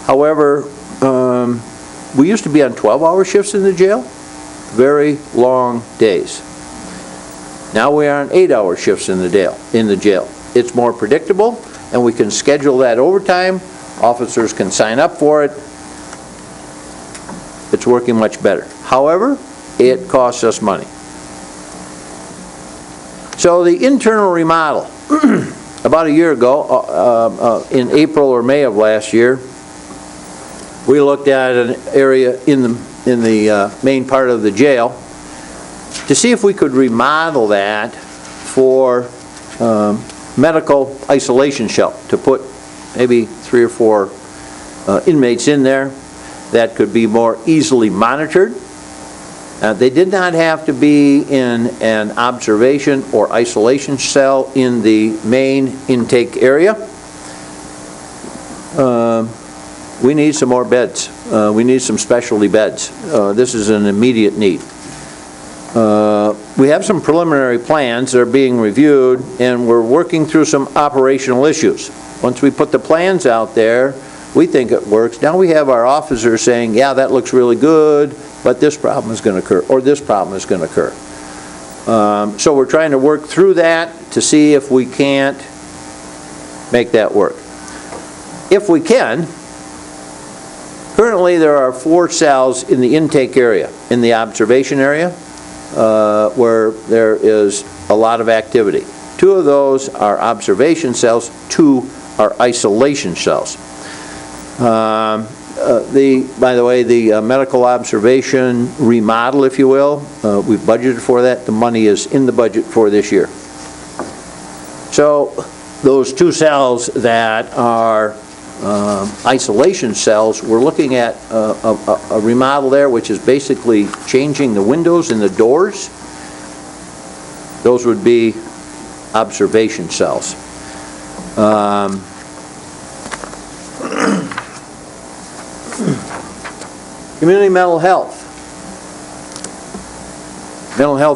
[SPEAKER 10] However, we used to be on 12-hour shifts in the jail, very long days. Now we are on 8-hour shifts in the jail. It's more predictable, and we can schedule that overtime. Officers can sign up for it. It's working much better. However, it costs us money. So the internal remodel, about a year ago, in April or May of last year, we looked at an area in the main part of the jail to see if we could remodel that for medical isolation shelter, to put maybe 3 or 4 inmates in there that could be more easily monitored. They did not have to be in an observation or isolation cell in the main intake area. We need some more beds. We need some specialty beds. This is an immediate need. We have some preliminary plans that are being reviewed, and we're working through some operational issues. Once we put the plans out there, we think it works. Now we have our officers saying, yeah, that looks really good, but this problem is going to occur, or this problem is going to occur. So we're trying to work through that to see if we can't make that work. If we can, currently there are 4 cells in the intake area, in the observation area, where there is a lot of activity. 2 of those are observation cells, 2 are isolation cells. By the way, the medical observation remodel, if you will, we've budgeted for that. The money is in the budget for this year. So those 2 cells that are isolation cells, we're looking at a remodel there, which is basically changing the windows and the doors. Those would be observation cells. Community mental health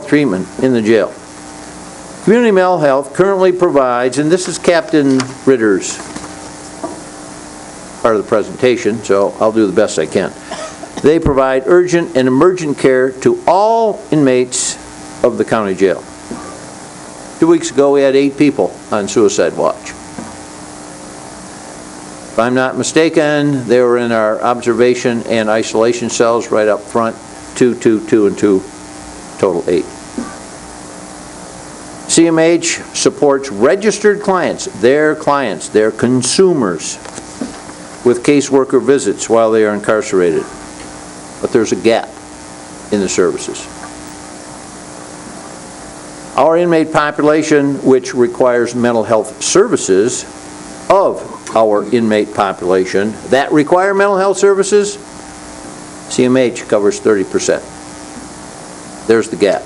[SPEAKER 10] treatment in the jail. Community mental health currently provides, and this is Captain Ritter's part of the presentation, so I'll do the best I can. They provide urgent and emergent care to all inmates of the county jail. 2 weeks ago, we had 8 people on suicide watch. If I'm not mistaken, they were in our observation and isolation cells right up front, 2, 2, 2, and 2, total 8. CMH supports registered clients, their consumers, with caseworker visits while they are incarcerated. But there's a gap in the services. Our inmate population, which requires mental health services, of our inmate population that require mental health services, CMH covers 30%. There's the gap.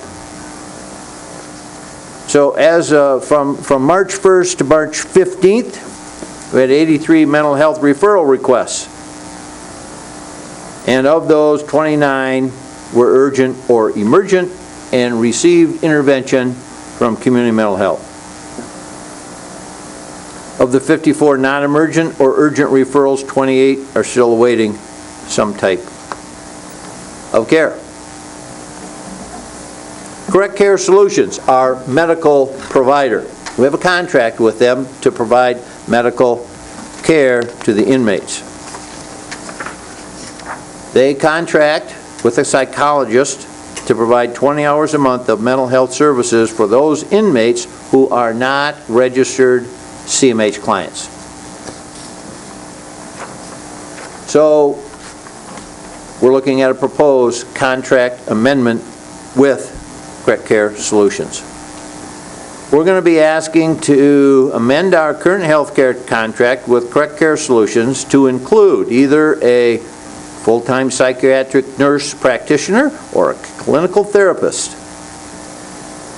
[SPEAKER 10] So as from March 1st to March 15th, we had 83 mental health referral requests. And of those, 29 were urgent or emergent and received intervention from community mental health. Of the 54 non-emergent or urgent referrals, 28 are still awaiting some type of care. Correct Care Solutions, our medical provider. We have a contract with them to provide medical care to the inmates. They contract with a psychologist to provide 20 hours a month of mental health services for those inmates who are not registered CMH clients. So we're looking at a proposed contract amendment with Correct Care Solutions. We're going to be asking to amend our current health care contract with Correct Care Solutions to include either a full-time psychiatric nurse practitioner or a clinical therapist.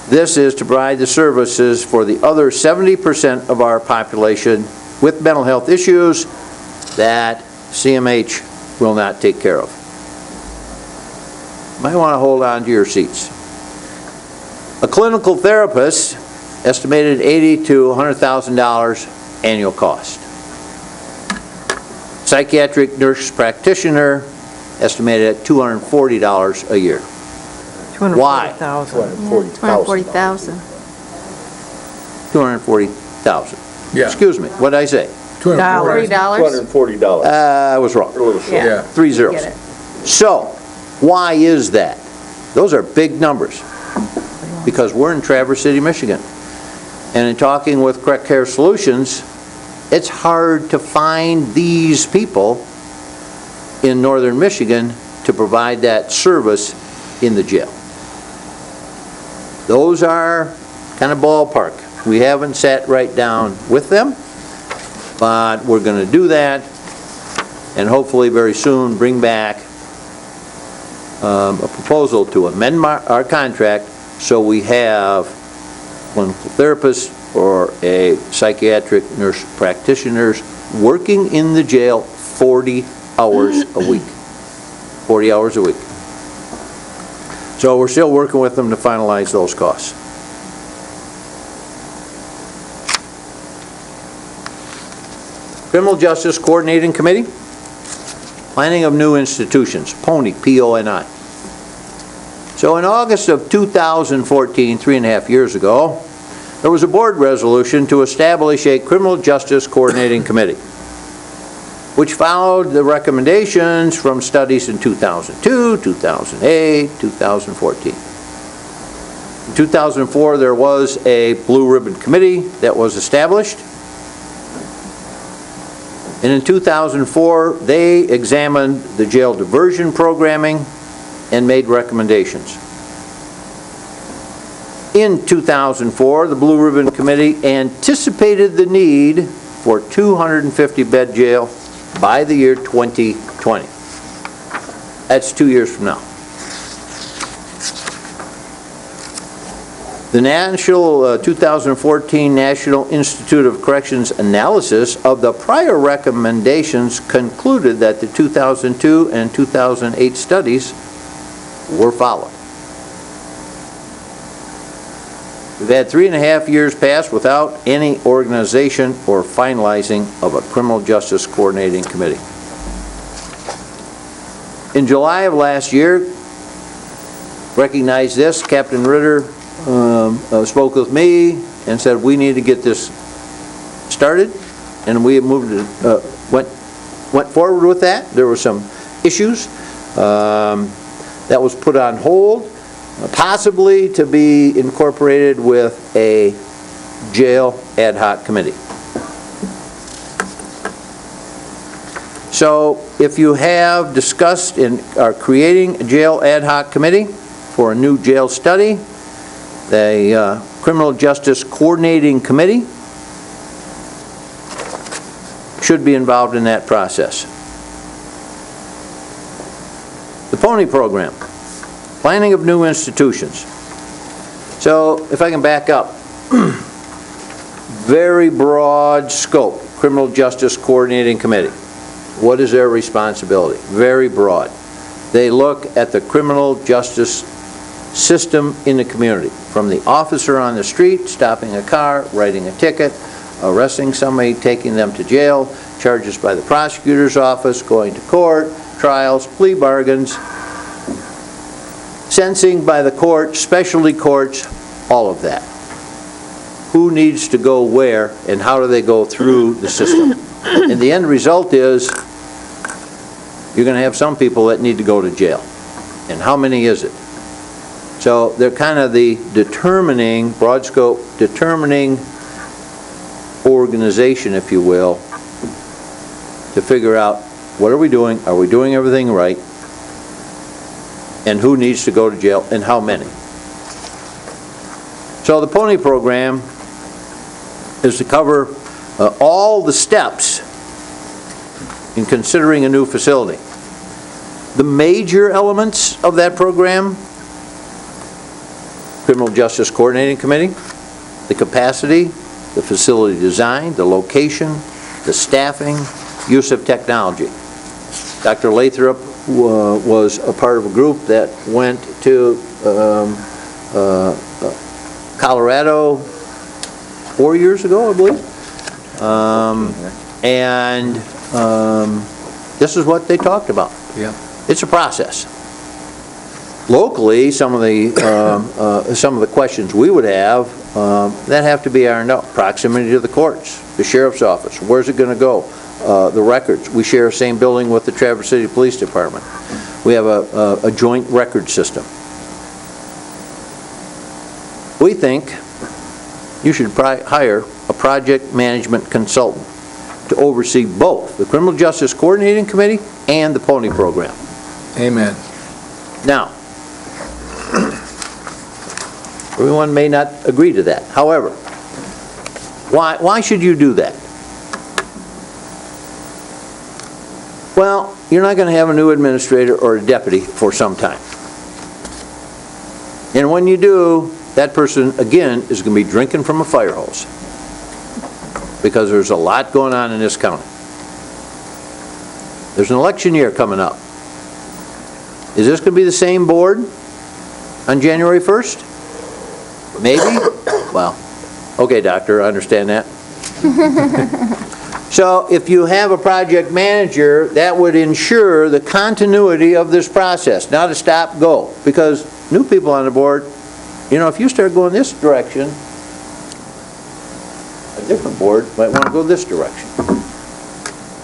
[SPEAKER 10] This is to provide the services for the other 70% of our population with mental health issues that CMH will not take care of. You might want to hold on to your seats. A clinical therapist, estimated $80,000 to $100,000 annual cost. Psychiatric nurse practitioner, estimated at $240 a year. Why?
[SPEAKER 2] $240,000.
[SPEAKER 10] $240,000.
[SPEAKER 1] Yeah.
[SPEAKER 10] Excuse me, what did I say?
[SPEAKER 2] $240.
[SPEAKER 6] $240.
[SPEAKER 10] I was wrong.
[SPEAKER 6] A little short.
[SPEAKER 2] Yeah.
[SPEAKER 10] 3 zeros.
[SPEAKER 2] Get it.
[SPEAKER 10] So, why is that? Those are big numbers. Because we're in Traverse City, Michigan. And in talking with Correct Care Solutions, it's hard to find these people in northern Michigan to provide that service in the jail. Those are kind of ballpark. We haven't sat right down with them, but we're going to do that and hopefully very soon bring back a proposal to amend our contract so we have one therapist or a psychiatric nurse practitioners working in the jail 40 hours a week. 40 hours a week. So we're still working with them to finalize those costs. Criminal Justice Coordinating Committee, planning of new institutions, PONI, P-O-N-I. So in August of 2014, 3.5 years ago, there was a board resolution to establish a Criminal Justice Coordinating Committee, which followed the recommendations from studies in 2002, 2008, 2014. In 2004, there was a Blue Ribbon Committee that was established. And in 2004, they examined the jail diversion programming and made recommendations. In 2004, the Blue Ribbon Committee anticipated the need for 250-bed jail by the year 2020. That's 2 years from now. The 2014 National Institute of Corrections analysis of the prior recommendations concluded that the 2002 and 2008 studies were followed. We've had 3.5 years pass without any organization or finalizing of a Criminal Justice Coordinating Committee. In July of last year, recognized this. Captain Ritter spoke with me and said, we need to get this started, and we moved it, went forward with that. There were some issues that was put on hold, possibly to be incorporated with a jail ad hoc committee. So if you have discussed and are creating a jail ad hoc committee for a new jail study, the Criminal Justice Coordinating Committee should be involved in that process. The PONY program, planning of new institutions. So if I can back up, very broad scope, Criminal Justice Coordinating Committee. What is their responsibility? Very broad. They look at the criminal justice system in the community, from the officer on the street, stopping a car, writing a ticket, arresting somebody, taking them to jail, charges by the prosecutor's office, going to court, trials, plea bargains, sentencing by the court, specialty courts, all of that. Who needs to go where and how do they go through the system? And the end result is you're going to have some people that need to go to jail. And how many is it? So they're kind of the determining, broad scope, determining organization, if you will, to figure out what are we doing everything right, and who needs to go to jail and how many. So the PONY program is to cover all the steps in considering a new facility. The major elements of that program: Criminal Justice Coordinating Committee, the capacity, the facility design, the location, the staffing, use of technology. Dr. Lathrop was a part of a group that went to Colorado 4 years ago, I believe. This is what they talked about.
[SPEAKER 1] Yeah.
[SPEAKER 10] It's a process. Locally, some of the questions we would have that have to be ironed out. Proximity to the courts, the sheriff's office. Where's it going to go? The records. We share the same building with the Traverse City Police Department. We have a joint record system. We think you should hire a project management consultant to oversee both the Criminal Justice Coordinating Committee and the PONY program.
[SPEAKER 1] Amen.
[SPEAKER 10] Now, everyone may not agree to that. However, why should you do that? Well, you're not going to have a new administrator or a deputy for some time. And when you do, that person, again, is going to be drinking from a fire hose, because there's a lot going on in this county. There's an election year coming up. Is this going to be the same board on January 1st? Maybe? Well, okay, doctor, I understand that. So if you have a project manager, that would ensure the continuity of this process, not a stop-go. Because new people on the board, you know, if you start going this direction, a different board might want to go this direction.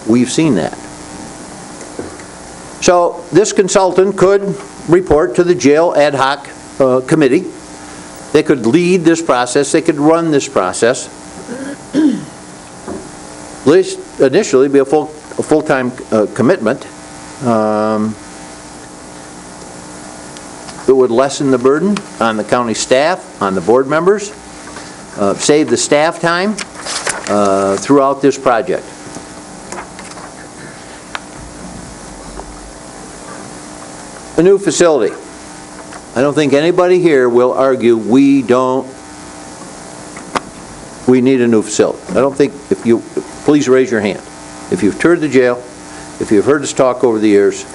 [SPEAKER 10] We've seen that. So this consultant could report to the jail ad hoc committee. They could lead this process. They could run this process. At least initially be a full-time commitment. It would lessen the burden on the county staff, on the board members, save the staff time throughout this project. A new facility. I don't think anybody here will argue we need a new facility. I don't think, please raise your hand. If you've toured the jail, if you've heard us talk over the years.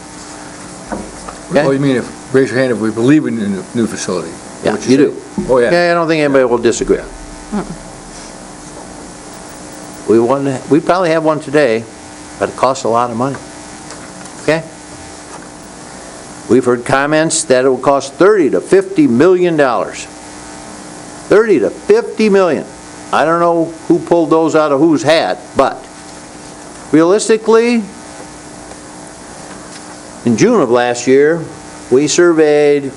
[SPEAKER 10] Okay?
[SPEAKER 1] Oh, you mean raise your hand if we believe in a new facility?
[SPEAKER 10] Yeah, you do.
[SPEAKER 1] Oh, yeah.
[SPEAKER 10] Yeah, I don't think anybody will disagree. We probably have one today, but it costs a lot of money. Okay? We've heard comments that it will cost $30 to $50 million. $30 to $50 million. I don't know who pulled those out of whose hat, but realistically, in June of last year, we surveyed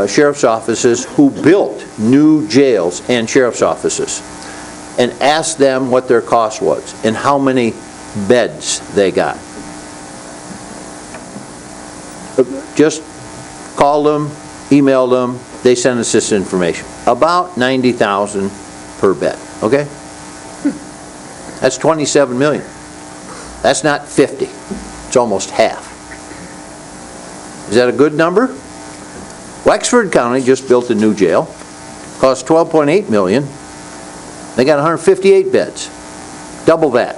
[SPEAKER 10] sheriff's offices who built new jails and sheriff's offices and asked them what their cost was and how many beds they got. Just called them, emailed them, they sent us this information. About $90,000 per bed, okay? That's $27 million. That's not 50. It's almost half. Is that a good number? Wexford County just built a new jail. Cost $12.8 million. They got 158 beds. Double that.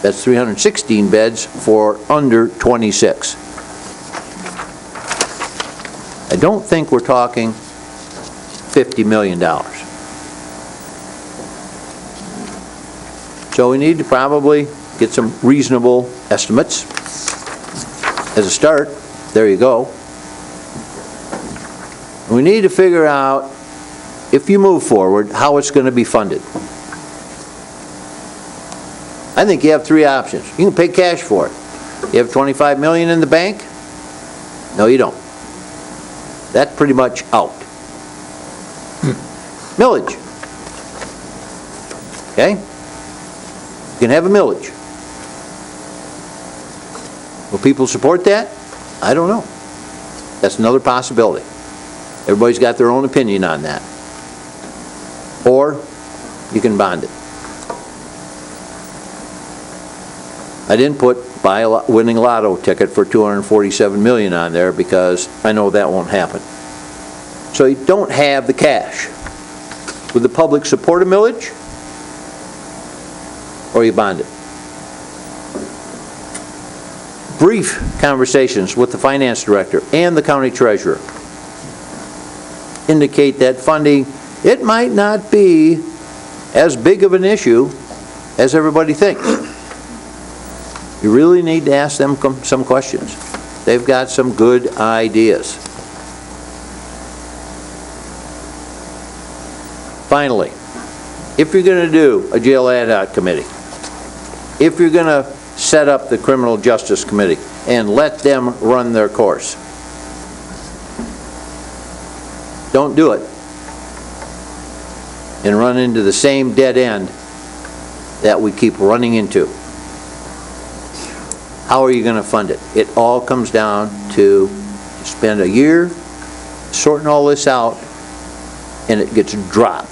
[SPEAKER 10] That's 316 beds for under 26. I don't think we're talking $50 million. So we need to probably get some reasonable estimates. As a start, there you go. We need to figure out, if you move forward, how it's going to be funded. I think you have three options. You can pay cash for it. You have $25 million in the bank? No, you don't. That's pretty much out. Millage. Okay? You can have a millage. Will people support that? I don't know. That's another possibility. Everybody's got their own opinion on that. Or you can bond it. I didn't put buy a winning lotto ticket for $247 million on there because I know that won't happen. So you don't have the cash. Would the public support a millage? Or you bond it? Brief conversations with the finance director and the county treasurer indicate that funding, it might not be as big of an issue as everybody thinks. You really need to ask them some questions. They've got some good ideas. Finally, if you're going to do a jail ad hoc committee, if you're going to set up the criminal justice committee and let them run their course, don't do it and run into the same dead end that we keep running into. How are you going to fund it? It all comes down to spend a year sorting all this out and it gets dropped.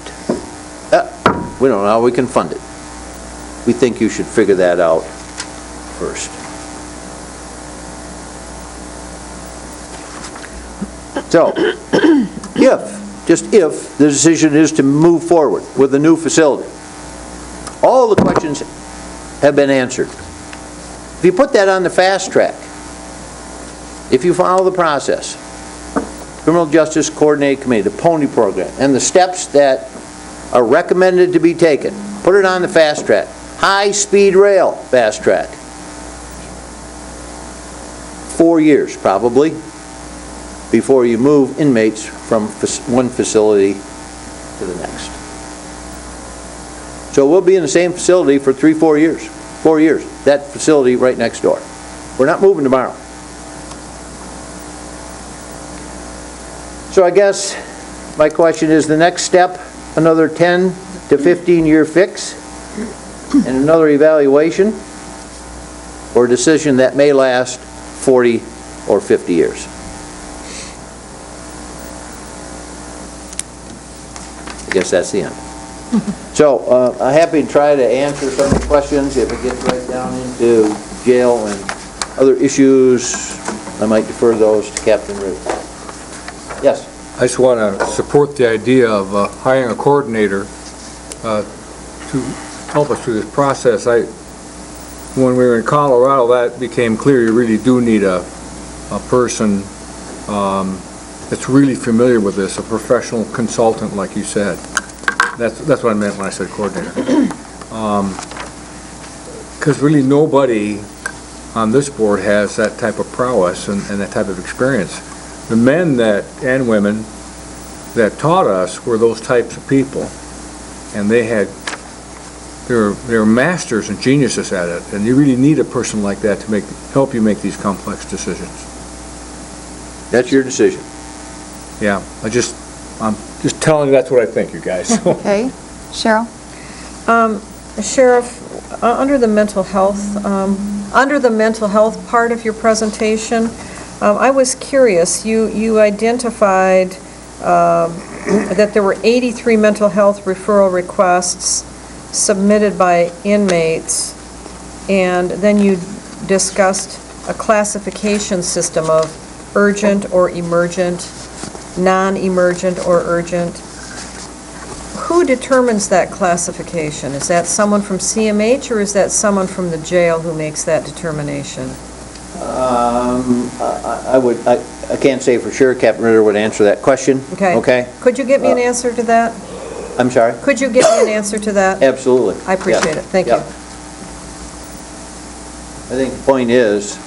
[SPEAKER 10] We don't know how we can fund it. We think you should figure that out first. So, just if, the decision is to move forward with a new facility, all the questions have been answered. If you put that on the fast track, if you follow the process, Criminal Justice Coordinated Committee, the PONY program, and the steps that are recommended to be taken, put it on the fast track. High-speed rail fast track. 4 years, probably, before you move inmates from one facility to the next. So we'll be in the same facility for 3-4 years. 4 years. That facility right next door. We're not moving tomorrow. So I guess my question is, the next step, another 10 to 15-year fix and another evaluation, or a decision that may last 40 or 50 years. I guess that's the end. So I'm happy to try to answer some of the questions. If it gets right down into jail and other issues, I might defer those to Captain Root. Yes?
[SPEAKER 1] I just want to support the idea of hiring a coordinator to help us through this process. When we were in Colorado, that became clear. You really do need a person that's really familiar with this, a professional consultant, like you said. That's what I meant when I said coordinator. Because really nobody on this board has that type of prowess and that type of experience. The men and women that taught us were those types of people, and they were masters and geniuses at it, and you really need a person like that to help you make these complex decisions.
[SPEAKER 10] That's your decision.
[SPEAKER 1] Yeah, I'm just telling you that's what I think, you guys.
[SPEAKER 2] Okay. Cheryl?
[SPEAKER 3] Sheriff, under the mental health part of your presentation, I was curious, you identified that there were 83 mental health referral requests submitted by inmates, and then you discussed a classification system of urgent or emergent, non-emergent or urgent. Who determines that classification? Is that someone from CMH, or is that someone from the jail who makes that determination?
[SPEAKER 10] I can't say for sure. Captain Ritter would answer that question. Okay?
[SPEAKER 3] Could you get me an answer to that?
[SPEAKER 10] I'm sorry?
[SPEAKER 3] Could you get me an answer to that?
[SPEAKER 10] Absolutely.
[SPEAKER 3] I appreciate it. Thank you.
[SPEAKER 10] I think the point is,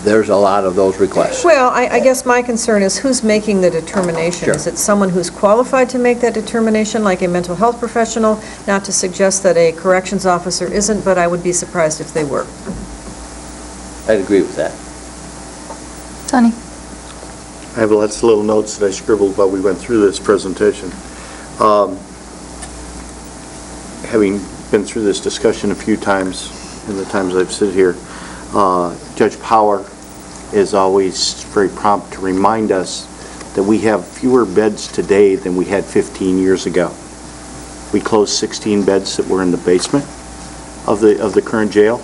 [SPEAKER 10] there's a lot of those requests.
[SPEAKER 3] Well, I guess my concern is who's making the determination?
[SPEAKER 10] Sure.
[SPEAKER 3] Is it someone who's qualified to make that determination, like a mental health professional? Not to suggest that a corrections officer isn't, but I would be surprised if they were.
[SPEAKER 10] I'd agree with that.
[SPEAKER 2] Sonny?
[SPEAKER 6] I have lots of little notes that I scribbled while we went through this presentation. Having been through this discussion a few times in the times I've sit here, Judge Power is always very prompt to remind us that we have fewer beds today than we had 15 years ago. We closed 16 beds that were in the basement of the current jail.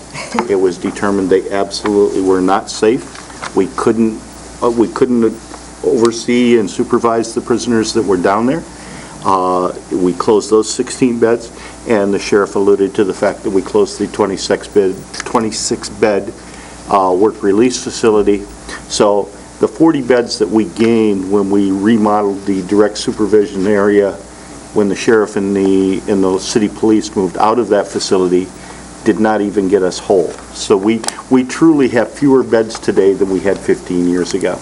[SPEAKER 6] It was determined they absolutely were not safe. We couldn't oversee and supervise the prisoners that were down there. We closed those 16 beds, and the sheriff alluded to the fact that we closed the 26-bed work release facility. So the 40 beds that we gained when we remodeled the direct supervision area, when the sheriff and the city police moved out of that facility, did not even get us whole. So we truly have fewer beds today than we had 15 years ago.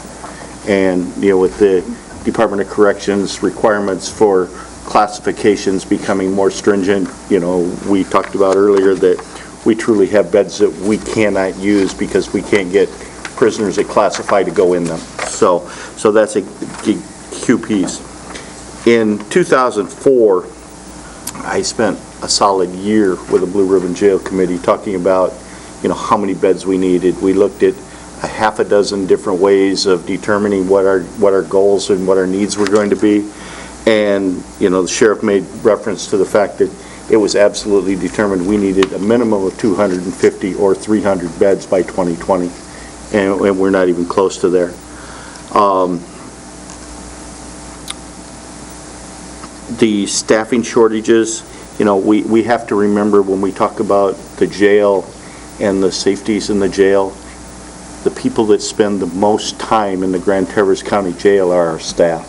[SPEAKER 6] And, with the Department of Corrections requirements for classifications becoming more stringent, we talked about earlier that we truly have beds that we cannot use because we can't get prisoners that classify to go in them. So that's a key piece. In 2004, I spent a solid year with the Blue Ribbon Jail Committee talking about, how many beds we needed. We looked at a half a dozen different ways of determining what our goals and what our needs were going to be. And, the sheriff made reference to the fact that it was absolutely determined we needed a minimum of 250 or 300 beds by 2020. And we're not even close to there. The staffing shortages, we have to remember when we talk about the jail and the safeties in the jail, the people that spend the most time in the Grand Traverse County Jail are our staff.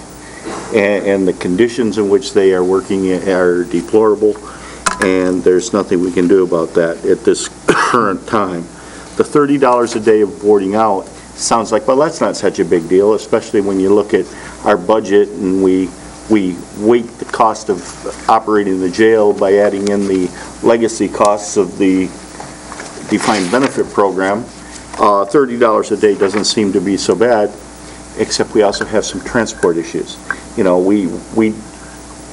[SPEAKER 6] And the conditions in which they are working are deplorable, and there's nothing we can do about that at this current time. The $30 a day of boarding out sounds like, well, that's not such a big deal, especially when you look at our budget and we weight the cost of operating the jail by adding in the legacy costs of the defined benefit program. $30 a day doesn't seem to be so bad, except we also have some transport issues. We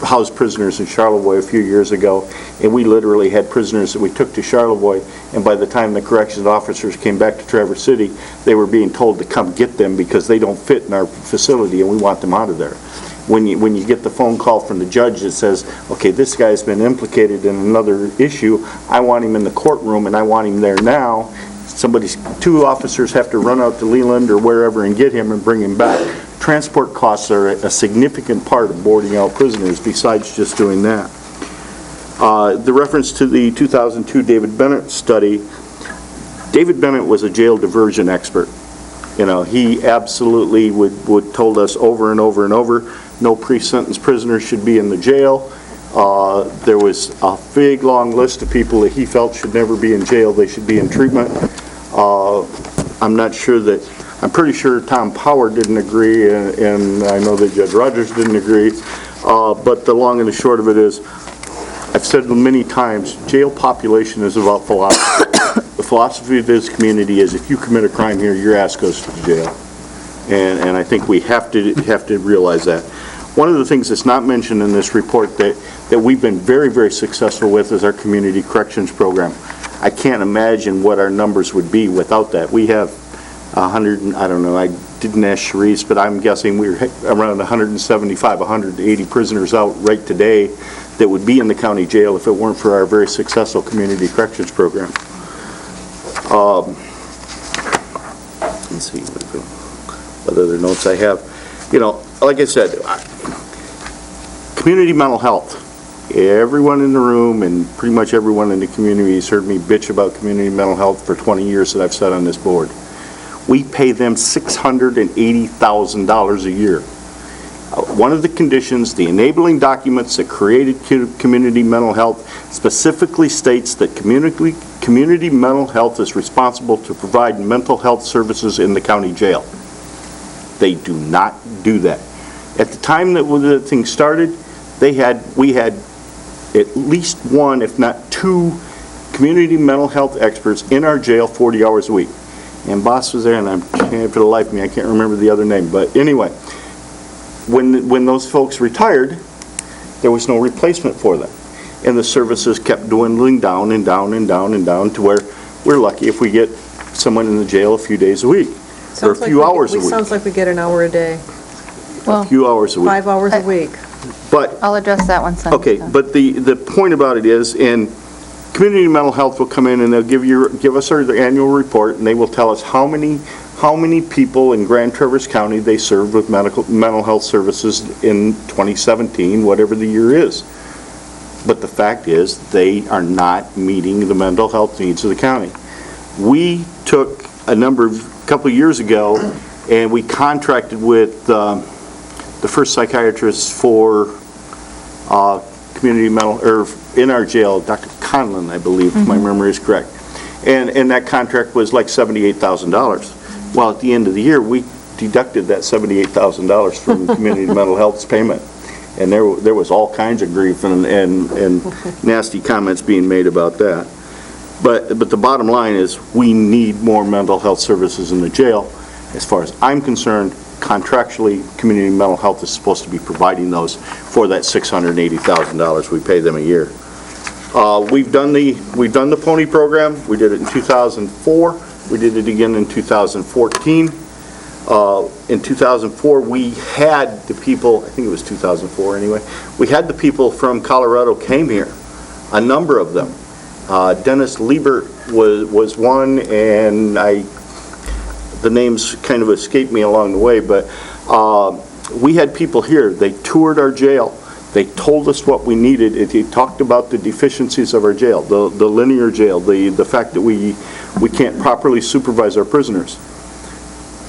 [SPEAKER 6] housed prisoners in Charlevoix a few years ago, and we literally had prisoners that we took to Charlevoix, and by the time the corrections officers came back to Traverse City, they were being told to come get them because they don't fit in our facility and we want them out of there. When you get the phone call from the judge that says, okay, this guy's been implicated in another issue, I want him in the courtroom and I want him there now, two officers have to run out to Leland or wherever and get him and bring him back. Transport costs are a significant part of boarding out prisoners besides just doing that. The reference to the 2002 David Bennett study, David Bennett was a jail diversion expert. He absolutely would told us over and over and over, no pre-sentence prisoners should be in the jail. There was a big long list of people that he felt should never be in jail, they should be in treatment. I'm not sure that, I'm pretty sure Tom Power didn't agree, and I know that Judge Rogers didn't agree, but the long and the short of it is, I've said many times, jail population is about philosophy. The philosophy of this community is if you commit a crime here, your ass goes to jail. And I think we have to realize that. One of the things that's not mentioned in this report that we've been very, very successful with is our community corrections program. I can't imagine what our numbers would be without that. We have 100, I don't know, I didn't ask Sharice, but I'm guessing we're around 175, 180 prisoners out right today that would be in the county jail if it weren't for our very successful community corrections program. Let's see what other notes I have. You know, like I said, community mental health. Everyone in the room and pretty much everyone in the community has heard me bitch about community mental health for 20 years that I've sat on this board. We pay them $680,000 a year. One of the conditions, the enabling documents that created community mental health specifically states that community mental health is responsible to provide mental health services in the county jail. They do not do that. At the time that the thing started, we had at least one, if not two, community mental health experts in our jail 40 hours a week. And Boss was there, and I'm for the life of me, I can't remember the other name. But anyway, when those folks retired, there was no replacement for them. And the services kept dwindling down and down and down and down to where we're lucky if we get someone in the jail a few days a week, or a few hours a week.
[SPEAKER 13] Sounds like we get an hour a day.
[SPEAKER 6] A few hours a week.
[SPEAKER 13] 5 hours a week.
[SPEAKER 6] But
[SPEAKER 2] I'll address that one, Sunday.
[SPEAKER 6] okay, but the point about it is, and community mental health will come in and they'll give us our annual report, and they will tell us how many people in Grand Traverse County they served with mental health services in 2017, whatever the year is. But the fact is, they are not meeting the mental health needs of the county. We took a couple of years ago, and we contracted with the first psychiatrist for community mental, or in our jail, Dr. Conlon, I believe, if my memory is correct. And that contract was like $78,000. Well, at the end of the year, we deducted that $78,000 from community mental health's payment. And there was all kinds of grief and nasty comments being made about that. But the bottom line is, we need more mental health services in the jail. As far as I'm concerned, contractually, community mental health is supposed to be providing those for that $680,000 we pay them a year. We've done the pony program. We did it in 2004. We did it again in 2014. In 2004, we had the people, I think it was 2004 anyway, we had the people from Colorado came here, a number of them. Dennis Liebert was one, and the names kind of escaped me along the way, but we had people here. They toured our jail. They told us what we needed. They talked about the deficiencies of our jail, the linear jail, the fact that we can't properly supervise our prisoners.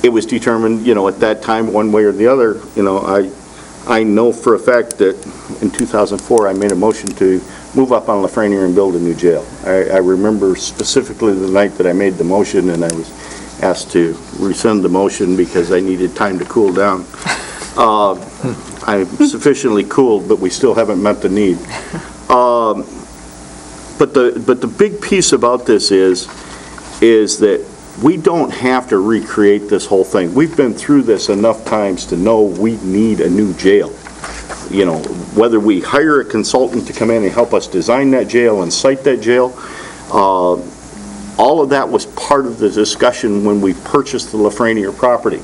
[SPEAKER 6] It was determined, at that time, one way or the other. I know for a fact that in 2004, I made a motion to move up on Lafreniere and build a new jail. I remember specifically the night that I made the motion, and I was asked to rescind the motion because I needed time to cool down. I'm sufficiently cooled, but we still haven't met the need. But the big piece about this is that we don't have to recreate this whole thing. We've been through this enough times to know we need a new jail. Whether we hire a consultant to come in and help us design that jail and site that jail, all of that was part of the discussion when we purchased the Lafreniere property,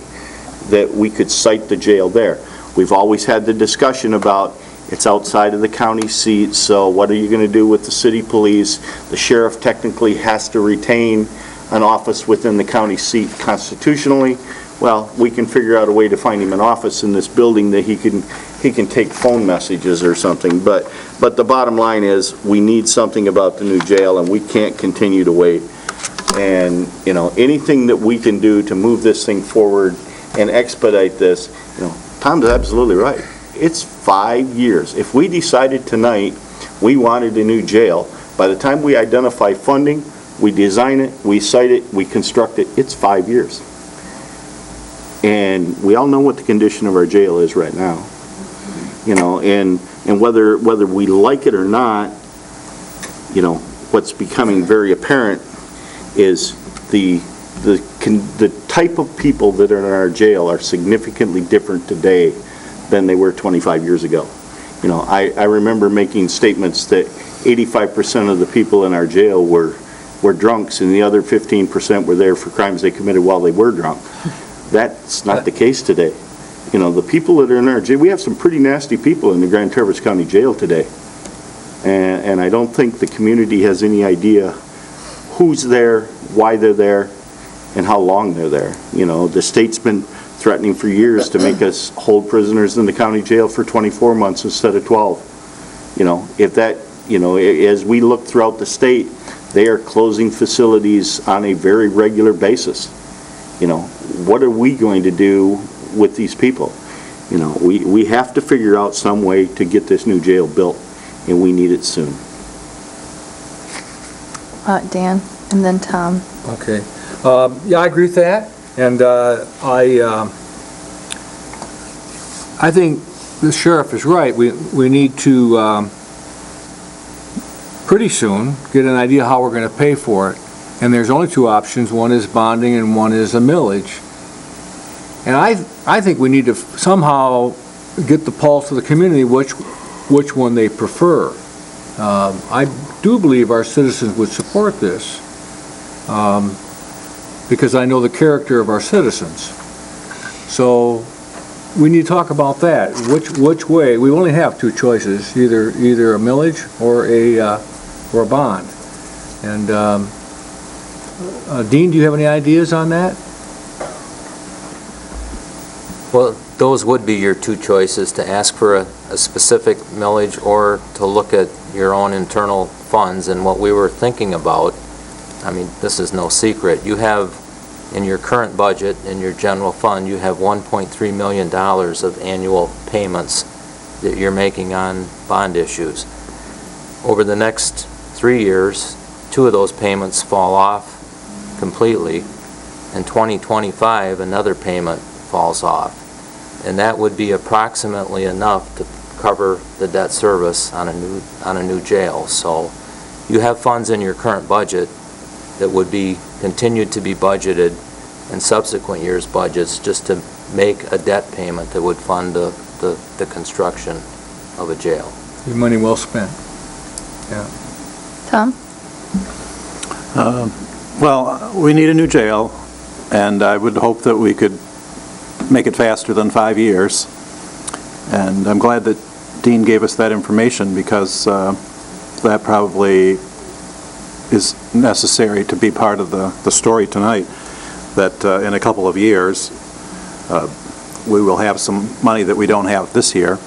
[SPEAKER 6] that we could site the jail there. We've always had the discussion about it's outside of the county seat, so what are you going to do with the city police? The sheriff technically has to retain an office within the county seat constitutionally. Well, we can figure out a way to find him an office in this building that he can take phone messages or something. But the bottom line is, we need something about the new jail, and we can't continue to wait. And anything that we can do to move this thing forward and expedite this, Tom's absolutely right. It's 5 years. If we decided tonight we wanted a new jail, by the time we identify funding, we design it, we site it, we construct it, it's 5 years. And we all know what the condition of our jail is right now. You know, and whether we like it or not, you know, what's becoming very apparent is the type of people that are in our jail are significantly different today than they were 25 years ago. You know, I remember making statements that 85% of the people in our jail were drunks and the other 15% were there for crimes they committed while they were drunk. That's not the case today. You know, the people that are in our jail, we have some pretty nasty people in the Grand Traverse County Jail today. And I don't think the community has any idea who's there, why they're there, and how long they're there. You know, the state's been threatening for years to make us hold prisoners in the county jail for 24 months instead of 12. You know, if that, you know, as we look throughout the state, they are closing facilities on a very regular basis. You know, what are we going to do with these people? You know, we have to figure out some way to get this new jail built, and we need it soon.
[SPEAKER 2] Dan, and then Tom.
[SPEAKER 1] Okay. Yeah, I agree with that, and I think the sheriff is right. We need to pretty soon get an idea how we're going to pay for it, and there's only two options. One is bonding, and one is a millage. And I think we need to somehow get the pulse of the community which one they prefer. I do believe our citizens would support this because I know the character of our citizens. So we need to talk about that. Which way? We only have two choices: either a millage or a bond. And Dean, do you have any ideas on that?
[SPEAKER 19] Well, those would be your two choices, to ask for a specific millage or to look at your own internal funds. And what we were thinking about, I mean, this is no secret, you have in your current budget, in your general fund, you have $1.3 million of annual payments that you're making on bond issues. Over the next 3 years, 2 of those payments fall off completely. In 2025, another payment falls off. And that would be approximately enough to cover the debt service on a new jail. So you have funds in your current budget that would be continued to be budgeted in subsequent years' budgets just to make a debt payment that would fund the construction of a jail.
[SPEAKER 1] Your money well spent. Yeah.
[SPEAKER 2] Tom?
[SPEAKER 12] Well, we need a new jail, and I would hope that we could make it faster than 5 years. And I'm glad that Dean gave us that information, because that probably is necessary to be part of the story tonight, that in a couple of years we will have some money that we don't have this year.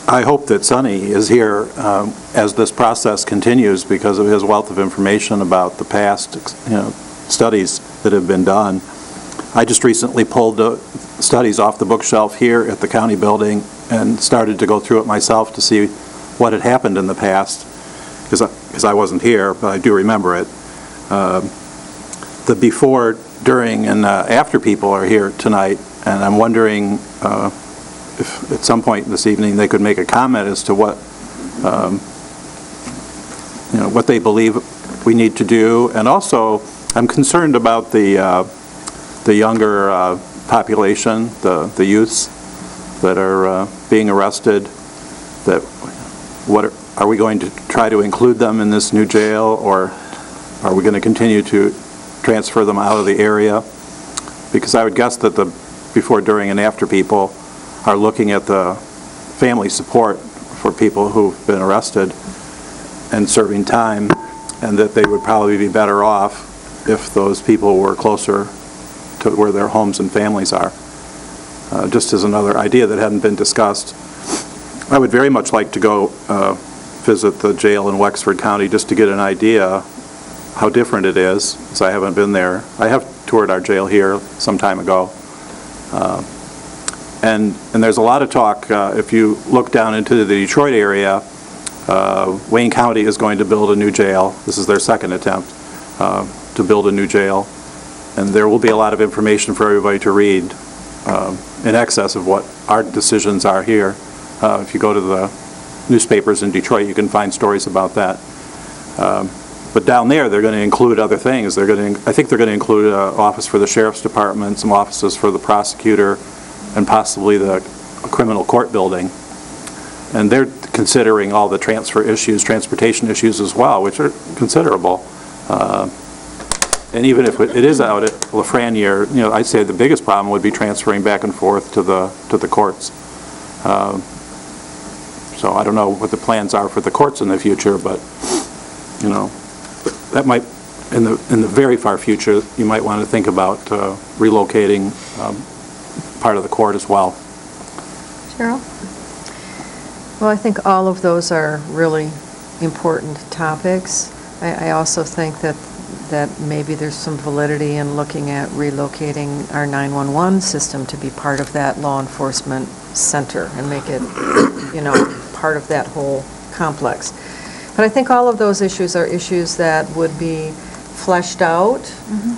[SPEAKER 12] I hope that Sonny is here as this process continues, because of his wealth of information about the past, studies that have been done. I just recently pulled the studies off the bookshelf here at the county building and started to go through it myself to see what had happened in the past, because I wasn't here, but I do remember it. The before, during, and after people are here tonight, and I'm wondering if at some point this evening they could make a comment as to what what they believe we need to do. And also, I'm concerned about the younger population, the youths that are being arrested. That are we going to try to include them in this new jail, or are we going to continue to transfer them out of the area? Because I would guess that the before, during, and after people are looking at the family support for people who've been arrested and serving time, and that they would probably be better off if those people were closer to where their homes and families are. Just as another idea that hadn't been discussed. I would very much like to go visit the jail in Wexford County just to get an idea how different it is, because I haven't been there. I have toured our jail here some time ago. And there's a lot of talk, if you look down into the Detroit area, Wayne County is going to build a new jail. This is their second attempt to build a new jail. And there will be a lot of information for everybody to read in excess of what our decisions are here. If you go to the newspapers in Detroit, you can find stories about that. But down there, they're going to include other things. I think they're going to include an office for the sheriff's department, some offices for the prosecutor, and possibly the criminal court building. And they're considering all the transportation issues as well, which are considerable. And even if it is out at Lafreniere, I'd say the biggest problem would be transferring back and forth to the courts. So I don't know what the plans are for the courts in the future, but, that might, in the very far future, you might want to think about relocating part of the court as well.
[SPEAKER 2] Cheryl?
[SPEAKER 3] Well, I think all of those are really important topics. I also think that maybe there's some validity in looking at relocating our 911 system to be part of that law enforcement center and make it, part of that whole complex. But I think all of those issues are issues that would be fleshed out.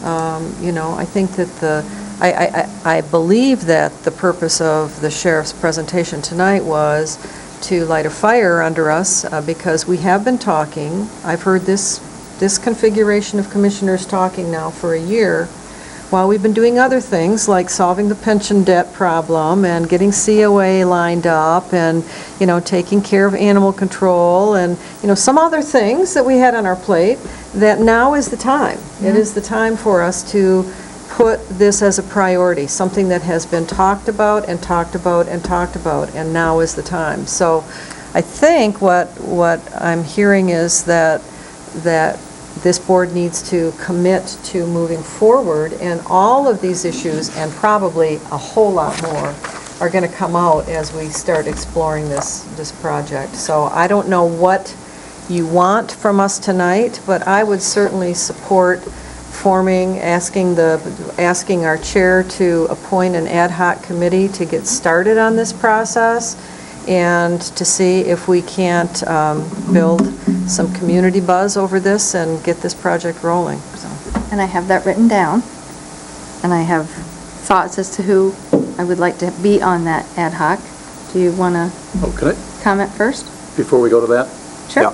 [SPEAKER 3] I think that I believe that the purpose of the sheriff's presentation tonight was to light a fire under us because we have been talking. I've heard this configuration of commissioners talking now for a year while we've been doing other things like solving the pension debt problem and getting COA lined up and, taking care of animal control and, some other things that we had on our plate, that now is the time. It is the time for us to put this as a priority, something that has been talked about and talked about and talked about, and now is the time. So I think what I'm hearing is that this board needs to commit to moving forward, and all of these issues, and probably a whole lot more, are going to come out as we start exploring this project. So I don't know what you want from us tonight, but I would certainly support asking our chair to appoint an ad hoc committee to get started on this process and to see if we can't build some community buzz over this and get this project rolling.
[SPEAKER 2] And I have that written down, and I have thoughts as to who I would like to be on that ad hoc. Do you want to comment first?
[SPEAKER 12] Before we go to that?
[SPEAKER 2] Sure.
[SPEAKER 12] Yeah.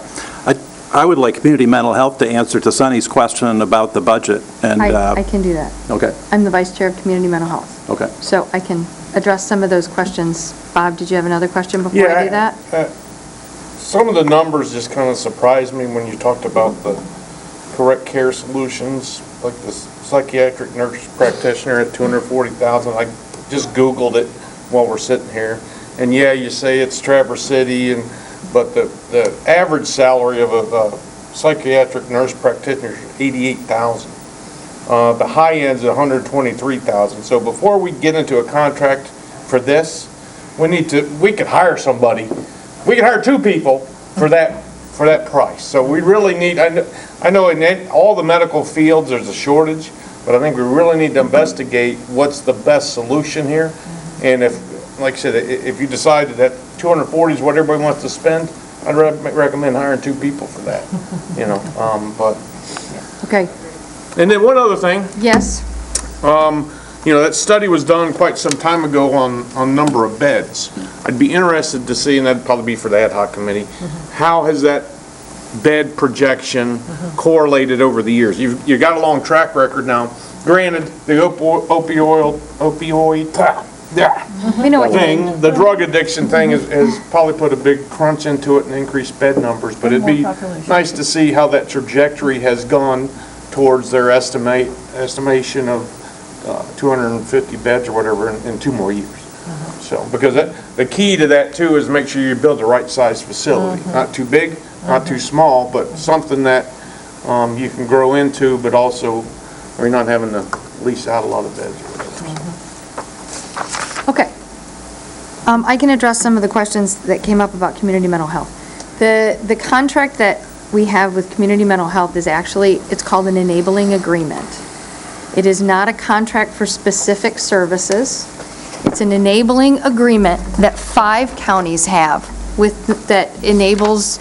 [SPEAKER 12] I would like Community Mental Health to answer to Sunny's question about the budget. And
[SPEAKER 2] I can do that.
[SPEAKER 12] Okay.
[SPEAKER 2] I'm the vice chair of Community Mental Health.
[SPEAKER 12] Okay.
[SPEAKER 2] So I can address some of those questions. Bob, did you have another question before I do that?
[SPEAKER 8] Some of the numbers just kind of surprised me when you talked about the correct care solutions, like the psychiatric nurse practitioner at $240,000. I just Googled it while we're sitting here. And yeah, you say it's Traverse City, but the average salary of a psychiatric nurse practitioner is $88,000. The high end's $123,000. So before we get into a contract for this, we could hire somebody. We could hire two people for that price. So we really need, I know in all the medical fields there's a shortage, but I think we really need to investigate what's the best solution here. And if, like I said, if you decided that 240 is what everybody wants to spend, I'd recommend hiring two people for that, but.
[SPEAKER 2] Okay.
[SPEAKER 8] And then one other thing.
[SPEAKER 2] Yes.
[SPEAKER 8] That study was done quite some time ago on number of beds. I'd be interested to see, and that'd probably be for the ad hoc committee, how has that bed projection correlated over the years? You've got a long track record now. Granted, the opioid
[SPEAKER 2] we know what you mean.
[SPEAKER 8] thing, the drug addiction thing has probably put a big crunch into it and increased bed numbers, but it'd be nice to see how that trajectory has gone towards their estimation of 250 beds or whatever in 2 more years. So, because the key to that too is make sure you build the right size facility, not too big, not too small, but something that you can grow into, but also we're not having to lease out a lot of beds or whatever.
[SPEAKER 2] Okay. I can address some of the questions that came up about community mental health. The contract that we have with community mental health is actually, it's called an enabling agreement. It is not a contract for specific services. It's an enabling agreement that 5 counties have that enables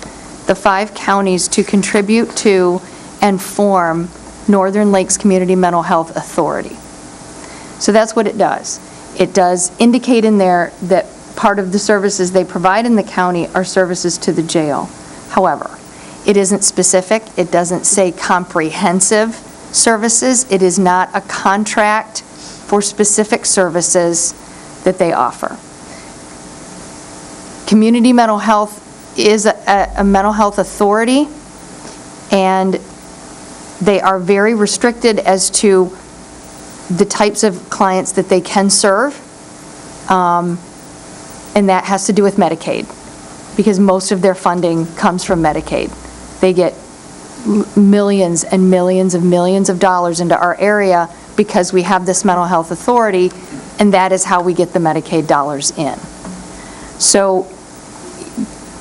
[SPEAKER 2] the 5 counties to contribute to and form Northern Lakes Community Mental Health Authority. So that's what it does. It does indicate in there that part of the services they provide in the county are services to the jail. However, it isn't specific. It doesn't say comprehensive services. It is not a contract for specific services that they offer. Community mental health is a mental health authority, and they are very restricted as to the types of clients that they can serve, and that has to do with Medicaid, because most of their funding comes from Medicaid. They get millions and millions of dollars into our area because we have this mental health authority, and that is how we get the Medicaid dollars in. So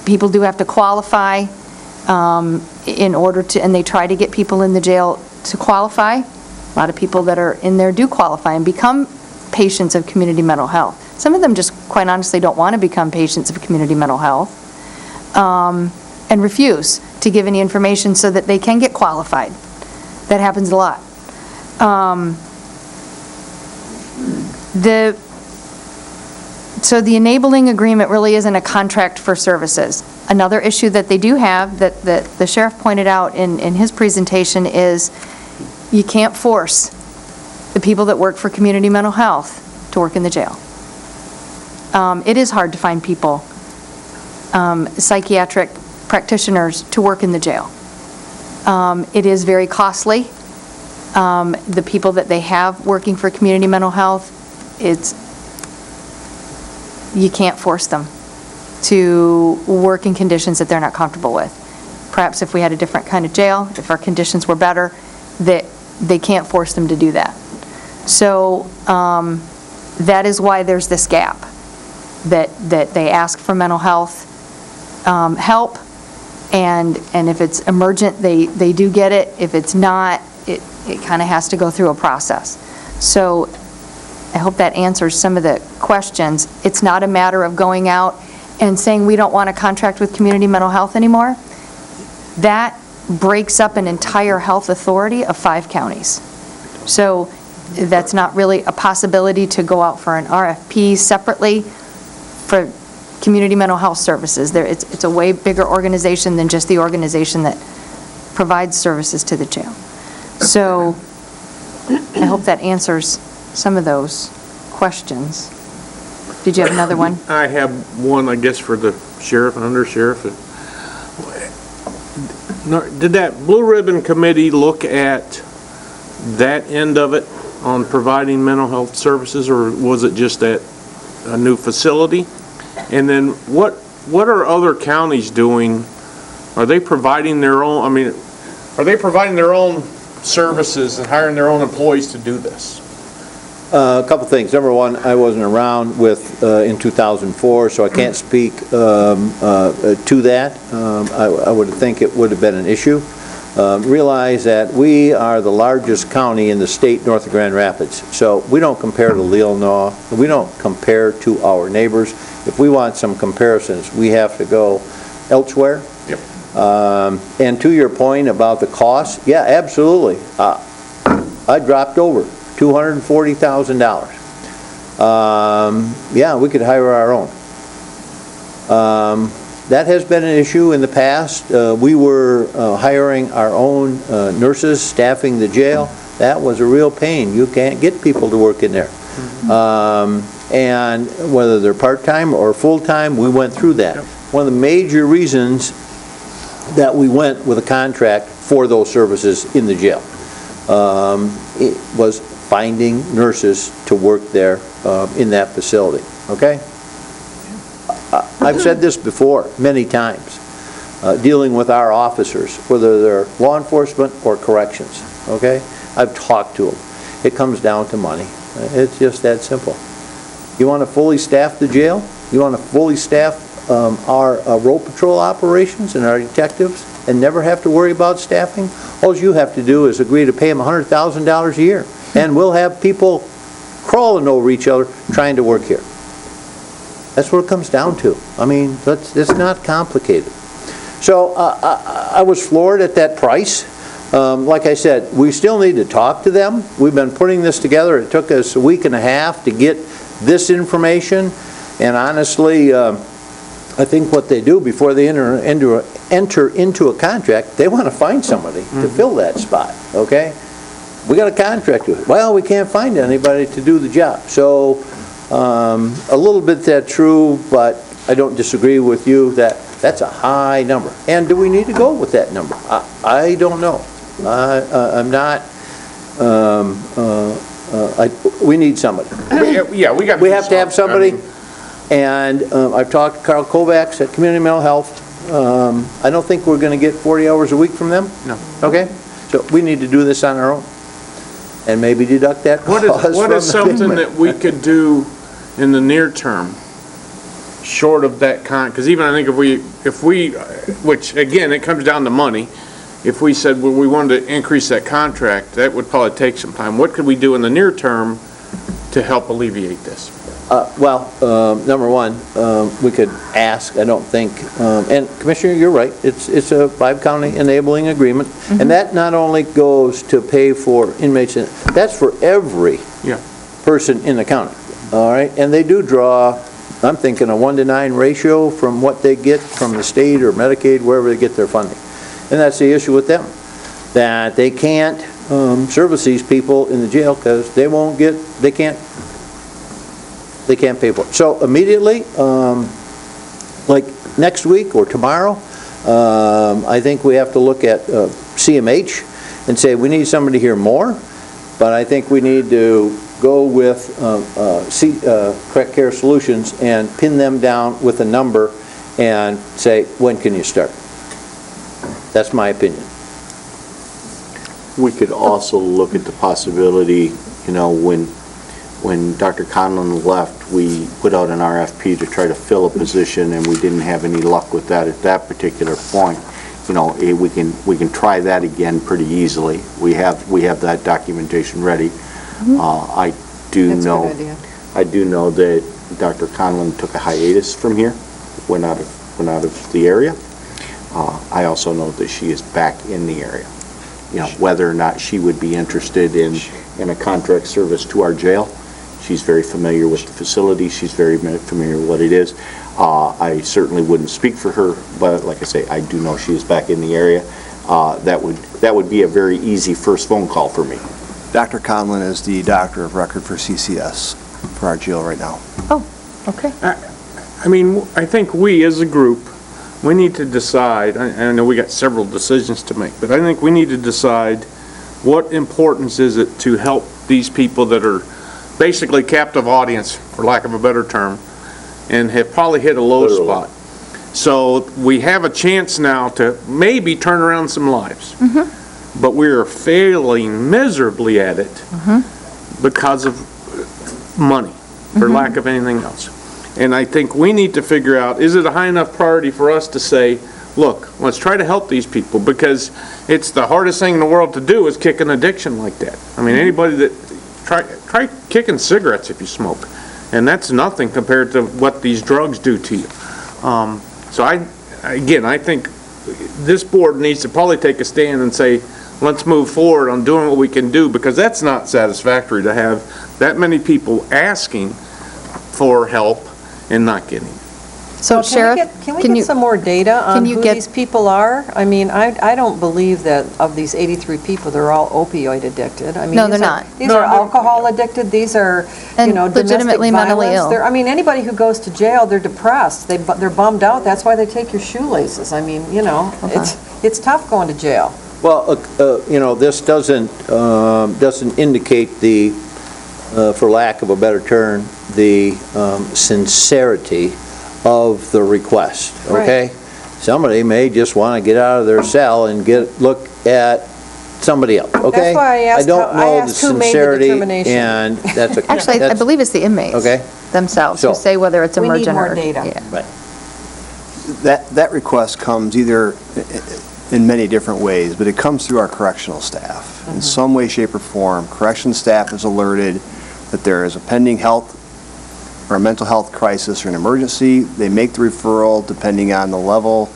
[SPEAKER 2] people do have to qualify in order to, and they try to get people in the jail to qualify. A lot of people that are in there do qualify and become patients of community mental health. Some of them just quite honestly don't want to become patients of community mental health and refuse to give any information so that they can get qualified. That happens a lot. So the enabling agreement really isn't a contract for services. Another issue that they do have that the sheriff pointed out in his presentation is you can't force the people that work for community mental health to work in the jail. It is hard to find people, psychiatric practitioners, to work in the jail. It is very costly. The people that they have working for community mental health, you can't force them to work in conditions that they're not comfortable with. Perhaps if we had a different kind of jail, if our conditions were better, that they can't force them to do that. So that is why there's this gap, that they ask for mental health help, and if it's emergent, they do get it. If it's not, it kind of has to go through a process. So I hope that answers some of the questions. It's not a matter of going out and saying we don't want to contract with community mental health anymore. That breaks up an entire health authority of 5 counties. So that's not really a possibility to go out for an RFP separately for community mental health services. It's a way bigger organization than just the organization that provides services to the jail. So I hope that answers some of those questions. Did you have another one?
[SPEAKER 8] I have one, I guess, for the sheriff and undersheriff. Did that Blue Ribbon Committee look at that end of it on providing mental health services, or was it just at a new facility? And then what are other counties doing? Are they providing their own, are they providing their own services and hiring their own employees to do this?
[SPEAKER 10] A couple things. Number one, I wasn't around in 2004, so I can't speak to that. I would think it would have been an issue. Realize that we are the largest county in the state north of Grand Rapids, so we don't compare to Leelanau. We don't compare to our neighbors. If we want some comparisons, we have to go elsewhere.
[SPEAKER 8] Yep.
[SPEAKER 10] And to your point about the cost, yeah, absolutely. I dropped over $240,000. Yeah, we could hire our own. That has been an issue in the past. We were hiring our own nurses, staffing the jail. That was a real pain. You can't get people to work in there. And whether they're part-time or full-time, we went through that. One of the major reasons that we went with a contract for those services in the jail it was finding nurses to work there in that facility, okay? I've said this before many times, dealing with our officers, whether they're law enforcement or corrections, okay? I've talked to them. It comes down to money. It's just that simple. You want to fully staff the jail? You want to fully staff our road patrol operations and our detectives and never have to worry about staffing? All you have to do is agree to pay them $100,000 a year, and we'll have people crawling over each other trying to work here. That's what it comes down to. It's not complicated. So I was floored at that price. Like I said, we still need to talk to them. We've been putting this together. It took us a week and a half to get this information, and honestly, I think what they do before they enter into a contract, they want to find somebody to fill that spot, okay? We got a contract with it. Well, we can't find anybody to do the job. So a little bit that's true, but I don't disagree with you that that's a high number. And do we need to go with that number? I don't know. I'm not, we need somebody.
[SPEAKER 8] Yeah, we
[SPEAKER 10] have to have somebody. And I've talked to Carl Kovacs at Community Mental Health. I don't think we're going to get 40 hours a week from them.
[SPEAKER 8] No.
[SPEAKER 10] Okay? So we need to do this on our own and maybe deduct that cost
[SPEAKER 8] What is
[SPEAKER 10] from the
[SPEAKER 8] something
[SPEAKER 10] payment.
[SPEAKER 8] that we could do in the near term, short of that because even I think if we, which again, it comes down to money, if we said, well, we wanted to increase that contract, that would probably take some time. What could we do in the near term to help alleviate this?
[SPEAKER 10] Number one, we could ask, I don't think, and Commissioner, you're right, it's a 5-county enabling agreement, and that not only goes to pay for inmates, that's for every person in the county, all right? And they do draw, I'm thinking, a 1-to-9 ratio from what they get from the state or Medicaid, wherever they get their funding. And that's the issue with them, that they can't service these people in the jail because they can't pay for it. So immediately, like next week or tomorrow, I think we have to look at CMH and say we need somebody here more, but I think we need to go with Correct Care Solutions and pin them down with a number and say, when can you start? That's my opinion.
[SPEAKER 6] We could also look at the possibility, when Dr. Conlon left, we put out an RFP to try to fill a position, and we didn't have any luck with that at that particular point. We can try that again pretty easily. We have that documentation ready. I do know that Dr. Conlon took a hiatus from here, went out of the area. I also know that she is back in the area. Whether or not she would be interested in a contract service to our jail. She's very familiar with the facility. She's very familiar with what it is. I certainly wouldn't speak for her, but like I say, I do know she is back in the area. That would be a very easy first phone call for me.
[SPEAKER 18] Dr. Conlon is the doctor of record for CCS for our jail right now.
[SPEAKER 2] Oh, okay.
[SPEAKER 8] I think we as a group, we need to decide, I know we got several decisions to make, but I think we need to decide what importance is it to help these people that are basically captive audience, for lack of a better term, and have probably hit a low spot. So we have a chance now to maybe turn around some lives. But we are failing miserably at it because of money, for lack of anything else. And I think we need to figure out, is it a high enough priority for us to say, look, let's try to help these people, because it's the hardest thing in the world to do is kick an addiction like that. Anybody that, try kicking cigarettes if you smoke, and that's nothing compared to what these drugs do to you. So I think this board needs to probably take a stand and say, let's move forward on doing what we can do, because that's not satisfactory to have that many people asking for help and not getting it.
[SPEAKER 3] So
[SPEAKER 2] Sheriff,
[SPEAKER 3] can we get some more data on who these people are? I don't believe that of these 83 people, they're all opioid addicted.
[SPEAKER 2] No, they're not.
[SPEAKER 3] These are alcohol addicted, these are,
[SPEAKER 2] legitimately
[SPEAKER 3] domestic
[SPEAKER 2] mentally
[SPEAKER 3] violence.
[SPEAKER 2] ill.
[SPEAKER 3] Anybody who goes to jail, they're depressed, they're bummed out, that's why they take your shoelaces. It's tough going to jail.
[SPEAKER 10] Well, this doesn't indicate the, for lack of a better term, the sincerity of the request, okay? Somebody may just want to get out of their cell and look at somebody else, okay?
[SPEAKER 3] That's why I asked,
[SPEAKER 10] don't know the
[SPEAKER 3] who made the
[SPEAKER 10] sincerity,
[SPEAKER 3] determination.
[SPEAKER 10] and that's a...
[SPEAKER 2] Actually, I believe it's the inmates themselves who
[SPEAKER 10] So-
[SPEAKER 2] say whether it's
[SPEAKER 3] We need
[SPEAKER 2] emergent
[SPEAKER 3] more
[SPEAKER 2] or...
[SPEAKER 3] data.
[SPEAKER 2] Yeah.
[SPEAKER 10] Right.
[SPEAKER 18] That request comes either in many different ways, but it comes through our correctional staff. In some way, shape, or form, corrections staff is alerted that there is a pending health or a mental health crisis or an emergency. They make the referral depending on the level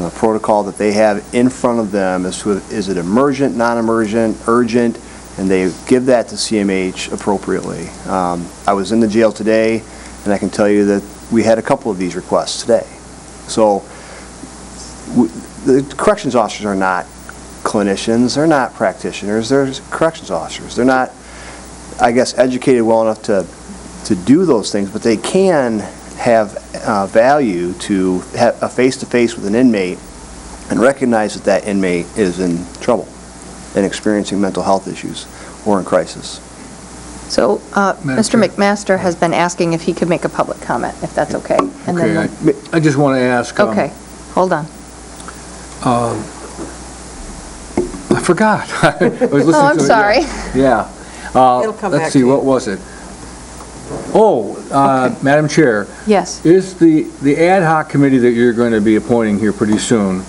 [SPEAKER 18] the protocol that they have in front of them as to is it emergent, non-emergent, urgent, and they give that to CMH appropriately. I was in the jail today, and I can tell you that we had a couple of these requests today. So the corrections officers are not clinicians, they're not practitioners, they're corrections officers. They're not, I guess, educated well enough to do those things, but they can have value to have a face-to-face with an inmate and recognize that that inmate is in trouble and experiencing mental health issues or in crisis.
[SPEAKER 2] So, Mr. McMaster has been asking if he could make a public comment, if that's okay. And then
[SPEAKER 1] Okay, I just want to ask.
[SPEAKER 2] Okay, hold on.
[SPEAKER 1] I forgot. I was listening
[SPEAKER 2] Oh, I'm
[SPEAKER 1] to it,
[SPEAKER 2] sorry.
[SPEAKER 1] Yeah.
[SPEAKER 3] It'll come back
[SPEAKER 1] Let's see,
[SPEAKER 3] to you.
[SPEAKER 1] what was it? Oh, Madam Chair.
[SPEAKER 2] Yes.
[SPEAKER 1] Is the ad hoc committee that you're going to be appointing here pretty soon,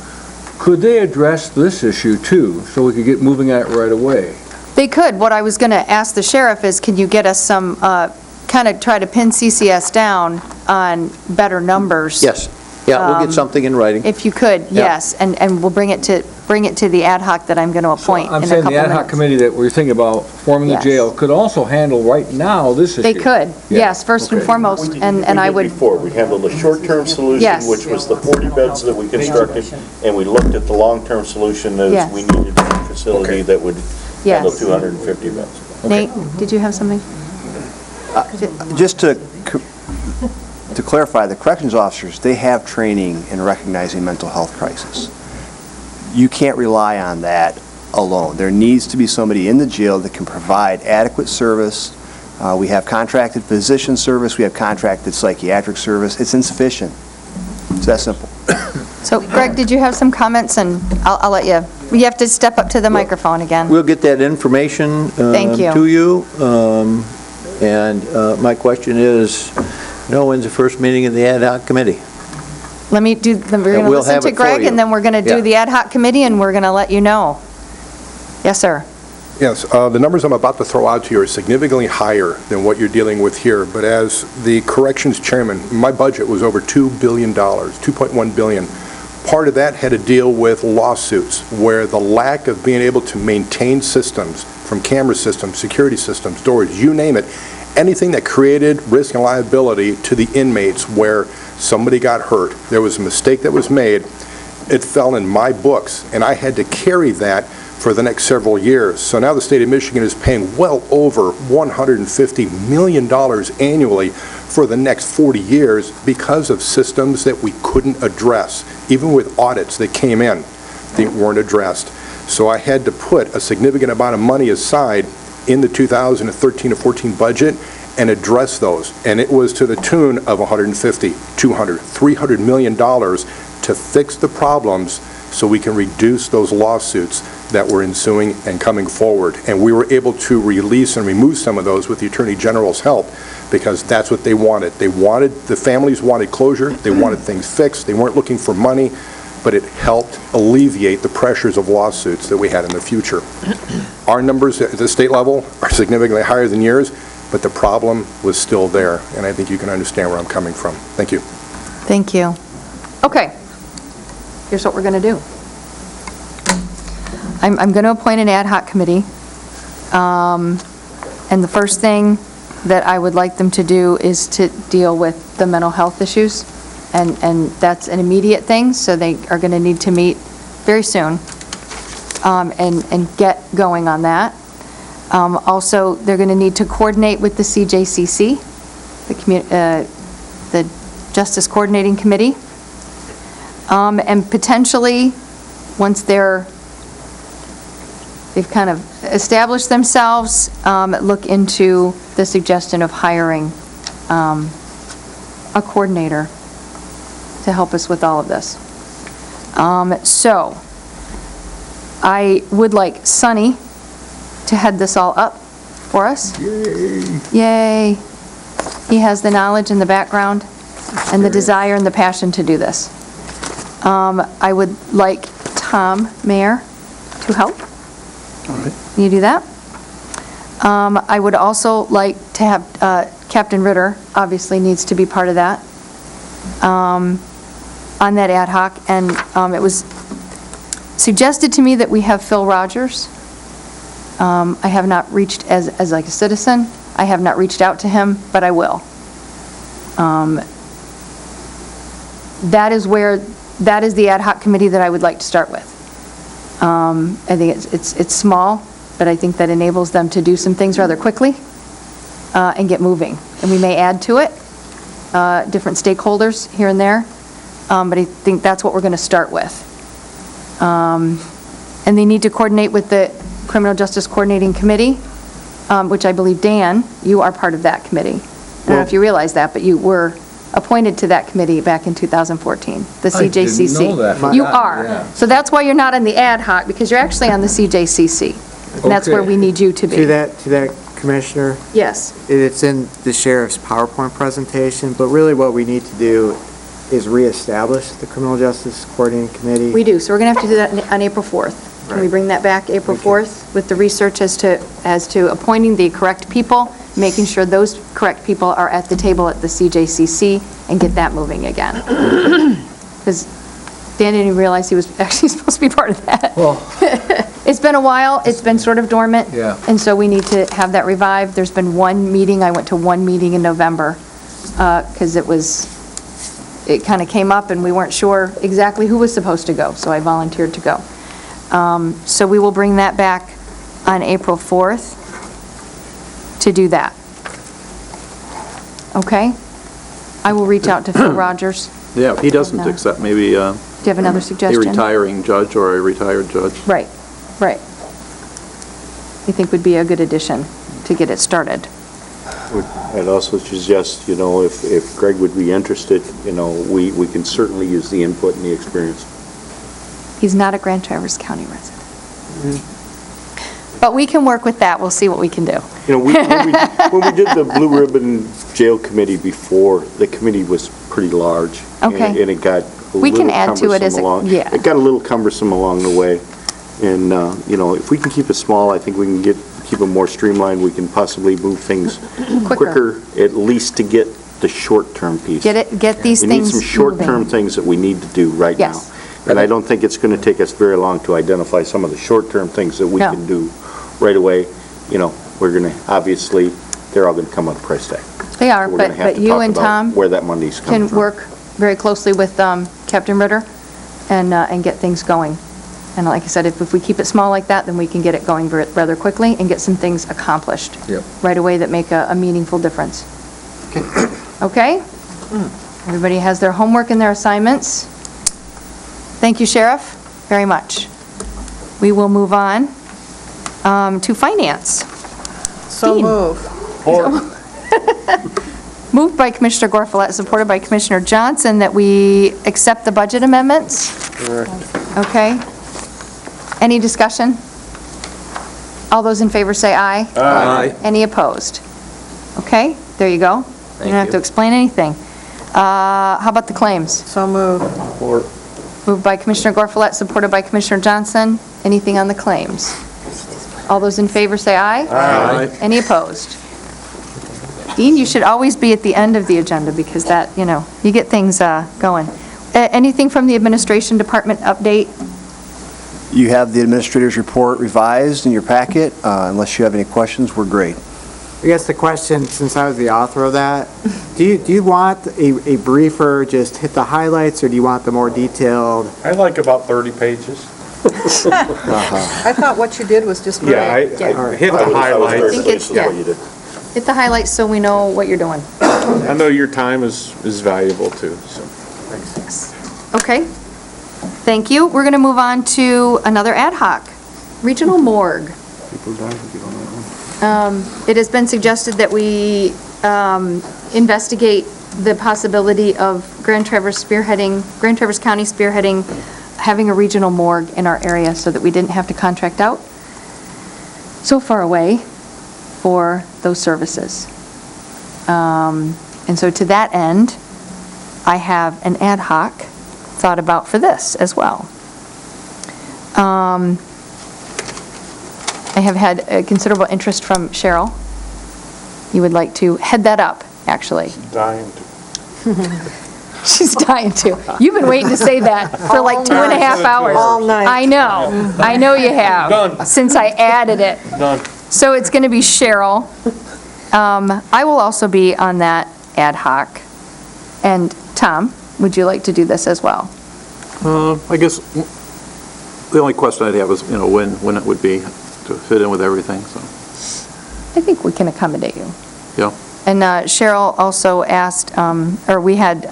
[SPEAKER 1] could they address this issue too, so we could get moving at it right away?
[SPEAKER 2] They could. What I was going to ask the sheriff is, can you get us some, kind of try to pin CCS down on better numbers?
[SPEAKER 10] Yes. Yeah, we'll get something in writing.
[SPEAKER 2] If you could,
[SPEAKER 10] Yeah.
[SPEAKER 2] yes, and we'll bring it to the ad hoc that I'm going to appoint in a
[SPEAKER 1] I'm
[SPEAKER 2] couple
[SPEAKER 1] saying the
[SPEAKER 2] minutes.
[SPEAKER 1] ad hoc committee that we're thinking about forming the
[SPEAKER 2] Yes.
[SPEAKER 1] jail could also handle right now this issue.
[SPEAKER 2] They could,
[SPEAKER 1] Yeah.
[SPEAKER 2] yes, first and
[SPEAKER 1] Okay.
[SPEAKER 2] foremost, and I would,
[SPEAKER 6] Before, we handled the short-term solution,
[SPEAKER 2] Yes.
[SPEAKER 6] which was the 40 beds that we constructed, and we looked at the long-term solution as
[SPEAKER 2] Yes.
[SPEAKER 6] we needed a facility that would handle
[SPEAKER 2] Yes.
[SPEAKER 6] 250 beds.
[SPEAKER 2] Nate, did you have something?
[SPEAKER 18] Just to clarify, the corrections officers, they have training in recognizing mental health crisis. You can't rely on that alone. There needs to be somebody in the jail that can provide adequate service. We have contracted physician service, we have contracted psychiatric service. It's insufficient. It's that simple.
[SPEAKER 2] So Greg, did you have some comments? And I'll let you, you have to step up to the microphone again.
[SPEAKER 10] We'll get that information
[SPEAKER 2] Thank you.
[SPEAKER 10] to you. And my question is, when's the first meeting of the ad hoc committee?
[SPEAKER 2] Let me do, we're going to
[SPEAKER 10] we'll
[SPEAKER 2] listen
[SPEAKER 10] have
[SPEAKER 2] to
[SPEAKER 10] it for
[SPEAKER 2] Greg,
[SPEAKER 10] you.
[SPEAKER 2] and then we're going to
[SPEAKER 10] Yeah.
[SPEAKER 2] do the ad hoc committee, and we're going to let you know. Yes, sir.
[SPEAKER 11] Yes, the numbers I'm about to throw out to you are significantly higher than what you're dealing with here, but as the corrections chairman, my budget was over $2 billion, $2.1 billion. Part of that had to deal with lawsuits, where the lack of being able to maintain systems, from camera systems, security systems, doors, you name it, anything that created risk and liability to the inmates where somebody got hurt, there was a mistake that was made, it fell in my books, and I had to carry that for the next several years. So now the state of Michigan is paying well over $150 million annually for the next 40 years because of systems that we couldn't address. Even with audits that came in, they weren't addressed. So I had to put a significant amount of money aside in the 2013 to 14 budget and address those. And it was to the tune of $150, $200, $300 million to fix the problems so we can reduce those lawsuits that were ensuing and coming forward. And we were able to release and remove some of those with the Attorney General's help, because that's what they wanted. The families wanted closure, they wanted things fixed, they weren't looking for money, but it helped alleviate the pressures of lawsuits that we had in the future. Our numbers at the state level are significantly higher than yours, but the problem was still there, and I think you can understand where I'm coming from. Thank you.
[SPEAKER 2] Thank you. Okay. Here's what we're going to do. I'm going to appoint an ad hoc committee. And the first thing that I would like them to do is to deal with the mental health issues. And that's an immediate thing, so they are going to need to meet very soon and get going on that. Also, they're going to need to coordinate with the CJCC, the Justice Coordinating Committee. And potentially, once they've kind of established themselves, look into the suggestion of hiring a coordinator to help us with all of this. So, I would like Sunny to head this all up for us.
[SPEAKER 1] Yay.
[SPEAKER 2] Yay. He has the knowledge and the background and the desire and the passion to do this. I would like Tom Mayer to help.
[SPEAKER 11] All right.
[SPEAKER 2] Can you do that? I would also like to have, Captain Ritter obviously needs to be part of that. on that ad hoc, and it was suggested to me that we have Phil Rogers. I have not reached, as like a citizen, I have not reached out to him, but I will. That is the ad hoc committee that I would like to start with. I think it's small, but I think that enables them to do some things rather quickly and get moving. And we may add to it, different stakeholders here and there, but I think that's what we're going to start with. And they need to coordinate with the Criminal Justice Coordinating Committee, which I believe, Dan, you are part of that committee. I don't know if you realize that, but you were appointed to that committee back in 2014, the CJCC.
[SPEAKER 1] I didn't know that.
[SPEAKER 2] You are. So that's why you're not on the ad hoc, because you're actually on the CJCC. And that's where we need you to be.
[SPEAKER 20] To that, Commissioner,
[SPEAKER 2] Yes.
[SPEAKER 20] it's in the sheriff's PowerPoint presentation, but really what we need to do is reestablish the Criminal Justice Coordinating Committee.
[SPEAKER 2] We do, so we're going to have to do that on April 4th. Can we bring that back April 4th with the research as to appointing the correct people, making sure those correct people are at the table at the CJCC, and get that moving again? Because Dan didn't even realize he was actually supposed to be part of that.
[SPEAKER 1] Well,
[SPEAKER 2] It's been a while, it's been sort of dormant.
[SPEAKER 1] Yeah.
[SPEAKER 2] And so we need to have that revived. There's been one meeting, I went to one meeting in November, because it kind of came up and we weren't sure exactly who was supposed to go, so I volunteered to go. So we will bring that back on April 4th to do that. Okay? I will reach out to Phil Rogers.
[SPEAKER 12] Yeah, if he doesn't
[SPEAKER 2] No.
[SPEAKER 12] accept, maybe
[SPEAKER 2] Do you have another
[SPEAKER 12] a
[SPEAKER 2] suggestion?
[SPEAKER 12] retiring judge or a retired judge.
[SPEAKER 2] Right, right. I think would be a good addition to get it started.
[SPEAKER 6] I'd also suggest, if Greg would be interested, we can certainly use the input and the experience.
[SPEAKER 2] He's not a Grand Traverse County resident. But we can work with that, we'll see what we can do.
[SPEAKER 6] When we did the Blue Ribbon Jail Committee before, the committee was pretty large.
[SPEAKER 2] Okay.
[SPEAKER 6] And it got a
[SPEAKER 2] We can
[SPEAKER 6] little
[SPEAKER 2] add to it as
[SPEAKER 6] cumbersome
[SPEAKER 2] yeah.
[SPEAKER 6] It got a little cumbersome along the way. And, if we can keep it small, I think we can keep it more streamlined. We can possibly move things quicker, at least to get the short-term piece.
[SPEAKER 2] Get these
[SPEAKER 6] We need
[SPEAKER 2] things
[SPEAKER 6] some short-term
[SPEAKER 2] moving.
[SPEAKER 6] things that we need to do right now.
[SPEAKER 2] Yes.
[SPEAKER 6] And I don't think it's going to take us very long to identify some of the short-term things that we
[SPEAKER 2] No.
[SPEAKER 6] can do right away. We're going to, obviously, they're all going to come on a price tag.
[SPEAKER 2] They are,
[SPEAKER 6] We're gonna have
[SPEAKER 2] but
[SPEAKER 6] to
[SPEAKER 2] you
[SPEAKER 6] talk
[SPEAKER 2] and
[SPEAKER 6] about
[SPEAKER 2] Tom
[SPEAKER 6] where that money's coming
[SPEAKER 2] can
[SPEAKER 6] from.
[SPEAKER 2] work very closely with Captain Ritter and get things going. And like I said, if we keep it small like that, then we can get it going rather quickly and get some things accomplished
[SPEAKER 1] Yep.
[SPEAKER 2] right away that make a meaningful difference. Okay? Everybody has their homework and their assignments. Thank you, Sheriff, very much. We will move on to finance.
[SPEAKER 3] So
[SPEAKER 2] Dean.
[SPEAKER 3] move.
[SPEAKER 2] Moved by Commissioner Gorfulet, supported by Commissioner Johnson, that we accept the budget amendments. Okay. Any discussion? All those in favor say aye.
[SPEAKER 1] Aye.
[SPEAKER 2] Any opposed? Okay, there you go. You don't have to explain anything. How about the claims?
[SPEAKER 3] So move.
[SPEAKER 2] Moved by Commissioner Gorfulet, supported by Commissioner Johnson. Anything on the claims? All those in favor say aye.
[SPEAKER 1] Aye.
[SPEAKER 2] Any opposed? Dean, you should always be at the end of the agenda because that, you get things going. Anything from the administration department update?
[SPEAKER 18] You have the administrator's report revised in your packet. Unless you have any questions, we're great.
[SPEAKER 20] I guess the question, since I was the author of that, do you want a briefer, just hit the highlights, or do you want the more detailed?
[SPEAKER 8] I like about 30 pages.
[SPEAKER 3] I thought what you did was just great.
[SPEAKER 8] Yeah, I hit the highlights.
[SPEAKER 2] I think it's, yeah. Hit the highlights so we know what you're doing.
[SPEAKER 8] I know your time is valuable too, so.
[SPEAKER 2] Okay. Thank you. We're going to move on to another ad hoc, regional morgue. It has been suggested that we investigate the possibility of Grand Traverse County spearheading having a regional morgue in our area so that we didn't have to contract out so far away for those services. And so to that end, I have an ad hoc thought about for this as well. I have had a considerable interest from Cheryl. You would like to head that up, actually.
[SPEAKER 8] Dying to.
[SPEAKER 2] She's dying to. You've been waiting to say that for like 2.5 hours.
[SPEAKER 13] All night.
[SPEAKER 2] I know you have.
[SPEAKER 8] Done.
[SPEAKER 2] Since I added it.
[SPEAKER 8] Done.
[SPEAKER 2] So it's going to be Cheryl. I will also be on that ad hoc. And Tom, would you like to do this as well?
[SPEAKER 12] I guess the only question I'd have is, when it would be to fit in with everything, so,
[SPEAKER 2] I think we can accommodate you.
[SPEAKER 12] yeah.
[SPEAKER 2] And Cheryl also asked, or we had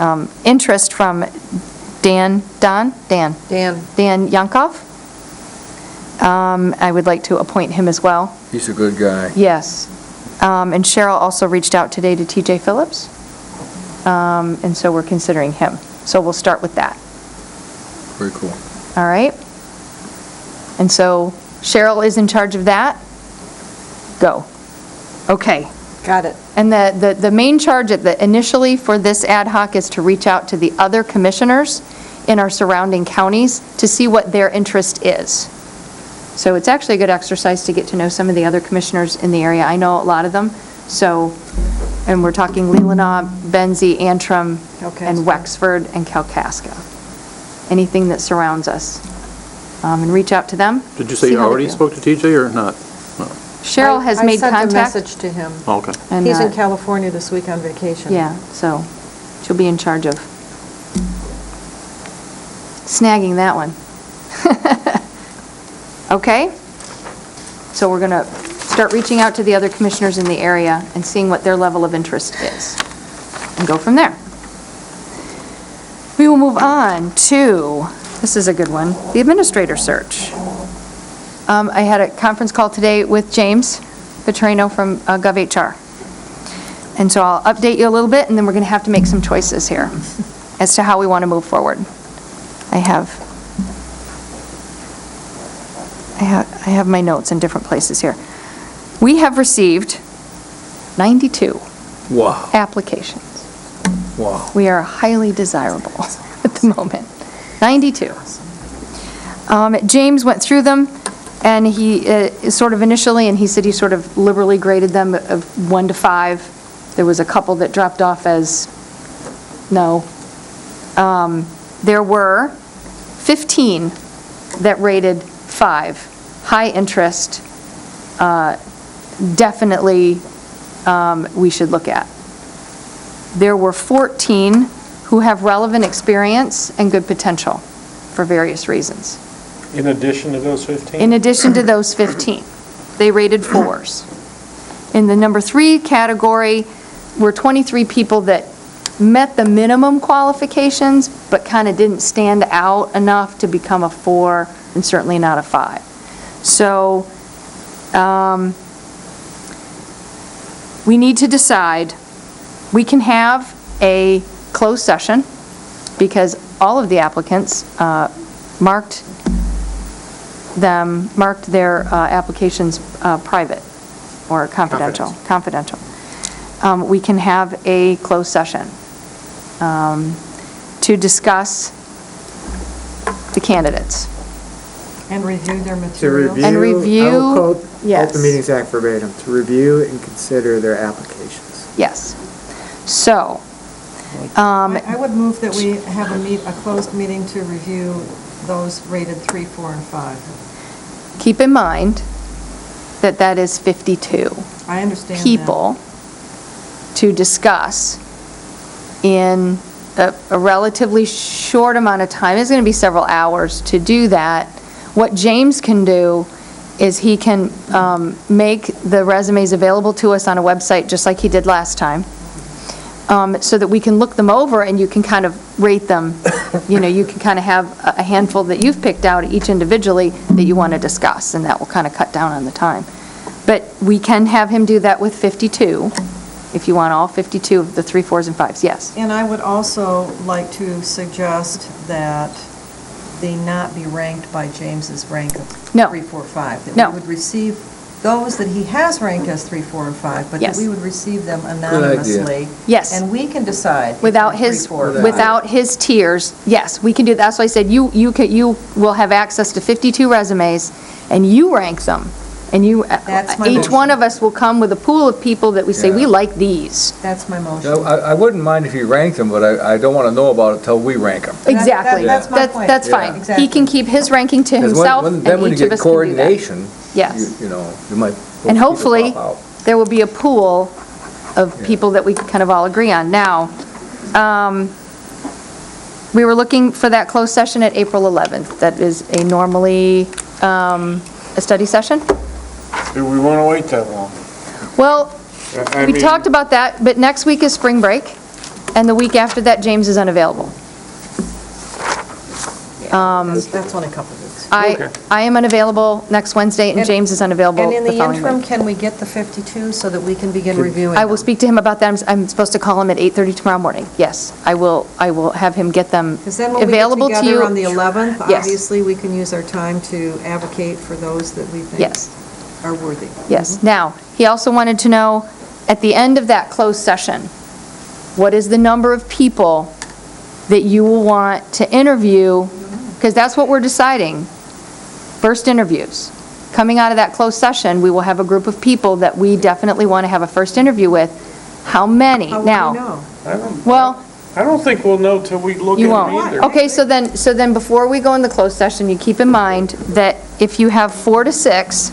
[SPEAKER 2] interest from Dan Yankov. I would like to appoint him as well.
[SPEAKER 1] He's a good guy.
[SPEAKER 2] Yes. And Cheryl also reached out today to TJ Phillips. And so we're considering him. So we'll start with that.
[SPEAKER 1] Very cool.
[SPEAKER 2] All right? And so Cheryl is in charge of that. Go. Okay.
[SPEAKER 13] Got it.
[SPEAKER 2] And the main charge initially for this ad hoc is to reach out to the other commissioners in our surrounding counties to see what their interest is. So it's actually a good exercise to get to know some of the other commissioners in the area. I know a lot of them. So, and we're talking Leelanau, Benzie, Antrim, and Wexford, and Kalkaska. Anything that surrounds us. And reach out to them.
[SPEAKER 12] Did you say
[SPEAKER 2] see
[SPEAKER 12] you
[SPEAKER 2] how they
[SPEAKER 12] already
[SPEAKER 2] feel.
[SPEAKER 12] spoke to TJ or not? No.
[SPEAKER 2] Cheryl has made
[SPEAKER 13] I
[SPEAKER 2] contact.
[SPEAKER 13] sent a message to him.
[SPEAKER 12] Oh, okay.
[SPEAKER 2] And,
[SPEAKER 13] He's in California this week on vacation.
[SPEAKER 2] Yeah, so she'll be in charge of snagging that one. Okay? So we're going to start reaching out to the other commissioners in the area and seeing what their level of interest is, and go from there. We will move on to, this is a good one, the administrator search. I had a conference call today with James Petrino from GovHR. And so I'll update you a little bit, and then we're going to have to make some choices here as to how we want to move forward. I have my notes in different places here. We have received 92
[SPEAKER 1] Wow.
[SPEAKER 2] applications.
[SPEAKER 1] Wow.
[SPEAKER 2] We are highly desirable at the moment. 92. James went through them, and he sort of initially, and he said he sort of liberally graded them of 1 to 5. There was a couple that dropped off as no. There were 15 that rated 5. High interest, definitely we should look at. There were 14 who have relevant experience and good potential for various reasons.
[SPEAKER 8] In addition to those 15?
[SPEAKER 2] In addition to those 15, they rated 4s. In the number 3 category were 23 people that met the minimum qualifications, but kind of didn't stand out enough to become a 4, and certainly not a 5. So, we need to decide. We can have a closed session, because all of the applicants marked their applications private or confidential. We can have a closed session to discuss the candidates.
[SPEAKER 13] And review their
[SPEAKER 20] To
[SPEAKER 13] materials.
[SPEAKER 20] review.
[SPEAKER 2] And review,
[SPEAKER 20] I will quote
[SPEAKER 2] yes.
[SPEAKER 20] Open Meetings Act verbatim, to review and consider their applications.
[SPEAKER 2] Yes. So,
[SPEAKER 13] I would move that we have a closed meeting to review those rated 3, 4, and 5.
[SPEAKER 2] keep in mind that that is 52
[SPEAKER 13] I understand that.
[SPEAKER 2] people to discuss in a relatively short amount of time. It's going to be several hours to do that. What James can do is he can make the resumes available to us on a website, just like he did last time, so that we can look them over and you can kind of rate them. You know, you can kind of have a handful that you've picked out each individually that you want to discuss, and that will kind of cut down on the time. But we can have him do that with 52, if you want all 52 of the 3, 4s, and 5s, yes.
[SPEAKER 13] And I would also like to suggest that they not be ranked by James's rank of 3, 4, 5. That
[SPEAKER 2] No.
[SPEAKER 13] we would receive those that he has ranked as 3, 4, and 5, but that
[SPEAKER 2] Yes.
[SPEAKER 13] we would receive them anonymously.
[SPEAKER 2] Yes.
[SPEAKER 13] And we can decide.
[SPEAKER 2] Without
[SPEAKER 13] between
[SPEAKER 2] his,
[SPEAKER 13] 3, 4, 5.
[SPEAKER 2] without his tiers, yes, we can do, that's why I said you will have access to 52 resumes, and you rank them And you,
[SPEAKER 3] That's my
[SPEAKER 2] each
[SPEAKER 3] motion.
[SPEAKER 2] one of us will come with a pool of people that we say, we like these.
[SPEAKER 3] That's my motion.
[SPEAKER 1] No, I wouldn't mind if you ranked them, but I don't want to know about it till we rank them.
[SPEAKER 2] Exactly.
[SPEAKER 3] That's my point.
[SPEAKER 2] That's
[SPEAKER 3] Yeah.
[SPEAKER 2] fine. He
[SPEAKER 3] Exactly.
[SPEAKER 2] can keep his ranking to
[SPEAKER 1] 'Cause
[SPEAKER 2] himself, and
[SPEAKER 1] then when you
[SPEAKER 2] each of
[SPEAKER 1] get
[SPEAKER 2] us can do that.
[SPEAKER 1] coordination,
[SPEAKER 2] Yes.
[SPEAKER 1] you know, you might.
[SPEAKER 2] And
[SPEAKER 1] people
[SPEAKER 2] hopefully,
[SPEAKER 1] pop out.
[SPEAKER 2] there will be a pool of people that we can kind of all agree on. Now, we were looking for that closed session at April 11th. That is a normally, a study session?
[SPEAKER 8] Do we want to wait that long?
[SPEAKER 2] Well,
[SPEAKER 8] I
[SPEAKER 2] we
[SPEAKER 8] mean-
[SPEAKER 2] talked about that, but next week is spring break, and the week after that, James is unavailable.
[SPEAKER 3] That's only a couple of weeks.
[SPEAKER 2] I am unavailable next Wednesday, and James is unavailable
[SPEAKER 3] And in
[SPEAKER 2] the
[SPEAKER 3] the
[SPEAKER 2] following
[SPEAKER 3] interim,
[SPEAKER 2] week.
[SPEAKER 3] can we get the 52 so that we can begin reviewing
[SPEAKER 2] I will
[SPEAKER 3] them?
[SPEAKER 2] speak to him about that. I'm supposed to call him at 8:30 tomorrow morning. Yes, I will have him get them
[SPEAKER 3] Because then when we get
[SPEAKER 2] available to you.
[SPEAKER 3] together on the 11th,
[SPEAKER 2] Yes.
[SPEAKER 3] obviously, we can use our time to advocate for those that we think
[SPEAKER 2] Yes.
[SPEAKER 3] are worthy.
[SPEAKER 2] Yes. Now, he also wanted to know, at the end of that closed session, what is the number of people that you will want to interview? Because that's what we're deciding. First interviews. Coming out of that closed session, we will have a group of people that we definitely want to have a first interview with. How many?
[SPEAKER 3] How will
[SPEAKER 2] Now,
[SPEAKER 3] we know?
[SPEAKER 2] well,
[SPEAKER 8] I don't think we'll know till we look
[SPEAKER 2] you
[SPEAKER 8] at them
[SPEAKER 2] won't.
[SPEAKER 8] either.
[SPEAKER 2] Okay, so then before we go in the closed session, you keep in mind that if you have 4 to 6,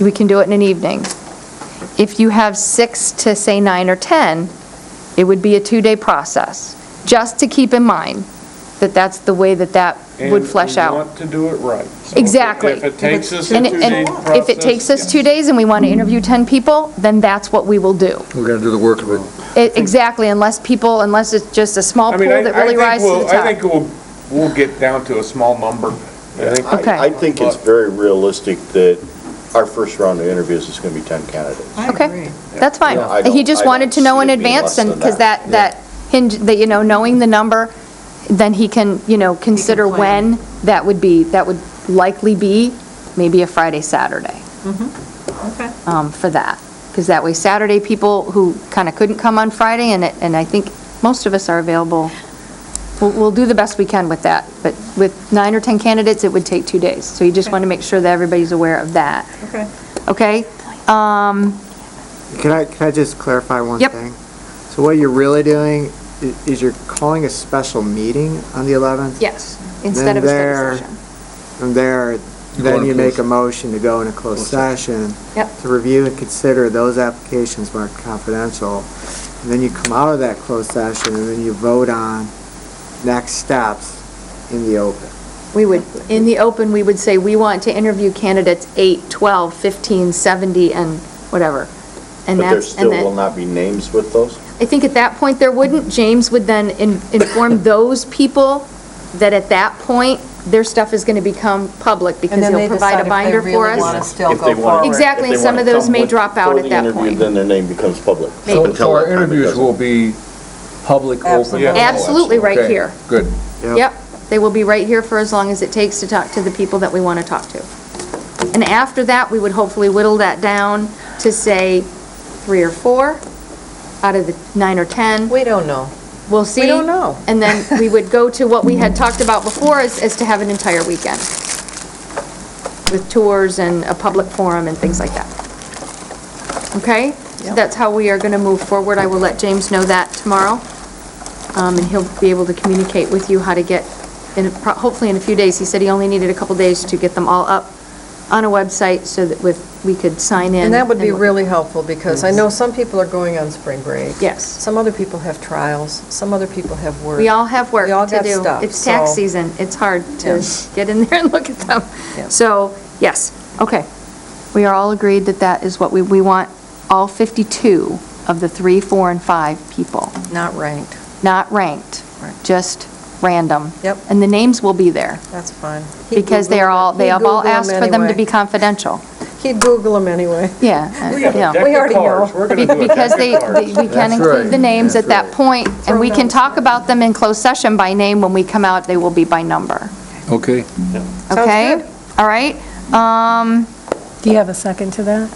[SPEAKER 2] we can do it in an evening. If you have 6 to, say, 9 or 10, it would be a 2-day process. Just to keep in mind that that's the way that would flesh out.
[SPEAKER 8] And we want to do it right. So
[SPEAKER 2] Exactly.
[SPEAKER 8] If it takes us a
[SPEAKER 2] And
[SPEAKER 8] 2-day process.
[SPEAKER 2] if it takes us 2 days and we want to interview 10 people, then that's what we will do.
[SPEAKER 1] We're going to do the work of it.
[SPEAKER 2] Exactly, unless it's just a small
[SPEAKER 8] I
[SPEAKER 2] pool
[SPEAKER 8] mean,
[SPEAKER 2] that really rises to the top.
[SPEAKER 8] I think we'll get down to a small number.
[SPEAKER 2] Okay.
[SPEAKER 6] I think it's very realistic that our first round of interviews is going to be 10 candidates.
[SPEAKER 2] Okay, that's fine.
[SPEAKER 6] Yeah, I don't-
[SPEAKER 2] He just
[SPEAKER 6] I
[SPEAKER 2] wanted
[SPEAKER 6] don't
[SPEAKER 2] to know
[SPEAKER 6] see
[SPEAKER 2] in
[SPEAKER 6] it being
[SPEAKER 2] advance,
[SPEAKER 6] less
[SPEAKER 2] and,
[SPEAKER 6] than
[SPEAKER 2] because
[SPEAKER 6] that.
[SPEAKER 2] that, knowing the number, then he can, consider when that would likely be, maybe a Friday, Saturday,
[SPEAKER 3] Okay.
[SPEAKER 2] for that. Because that way, Saturday, people who kind of couldn't come on Friday, and I think most of us are available, we'll do the best we can with that. But with 9 or 10 candidates, it would take 2 days. So you just want to make sure that everybody's aware of that.
[SPEAKER 3] Okay.
[SPEAKER 2] Okay?
[SPEAKER 20] Can I just clarify one
[SPEAKER 2] Yep.
[SPEAKER 20] thing? So what you're really doing is you're calling a special meeting on the 11th?
[SPEAKER 2] Yes, instead of a study session.
[SPEAKER 20] From there,
[SPEAKER 1] go
[SPEAKER 20] then
[SPEAKER 1] in
[SPEAKER 20] you
[SPEAKER 1] a
[SPEAKER 20] make
[SPEAKER 1] closed-
[SPEAKER 20] a motion to go in a closed session.
[SPEAKER 2] Yep.
[SPEAKER 20] To review and consider those applications marked confidential. And then you come out of that closed session, and then you vote on next steps in the open.
[SPEAKER 2] In the open, we would say, we want to interview candidates 8, 12, 15, 70, and whatever. And
[SPEAKER 6] But there
[SPEAKER 2] that's,
[SPEAKER 6] still
[SPEAKER 2] and then,
[SPEAKER 6] will not be names with those?
[SPEAKER 2] I think at that point, there wouldn't. James would then inform those people that at that point, their stuff is going to become public, because
[SPEAKER 3] And then
[SPEAKER 2] he'll
[SPEAKER 3] they
[SPEAKER 2] provide
[SPEAKER 3] decide
[SPEAKER 2] a
[SPEAKER 3] if they
[SPEAKER 2] binder for
[SPEAKER 3] really want to
[SPEAKER 2] us.
[SPEAKER 3] still
[SPEAKER 6] If
[SPEAKER 3] go
[SPEAKER 6] they want-
[SPEAKER 3] forward.
[SPEAKER 2] Exactly,
[SPEAKER 6] If
[SPEAKER 2] and
[SPEAKER 6] they
[SPEAKER 2] some
[SPEAKER 6] wanna
[SPEAKER 2] of those
[SPEAKER 6] come
[SPEAKER 2] may
[SPEAKER 6] with-
[SPEAKER 2] drop out
[SPEAKER 6] for
[SPEAKER 2] at
[SPEAKER 6] the
[SPEAKER 2] that
[SPEAKER 6] interview,
[SPEAKER 2] point.
[SPEAKER 6] Then their name becomes public.
[SPEAKER 1] So
[SPEAKER 6] Until
[SPEAKER 1] our
[SPEAKER 6] that time, it
[SPEAKER 1] interviews
[SPEAKER 6] doesn't.
[SPEAKER 1] will be public, open?
[SPEAKER 3] Absolutely.
[SPEAKER 8] Yeah.
[SPEAKER 2] Absolutely, right
[SPEAKER 1] Okay,
[SPEAKER 2] here.
[SPEAKER 1] Good.
[SPEAKER 2] Yep, they will be right here for as long as it takes to talk to the people that we want to talk to. And after that, we would hopefully whittle that down to, say, 3 or 4 out of the 9 or 10.
[SPEAKER 3] We don't know.
[SPEAKER 2] We'll see.
[SPEAKER 3] We don't know.
[SPEAKER 2] And then we would go to what we had talked about before, is to have an entire weekend with tours and a public forum and things like that. Okay? So that's how we are going to move forward. I will let James know that tomorrow. And he'll be able to communicate with you how to get, hopefully in a few days. He said he only needed a couple days to get them all up on a website so that we could sign in.
[SPEAKER 3] And that would be
[SPEAKER 2] look.
[SPEAKER 3] really helpful, because I know some people are going on spring break.
[SPEAKER 2] Yes.
[SPEAKER 3] Some other people have trials, some other people have work.
[SPEAKER 2] We all have work
[SPEAKER 3] We all
[SPEAKER 2] to
[SPEAKER 3] got
[SPEAKER 2] do.
[SPEAKER 3] stuff,
[SPEAKER 2] It's tax
[SPEAKER 3] so-
[SPEAKER 2] season. It's hard to
[SPEAKER 3] Yeah.
[SPEAKER 2] get in there and look at them.
[SPEAKER 3] Yeah.
[SPEAKER 2] So, yes, okay. We are all agreed that that is what we want, all 52 of the 3, 4, and 5 people,
[SPEAKER 3] Not ranked.
[SPEAKER 2] not ranked, just random.
[SPEAKER 3] Yep.
[SPEAKER 2] And the names will be there,
[SPEAKER 3] That's fine.
[SPEAKER 2] because they have all asked for them to be confidential.
[SPEAKER 3] He'd Google them anyway.
[SPEAKER 2] Yeah.
[SPEAKER 8] We have a
[SPEAKER 2] yeah.
[SPEAKER 8] deck
[SPEAKER 3] We
[SPEAKER 8] of
[SPEAKER 3] already know.
[SPEAKER 8] cards. We're gonna do a
[SPEAKER 2] Because
[SPEAKER 8] deck of cards.
[SPEAKER 2] we can
[SPEAKER 1] That's
[SPEAKER 2] include
[SPEAKER 1] right.
[SPEAKER 2] the names at
[SPEAKER 1] That's
[SPEAKER 2] that point, and we
[SPEAKER 3] Throw
[SPEAKER 2] can
[SPEAKER 3] notes.
[SPEAKER 2] talk about them in closed session by name. When we come out, they will be by number.
[SPEAKER 1] Okay.
[SPEAKER 2] Okay?
[SPEAKER 3] good.
[SPEAKER 2] All right?
[SPEAKER 5] Do you have a second to that?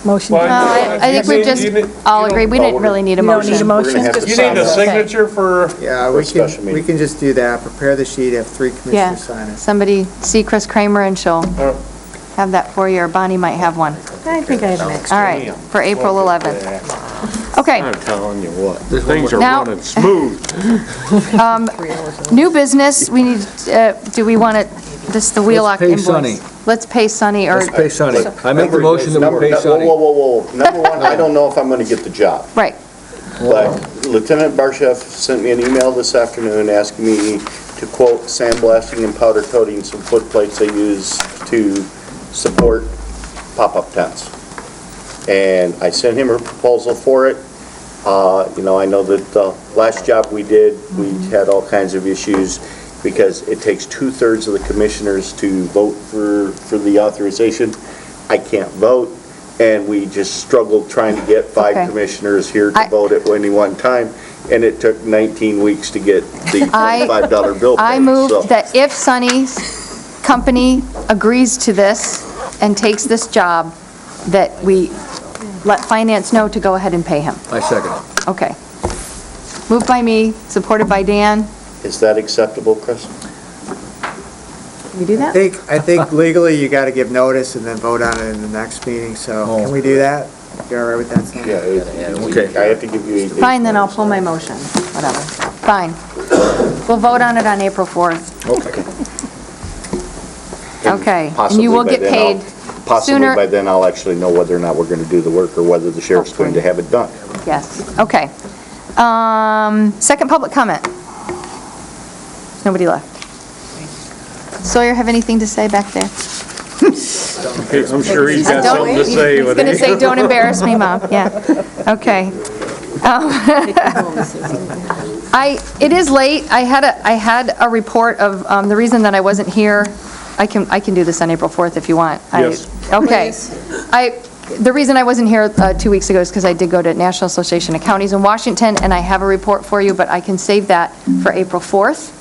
[SPEAKER 5] Motion?
[SPEAKER 8] Well,
[SPEAKER 2] I think we're just all agreed. We didn't really need a
[SPEAKER 5] You don't need a
[SPEAKER 2] motion.
[SPEAKER 5] motion?
[SPEAKER 6] We're gonna have to
[SPEAKER 8] You need a
[SPEAKER 6] sign that.
[SPEAKER 8] signature for,
[SPEAKER 20] Yeah,
[SPEAKER 6] For a
[SPEAKER 20] we
[SPEAKER 6] special
[SPEAKER 20] can,
[SPEAKER 6] meeting.
[SPEAKER 20] we can just do that, prepare the sheet, have 3
[SPEAKER 2] Yeah.
[SPEAKER 20] commissioners sign it.
[SPEAKER 2] Somebody see Chris Kramer and she'll have that for you, or Bonnie might have one.
[SPEAKER 5] I think I have an extra.
[SPEAKER 2] All right, for April 11th. Okay.
[SPEAKER 8] I'm telling you what, things are
[SPEAKER 2] Now-
[SPEAKER 8] running smooth.
[SPEAKER 2] New business, we need, do we want to, this is the Wheelock
[SPEAKER 1] Let's pay
[SPEAKER 2] invoice.
[SPEAKER 1] Sunny.
[SPEAKER 2] Let's pay Sunny, or,
[SPEAKER 1] Let's pay Sunny. I make the motion that we pay
[SPEAKER 6] Whoa,
[SPEAKER 1] Sunny.
[SPEAKER 6] whoa, whoa, whoa. Number one, I don't know if I'm going to get the job.
[SPEAKER 2] right,
[SPEAKER 6] But Lieutenant Barshev sent me an email this afternoon asking me to quote sandblasting and powder coating some foot plates they use to support pop-up tents. And I sent him a proposal for it. I know that the last job we did, we had all kinds of issues because it takes 2/3 of the commissioners to vote for the authorization. I can't vote, and we just struggled trying to get 5
[SPEAKER 2] Okay.
[SPEAKER 6] commissioners here to vote at any one time, and it took 19 weeks to get the $25 bill paid.
[SPEAKER 2] I
[SPEAKER 6] so-
[SPEAKER 2] move that if Sunny's company agrees to this and takes this job, that we let finance know to go ahead and pay him.
[SPEAKER 1] I second it.
[SPEAKER 2] Okay. Moved by me, supported by Dan.
[SPEAKER 6] Is that acceptable, Chris?
[SPEAKER 2] Can we do that?
[SPEAKER 20] I think legally you got to give notice and then vote on it in the next meeting, so can we do that? You all right with that, Sam?
[SPEAKER 6] Yeah.
[SPEAKER 1] Okay.
[SPEAKER 6] I have to give you 8 days.
[SPEAKER 2] Fine, then I'll pull my motion, whatever. Fine. We'll vote on it on April 4th. Okay, and
[SPEAKER 6] Possibly
[SPEAKER 2] you will
[SPEAKER 6] by
[SPEAKER 2] get
[SPEAKER 6] then
[SPEAKER 2] paid
[SPEAKER 6] Possibly
[SPEAKER 2] sooner.
[SPEAKER 6] by then I'll actually know whether or not we're going to do the work or whether the sheriff's going to have it done.
[SPEAKER 2] Yes, okay. Second public comment. There's nobody left. Sawyer, have anything to say back there?
[SPEAKER 8] I'm sure he's got
[SPEAKER 2] Don't-
[SPEAKER 8] something to say.
[SPEAKER 2] He's going to say, "Don't embarrass me, Mom." Yeah, okay. It is late. I had a report of the reason that I wasn't here. I can do this on April 4th if you want.
[SPEAKER 8] Yes.
[SPEAKER 2] Okay. The reason I wasn't here 2 weeks ago is because I did go to National Association of Counties in Washington, and I have a report for you, but I can save that for April 4th.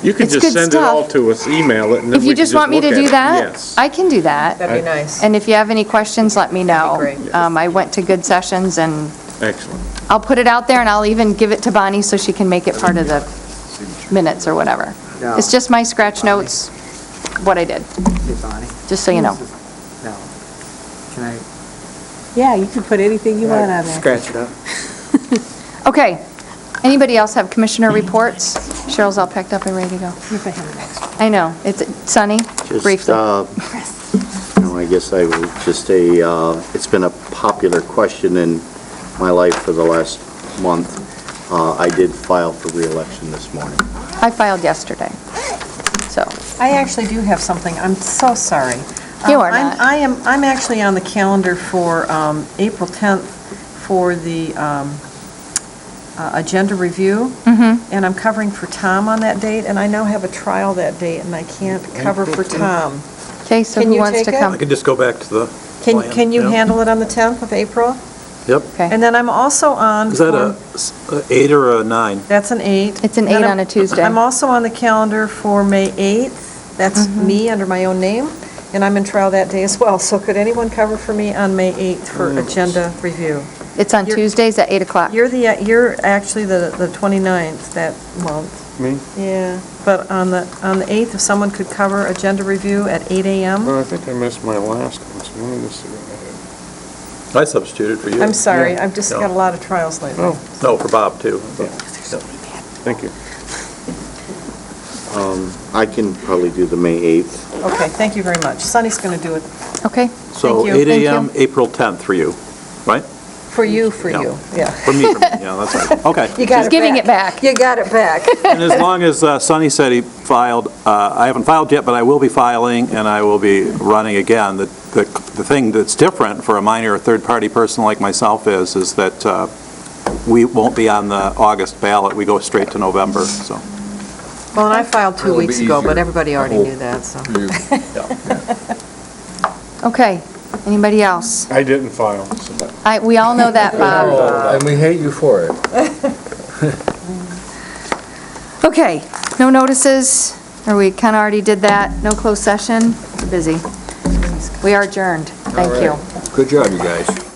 [SPEAKER 8] You could
[SPEAKER 2] It's
[SPEAKER 8] just
[SPEAKER 2] good
[SPEAKER 8] send it
[SPEAKER 2] stuff.
[SPEAKER 8] all to us, email it, and then
[SPEAKER 2] If
[SPEAKER 8] we
[SPEAKER 2] you
[SPEAKER 8] can
[SPEAKER 2] just want me to
[SPEAKER 8] look at
[SPEAKER 2] do
[SPEAKER 8] it.
[SPEAKER 2] that,
[SPEAKER 8] Yes.
[SPEAKER 2] I can do that.
[SPEAKER 3] That'd be nice.
[SPEAKER 2] And if you have any questions, let me know.
[SPEAKER 3] That'd be great.
[SPEAKER 2] I went to good sessions, and
[SPEAKER 8] Excellent.
[SPEAKER 2] I'll put it out there, and I'll even give it to Bonnie so she can make it part of the minutes or whatever.
[SPEAKER 20] No.
[SPEAKER 2] It's just my scratch notes, what I did,
[SPEAKER 20] Hey, Bonnie?
[SPEAKER 2] just so you know.
[SPEAKER 20] No. Can I
[SPEAKER 5] Yeah, you can put anything you want on there.
[SPEAKER 20] scratch it up?
[SPEAKER 2] Okay. Anybody else have commissioner reports? Cheryl's all packed up and ready to go.
[SPEAKER 5] If I have an extra.
[SPEAKER 2] I know. It's Sunny,
[SPEAKER 6] Just,
[SPEAKER 2] briefly.
[SPEAKER 6] I guess I would just say, it's been a popular question in my life for the last month. I did file for reelection this morning.
[SPEAKER 2] I filed yesterday, so.
[SPEAKER 3] I actually do have something. I'm so sorry.
[SPEAKER 2] You are not.
[SPEAKER 3] I'm actually on the calendar for April 10th for the agenda review, and I'm covering for Tom on that date, and I now have a trial that date, and I can't cover for Tom.
[SPEAKER 2] Okay, so
[SPEAKER 3] Can
[SPEAKER 2] who
[SPEAKER 3] you
[SPEAKER 2] wants
[SPEAKER 3] take
[SPEAKER 2] to
[SPEAKER 3] it?
[SPEAKER 2] come?
[SPEAKER 12] I could just go back to the plan.
[SPEAKER 3] Can you
[SPEAKER 12] yeah.
[SPEAKER 3] handle it on the 10th of April?
[SPEAKER 12] Yep.
[SPEAKER 2] Okay.
[SPEAKER 3] And then I'm also on.
[SPEAKER 12] Is that
[SPEAKER 3] for-
[SPEAKER 12] a 8 or a 9?
[SPEAKER 3] That's an 8.
[SPEAKER 2] It's an
[SPEAKER 3] Then
[SPEAKER 2] 8
[SPEAKER 3] I'm-
[SPEAKER 2] on a Tuesday.
[SPEAKER 3] I'm also on the calendar for May 8th. That's me under my own name, and I'm in trial that day as well. So could anyone cover for me on May 8th for agenda review?
[SPEAKER 2] It's on
[SPEAKER 3] You're-
[SPEAKER 2] Tuesdays at 8 o'clock.
[SPEAKER 3] You're actually the 29th that month.
[SPEAKER 8] Me?
[SPEAKER 3] Yeah, but on the 8th, if someone could cover agenda review at 8 a.m.?
[SPEAKER 8] Well, I think I missed my last one, so let me just see what
[SPEAKER 12] I substituted for you.
[SPEAKER 3] I'm sorry, I've just
[SPEAKER 12] No.
[SPEAKER 3] got a lot of trials lately.
[SPEAKER 8] Oh.
[SPEAKER 12] No, for Bob, too.
[SPEAKER 8] I had. Thank you.
[SPEAKER 6] I can probably do the May 8th.
[SPEAKER 3] Okay, thank you very much. Sunny's going to do it
[SPEAKER 2] Okay.
[SPEAKER 12] So
[SPEAKER 3] Thank you.
[SPEAKER 12] 8
[SPEAKER 2] Thank you.
[SPEAKER 12] a.m., April 10th for you, right?
[SPEAKER 3] for you,
[SPEAKER 12] Yeah.
[SPEAKER 3] yeah.
[SPEAKER 12] For me, yeah, that's right. Okay.
[SPEAKER 3] You got
[SPEAKER 2] He's giving it back.
[SPEAKER 3] You got it back.
[SPEAKER 12] And as long as Sonny said he filed, I haven't filed yet, but I will be filing, and I will be running again. The thing that's different for a minor or third-party person like myself is that we won't be on the August ballot. We go straight to November, so.
[SPEAKER 3] Well, and I filed 2
[SPEAKER 1] It'll be
[SPEAKER 3] weeks ago, but
[SPEAKER 1] easier.
[SPEAKER 3] everybody already knew that, so.
[SPEAKER 2] Okay. Anybody else?
[SPEAKER 8] I didn't file, so.
[SPEAKER 2] We all know that, Bob.
[SPEAKER 1] And we hate you for it.
[SPEAKER 2] Okay, no notices, or we kind of already did that. No closed session. We're busy. We are adjourned. Thank
[SPEAKER 1] All
[SPEAKER 2] you.
[SPEAKER 1] right. Good job, you guys.